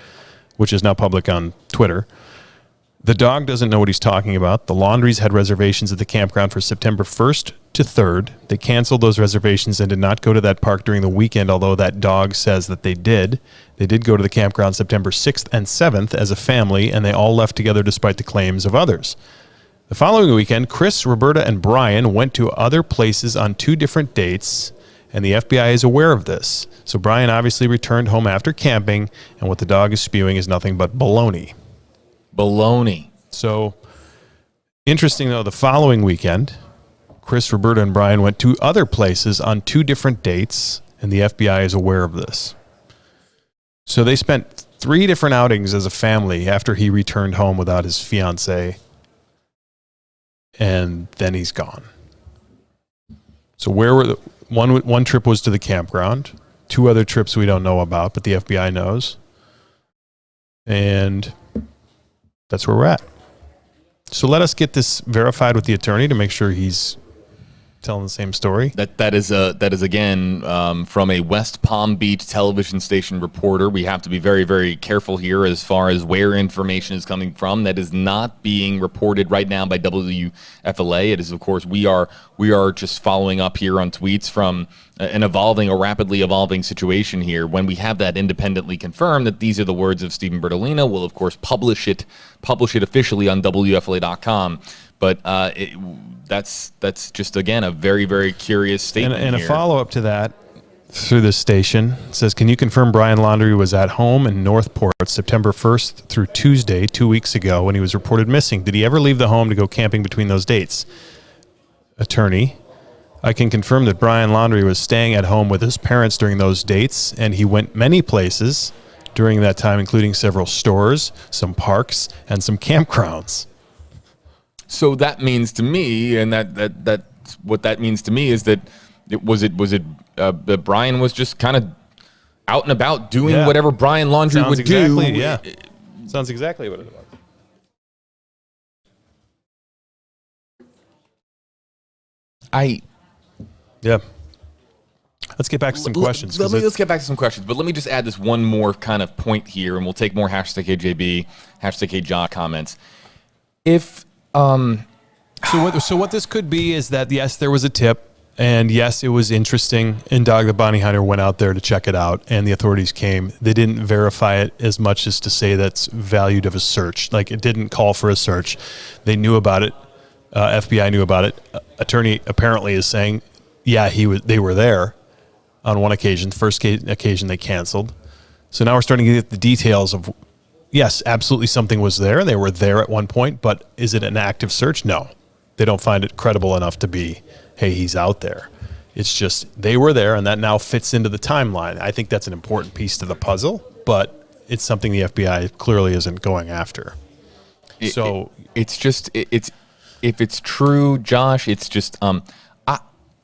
which is now public on Twitter, the dog doesn't know what he's talking about. The Laundries had reservations at the campground for September 1st to 3rd. They canceled those reservations and did not go to that park during the weekend, although that dog says that they did. They did go to the campground September 6th and 7th as a family, and they all left together despite the claims of others. The following weekend, Chris, Roberta, and Brian went to other places on 2 different dates, and the FBI is aware of this. So Brian obviously returned home after camping, and what the dog is spewing is nothing but baloney. Baloney. So, interesting though, the following weekend, Chris, Roberta, and Brian went to other places on 2 different dates, and the FBI is aware of this. So they spent 3 different outings as a family after he returned home without his fiancée, and then he's gone. So where were the one trip was to the campground, 2 other trips we don't know about, but the FBI knows, and that's where we're at. So let us get this verified with the attorney to make sure he's telling the same story. That is again from a West Palm Beach television station reporter. We have to be very, very careful here as far as where information is coming from. That is not being reported right now by WFLA. It is, of course, we are just following up here on tweets from a rapidly evolving situation here. When we have that independently confirmed that these are the words of Stephen Bertolino, we'll of course publish it officially on WFLA.com. But that's just, again, a very, very curious statement. And a follow-up to that through this station says, can you confirm Brian Laundrie was at home in Northport September 1st through Tuesday, 2 weeks ago, when he was reported missing? Did he ever leave the home to go camping between those dates? Attorney, I can confirm that Brian Laundrie was staying at home with his parents during those dates, and he went many places during that time, including several stores, some parks, and some campgrounds. So that means to me, and that what that means to me is that that Brian was just kind of out and about doing whatever Brian Laundrie would do. Yeah, sounds exactly what it was. Let's get back to some questions. Let's get back to some questions, but let me just add this one more kind of point here, and we'll take more #KJB, #KJock comments. So what this could be is that, yes, there was a tip, and yes, it was interesting, and Dog the Bounty Hunter went out there to check it out, and the authorities came. They didn't verify it as much as to say that's valued of a search. Like, it didn't call for a search. They knew about it. FBI knew about it. Attorney apparently is saying, yeah, they were there on one occasion. First occasion they canceled. So now we're starting to get the details of, yes, absolutely something was there. They were there at one point, but is it an active search? No. They don't find it credible enough to be, hey, he's out there. It's just they were there, and that now fits into the timeline. I think that's an important piece to the puzzle, but it's something the FBI clearly isn't going after. It's just if it's true, Josh, it's just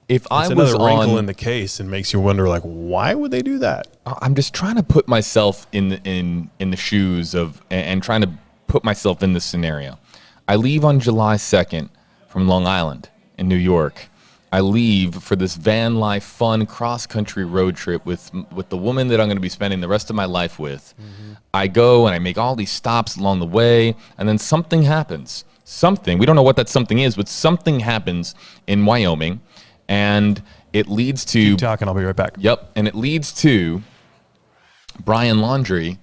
if I was another wrinkle in the case and makes you wonder, like, why would they do that? I'm just trying to put myself in the shoes of and trying to put myself in this scenario. I leave on July 2nd from Long Island in New York. I leave for this van life fun cross-country road trip with the woman that I'm going to be spending the rest of my life with. Mm-hmm. I go and I make all these stops along the way, and then something happens. Something, we don't know what that something is, but something happens in Wyoming, and it leads to... Keep talking, I'll be right back. Yep, and it leads to Brian Laundrie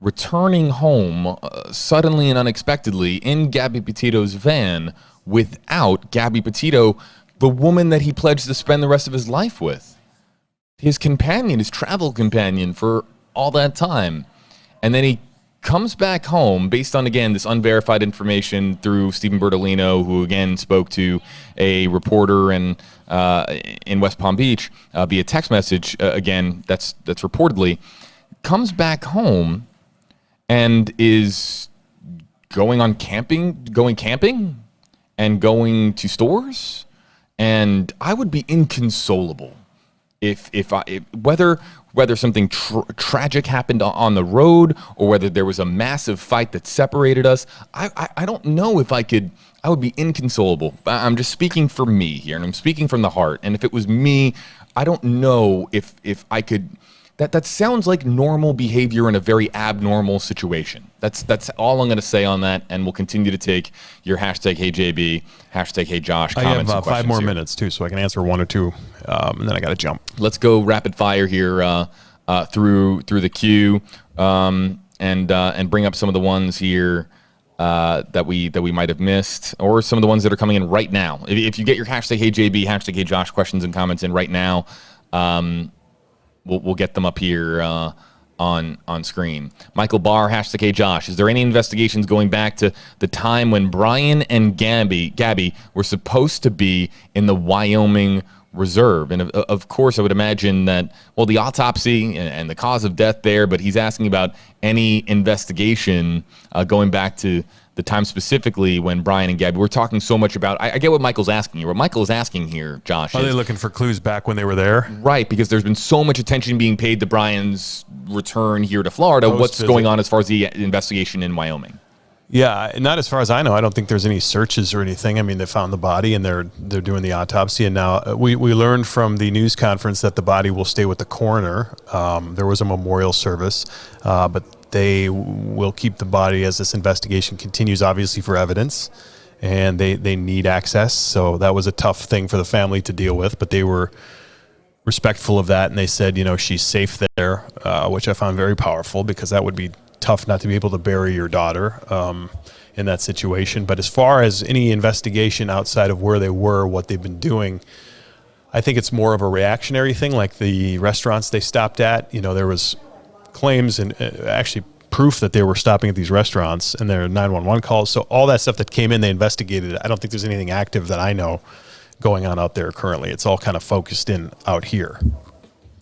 returning home suddenly and unexpectedly in Gabby Petito's van without Gabby Petito, the woman that he pledged to spend the rest of his life with. His companion, his travel companion for all that time. And then he comes back home based on, again, this unverified information through Stephen Bertolino, who, again, spoke to a reporter in West Palm Beach via text message, again, that's reportedly, comes back home and is going camping and going to stores. And I would be inconsolable if whether something tragic happened on the road or whether there was a massive fight that separated us. I don't know if I would be inconsolable. I'm just speaking for me here, and I'm speaking from the heart. And if it was me, I don't know if I could. That sounds like normal behavior in a very abnormal situation. That's all I'm going to say on that, and we'll continue to take your hashtag HeyJB, hashtag HeyJosh comments. I have 5 more here. minutes too, so I can answer 1 or 2, and then I got to jump. Let's go rapid fire here through the queue, and bring up some of the ones here that we might have missed, or some of the ones that are coming in right now. If you get your hashtag HeyJB, hashtag HeyJosh questions and comments in right now. We'll get them up here on screen. Michael Barr, hashtag HeyJosh. Is there any investigations going back to the time when Brian and Gabby were supposed to be in the Wyoming Reserve? And of course, I would imagine that, well, the autopsy and the cause of death there, but he's asking about any investigation going back to the time specifically when Brian and Gabby, we're talking so much about, I get what Michael's asking here. What Michael is asking here, Josh, Are they looking for clues back when they were there? Right, because there's been so much attention being paid to Brian's return here to Florida. What's going on as far as the investigation in Wyoming? Yeah, not as far as I know. I don't think there's any searches or anything. I mean, they found the body and they're doing the autopsy. And now we learned from the news conference that the body will stay with the coroner. There was a memorial service, but they will keep the body as this investigation continues, obviously, for evidence. And they need access. So that was a tough thing for the family to deal with, but they were respectful of that. And they said, she's safe there, which I found very powerful, because that would be tough not to be able to bury your daughter in that situation. But as far as any investigation outside of where they were, what they've been doing, I think it's more of a reactionary thing, like the restaurants they stopped at. There was claims and actually proof that they were stopping at these restaurants, and their 911 calls. So all that stuff that came in, they investigated it. I don't think there's anything active that I know going on out there currently. It's all kind of focused in out here.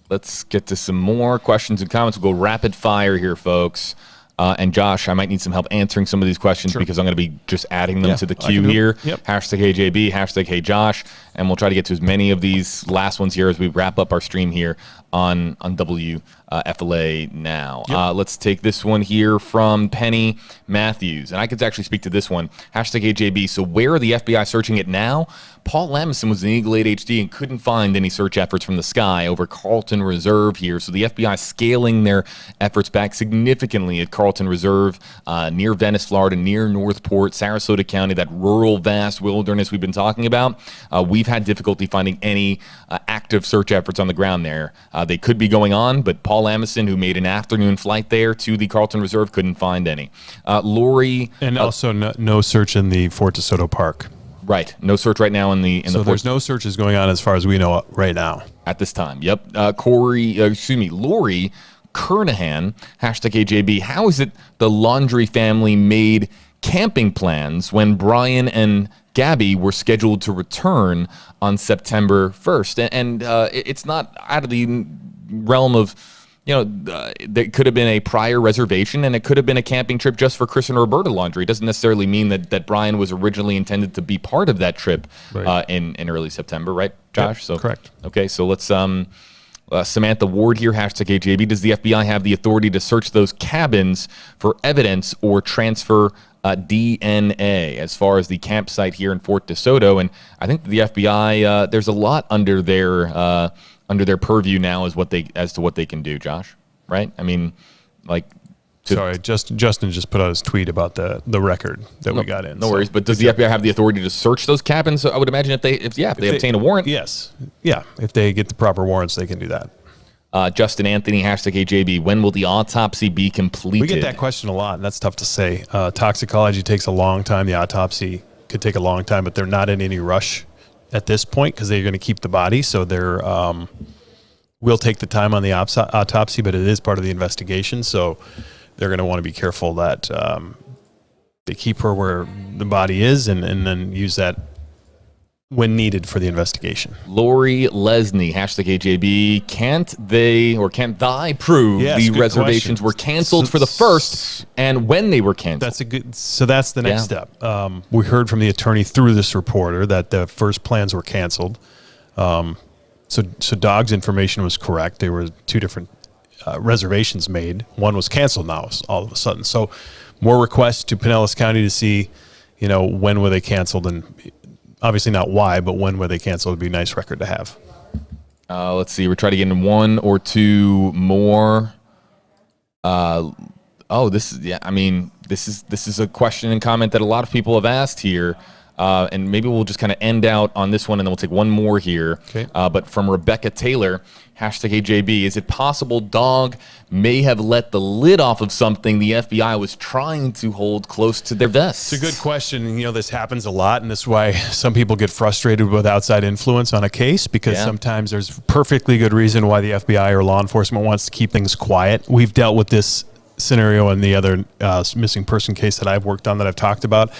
Let's get to some more questions and comments. We'll go rapid fire here, folks. And Josh, I might need some help answering some of these questions because I'm going to be just adding them to the queue here. Yep. Hashtag HeyJB, hashtag HeyJosh. And we'll try to get to as many of these last ones here as we wrap up our stream here on WFLA now. Yep. Let's take this one here from Penny Matthews. And I could actually speak to this one. Hashtag HeyJB. So where are the FBI searching it now? Paul Lamison was in Eagle 8 HD and couldn't find any search efforts from the sky over Carlton Reserve here. So the FBI scaling their efforts back significantly at Carlton Reserve, near Venice, Florida, near Northport, Sarasota County, that rural, vast wilderness we've been talking about. We've had difficulty finding any active search efforts on the ground there. They could be going on, but Paul Lamison, who made an afternoon flight there to the Carlton Reserve, couldn't find any. Lori... And also no search in the Fort DeSoto Park. Right. No search right now in the So there's no searches going on as far as we know right now. At this time. Yep. Lori Kernahan, hashtag AJB, how is it the Laundrie family made camping plans when Brian and Gabby were scheduled to return on September 1st? And it's not out of the realm of, there could have been a prior reservation, and it could have been a camping trip just for Chris and Roberta Laundrie. It doesn't necessarily mean that Brian was originally intended to be part of that trip in early September, right, Josh? Yep, so correct. Okay, so let's Samantha Ward here, hashtag AJB. Does the FBI have the authority to search those cabins for evidence or transfer DNA as far as the campsite here in Fort DeSoto? And I think the FBI, there's a lot under their purview now as to what they can do, Josh, right? I mean, Sorry, Justin just put out his tweet about the record that we got in. No worries, but does the FBI have the authority to search those cabins? I would imagine if they obtain a warrant. Yes. Yeah, if they get the proper warrants, they can do that. Justin Anthony, hashtag AJB, when will the autopsy be completed? We get that question a lot, and that's tough to say. Toxicology takes a long time. The autopsy could take a long time, but they're not in any rush at this point because they're going to keep the body. So they're will take the time on the autopsy, but it is part of the investigation. So they're going to want to be careful that they keep her where the body is and then use that when needed for the investigation. Lori Lesney, hashtag AJB, can't thy prove the reservations were canceled for the first and when they were canceled? That's the next step. We heard from the attorney through this reporter that the first plans were canceled. So Dogg's information was correct. There were two different reservations made. One was canceled now all of a sudden. So more requests to Pinellas County to see, when were they canceled, and obviously not why, but when were they canceled would be a nice record to have. Let's see. We're trying to get in one or two more. This is a question and comment that a lot of people have asked here. And maybe we'll just kind of end out on this one, and then we'll take one more here. Okay. But from Rebecca Taylor, hashtag AJB, is it possible Dog may have let the lid off of something the FBI was trying to hold close to their vests? It's a good question. This happens a lot, and this is why some people get frustrated with outside influence on a case, because sometimes there's perfectly good reason why the FBI or law enforcement wants to keep things quiet. We've dealt with this scenario in the other missing person case that I've worked on that I've talked about,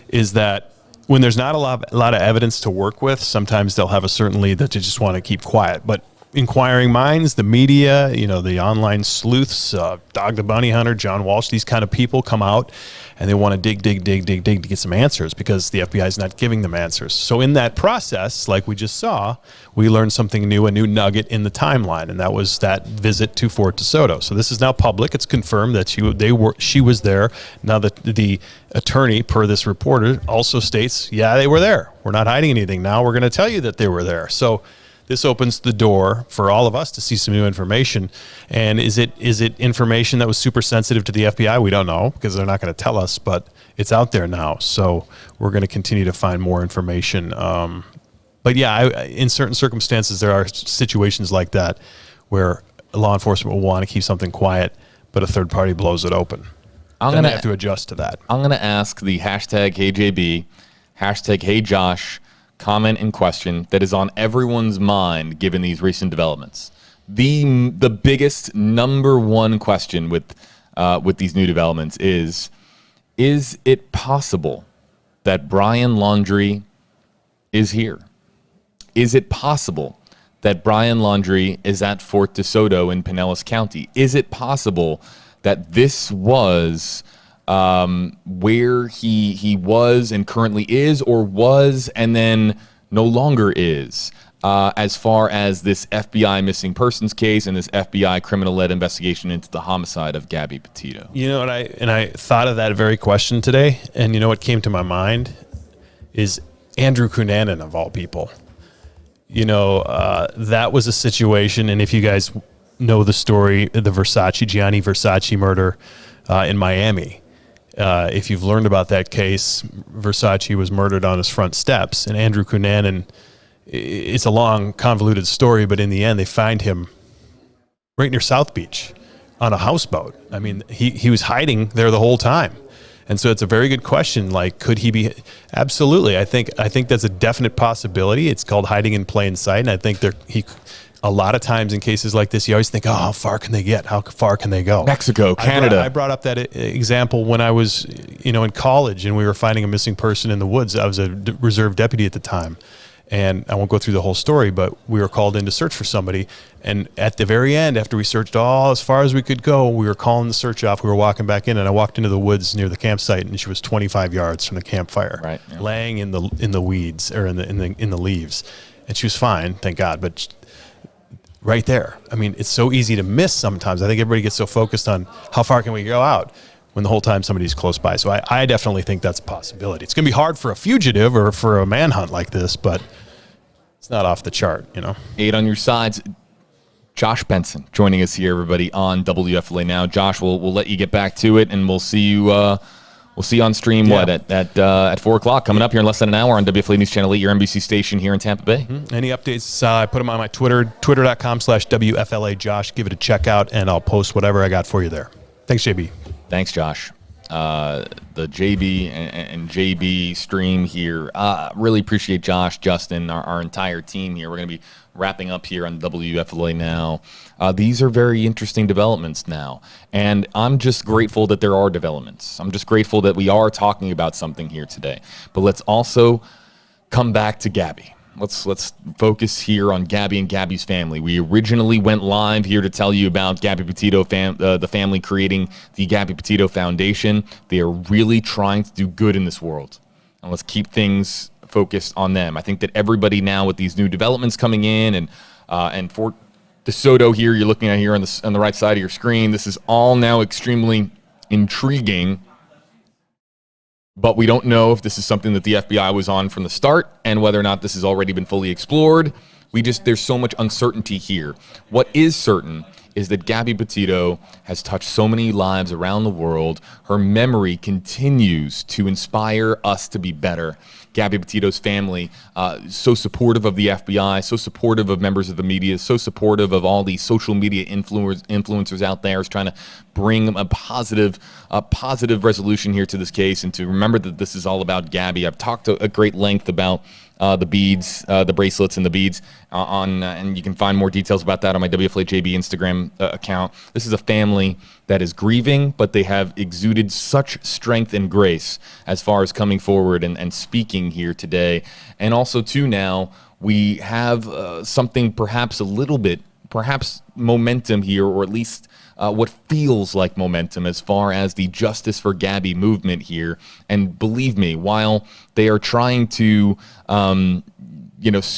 is that when there's not a lot of evidence to work with, sometimes they'll have a certain lead that they just want to keep quiet. But inquiring minds, the media, the online sleuths, Dog the Bounty Hunter, John Walsh, these kind of people come out and they want to dig to get some answers because the FBI is not giving them answers. So in that process, like we just saw, we learned something new, a new nugget in the timeline, and that was that visit to Fort DeSoto. So this is now public. It's confirmed that she was there. Now the attorney, per this reporter, also states, they were there. We're not hiding anything. Now we're going to tell you that they were there. So this opens the door for all of us to see some new information. And is it information that was super sensitive to the FBI? We don't know, because they're not going to tell us, but it's out there now. So we're going to continue to find more information. But in certain circumstances, there are situations like that where law enforcement will want to keep something quiet, but a third party blows it open. I'm going to have to adjust to that. I'm going to ask the hashtag HeyJB, hashtag HeyJosh, comment and question that is on everyone's mind given these recent developments. The biggest number one question with these new developments is it possible that Brian Laundrie is here? Is it possible that Brian Laundrie is at Fort DeSoto in Pinellas County? Is it possible that this was where he was and currently is, or was and then no longer is, as far as this FBI missing persons case and this FBI criminal-led investigation into the homicide of Gabby Petito? I thought of that very question today, and what came to my mind is Andrew Cunanan, of all people. That was a situation, and if you guys know the story, the Gianni Versace murder in Miami, if you've learned about that case, Versace was murdered on his front steps, and Andrew Cunanan, it's a long, convoluted story, but in the end, they find him right near South Beach on a houseboat. I mean, he was hiding there the whole time. And so it's a very good question. Like, could he be? Absolutely. I think that's a definite possibility. It's called hiding in plain sight, and I think he a lot of times in cases like this, you always think, oh, how far can they get? How far can they go? Mexico, Canada. I brought up that example when I was, in college and we were finding a missing person in the woods. I was a reserve deputy at the time. And I won't go through the whole story, but we were called in to search for somebody. And at the very end, after we searched all as far as we could go, we were calling the search off. We were walking back in, and I walked into the woods near the campsite, and she was 25 yards from the campfire, right, yeah. laying in the weeds or in the leaves, and she was fine, thank God. But right there, I mean, it's so easy to miss sometimes. I think everybody gets so focused on how far can we go out, when the whole time somebody's close by. So I definitely think that's a possibility. It's going to be hard for a fugitive or for a manhunt like this, but it's not off the chart, 8 on your sides. Josh Benson joining us here, everybody, on WFLA Now. Josh, we'll let you get back to it, and we'll see you on stream, at 4 o'clock, coming up here in less than an hour on WFLA News Channel 8, your NBC station here in Tampa Bay. Any updates, I put them on my Twitter, twitter.com/WFLA Josh. Give it a check out, and I'll post whatever I got for you there. Thanks, JB. Thanks, Josh. The JB and JB stream here. Really appreciate Josh, Justin, our entire team here. We're going to be wrapping up here on WFLA Now. These are very interesting developments now, and I'm just grateful that there are developments. I'm just grateful that we are talking about something here today. But let's also come back to Gabby. Let's focus here on Gabby and Gabby's family. We originally went live here to tell you about Gabby Petito, the family creating the Gabby Petito Foundation. They are really trying to do good in this world. And let's keep things focused on them. I think that everybody now with these new developments coming in and Fort DeSoto here, you're looking at here on the right side of your screen, this is all now extremely intriguing. But we don't know if this is something that the FBI was on from the start and whether or not this has already been fully explored. There's so much uncertainty here. What is certain is that Gabby Petito has touched so many lives around the world. Her memory continues to inspire us to be better. Gabby Petito's family, so supportive of the FBI, so supportive of members of the media, so supportive of all these social media influencers out there, is trying to bring a positive resolution here to this case, and to remember that this is all about Gabby. I've talked at great length about the beads, the bracelets and the beads and you can find more details about that on my WFLA JB Instagram account. This is a family that is grieving, but they have exuded such strength and grace as far as coming forward and speaking here today. And also, too, now we have something perhaps a little bit, perhaps momentum here, or at least what feels like momentum as far as the Justice for Gabby movement here. And believe me, while they are trying to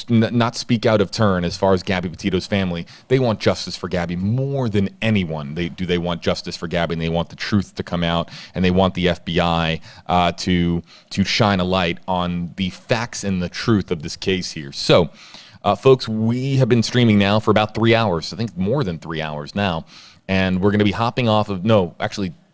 not speak out of turn as far as Gabby Petito's family, they want justice for Gabby more than anyone. They want justice for Gabby, and they want the truth to come out, and they want the FBI to shine a light on the facts and the truth of this case here. So, folks, we have been streaming now for about 3 hours. I think more than 3 hours now. And we're going to be hopping off of,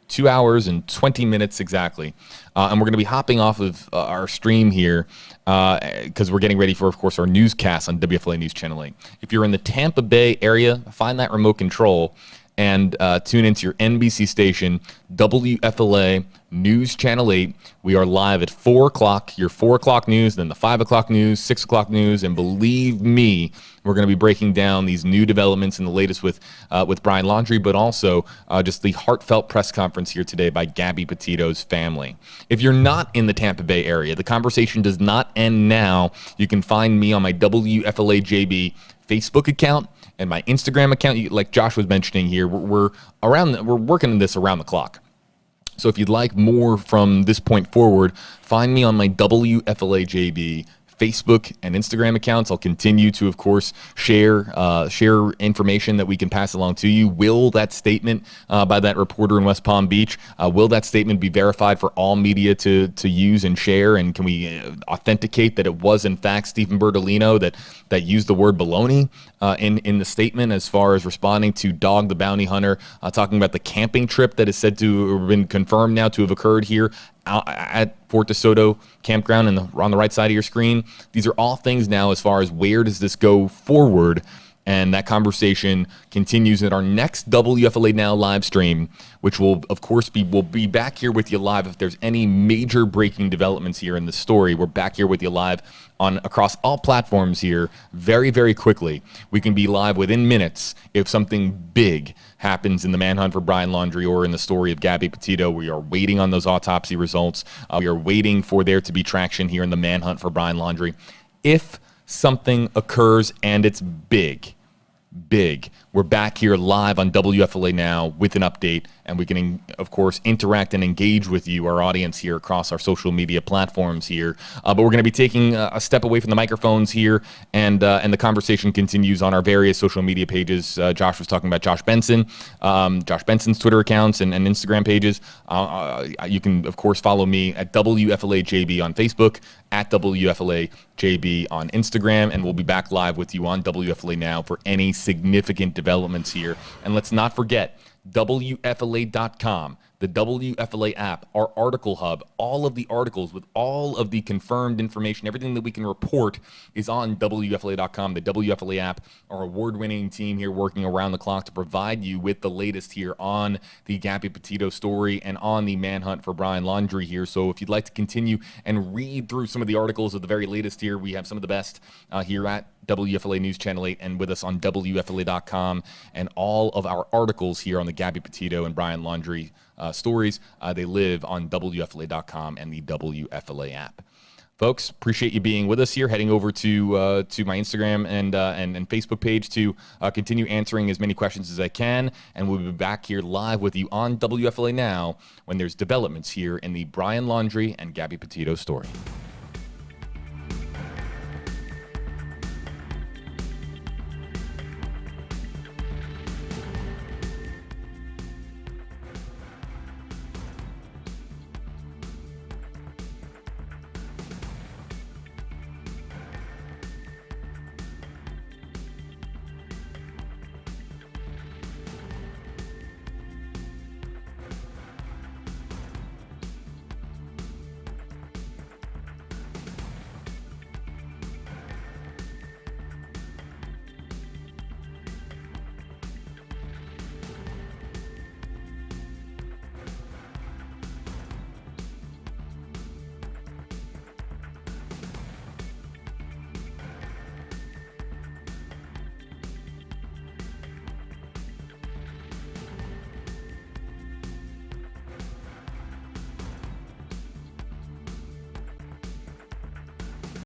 2 hours and 20 minutes exactly. And we're going to be hopping off of our stream here because we're getting ready for, of course, our newscast on WFLA News Channel 8. If you're in the Tampa Bay area, find that remote control and tune into your NBC station, WFLA News Channel 8. We are live at 4 o'clock, your 4 o'clock news, then the 5 o'clock news, 6 o'clock news, and believe me, we're going to be breaking down these new developments and the latest with Brian Laundrie, but also just the heartfelt press conference here today by Gabby Petito's family. If you're not in the Tampa Bay area, the conversation does not end now. You can find me on my WFLA JB Facebook account and my Instagram account. Like Josh was mentioning here, we're working on this around the clock. So if you'd like more from this point forward, find me on my WFLA JB Facebook and Instagram accounts. I'll continue to, of course, share information that we can pass along to you. Will that statement by that reporter in West Palm Beach, will that statement be verified for all media to use and share? And can we authenticate that it was, in fact, Stephen Bertolino that used the word baloney in the statement as far as responding to Dog the Bounty Hunter, talking about the camping trip that is said to have been confirmed now to have occurred here at Fort DeSoto campground on the right side of your screen. These are all things now as far as where does this go forward. And that conversation continues in our next WFLA Now live stream, which will, of course, we'll be back here with you live if there's any major breaking developments here in the story. We're back here with you live across all platforms here very, very quickly. We can be live within minutes if something big happens in the manhunt for Brian Laundrie or in the story of Gabby Petito. We are waiting on those autopsy results. We are waiting for there to be traction here in the manhunt for Brian Laundrie. If something occurs and it's big, we're back here live on WFLA Now with an update, and we can, of course, interact and engage with you, our audience here across our social media platforms here. But we're going to be taking a step away from the microphones here, and the conversation continues on our various social media pages. Josh was talking about Josh Benson's Twitter accounts and Instagram pages. You can, of course, follow me at WFLAJB on Facebook, at WFLAJB on Instagram, and we'll be back live with you on WFLA Now for any significant developments here. And let's not forget, WFLA.com, the WFLA app, our article hub, all of the articles with all of the confirmed information, everything that we can report is on WFLA.com, the WFLA app, our award-winning team here working around the clock to provide you with the latest here on the Gabby Petito story and on the manhunt for Brian Laundrie here. So if you'd like to continue and read through some of the articles of the very latest here, we have some of the best here at WFLA News Channel 8 and with us on WFLA.com, and all of our articles here on the Gabby Petito and Brian Laundrie stories, they live on WFLA.com and the WFLA app. Folks, appreciate you being with us here, heading over to my Instagram and Facebook page to continue answering as many questions as I can, and we'll be back here live with you on WFLA Now when there's developments here in the Brian Laundrie and Gabby Petito story.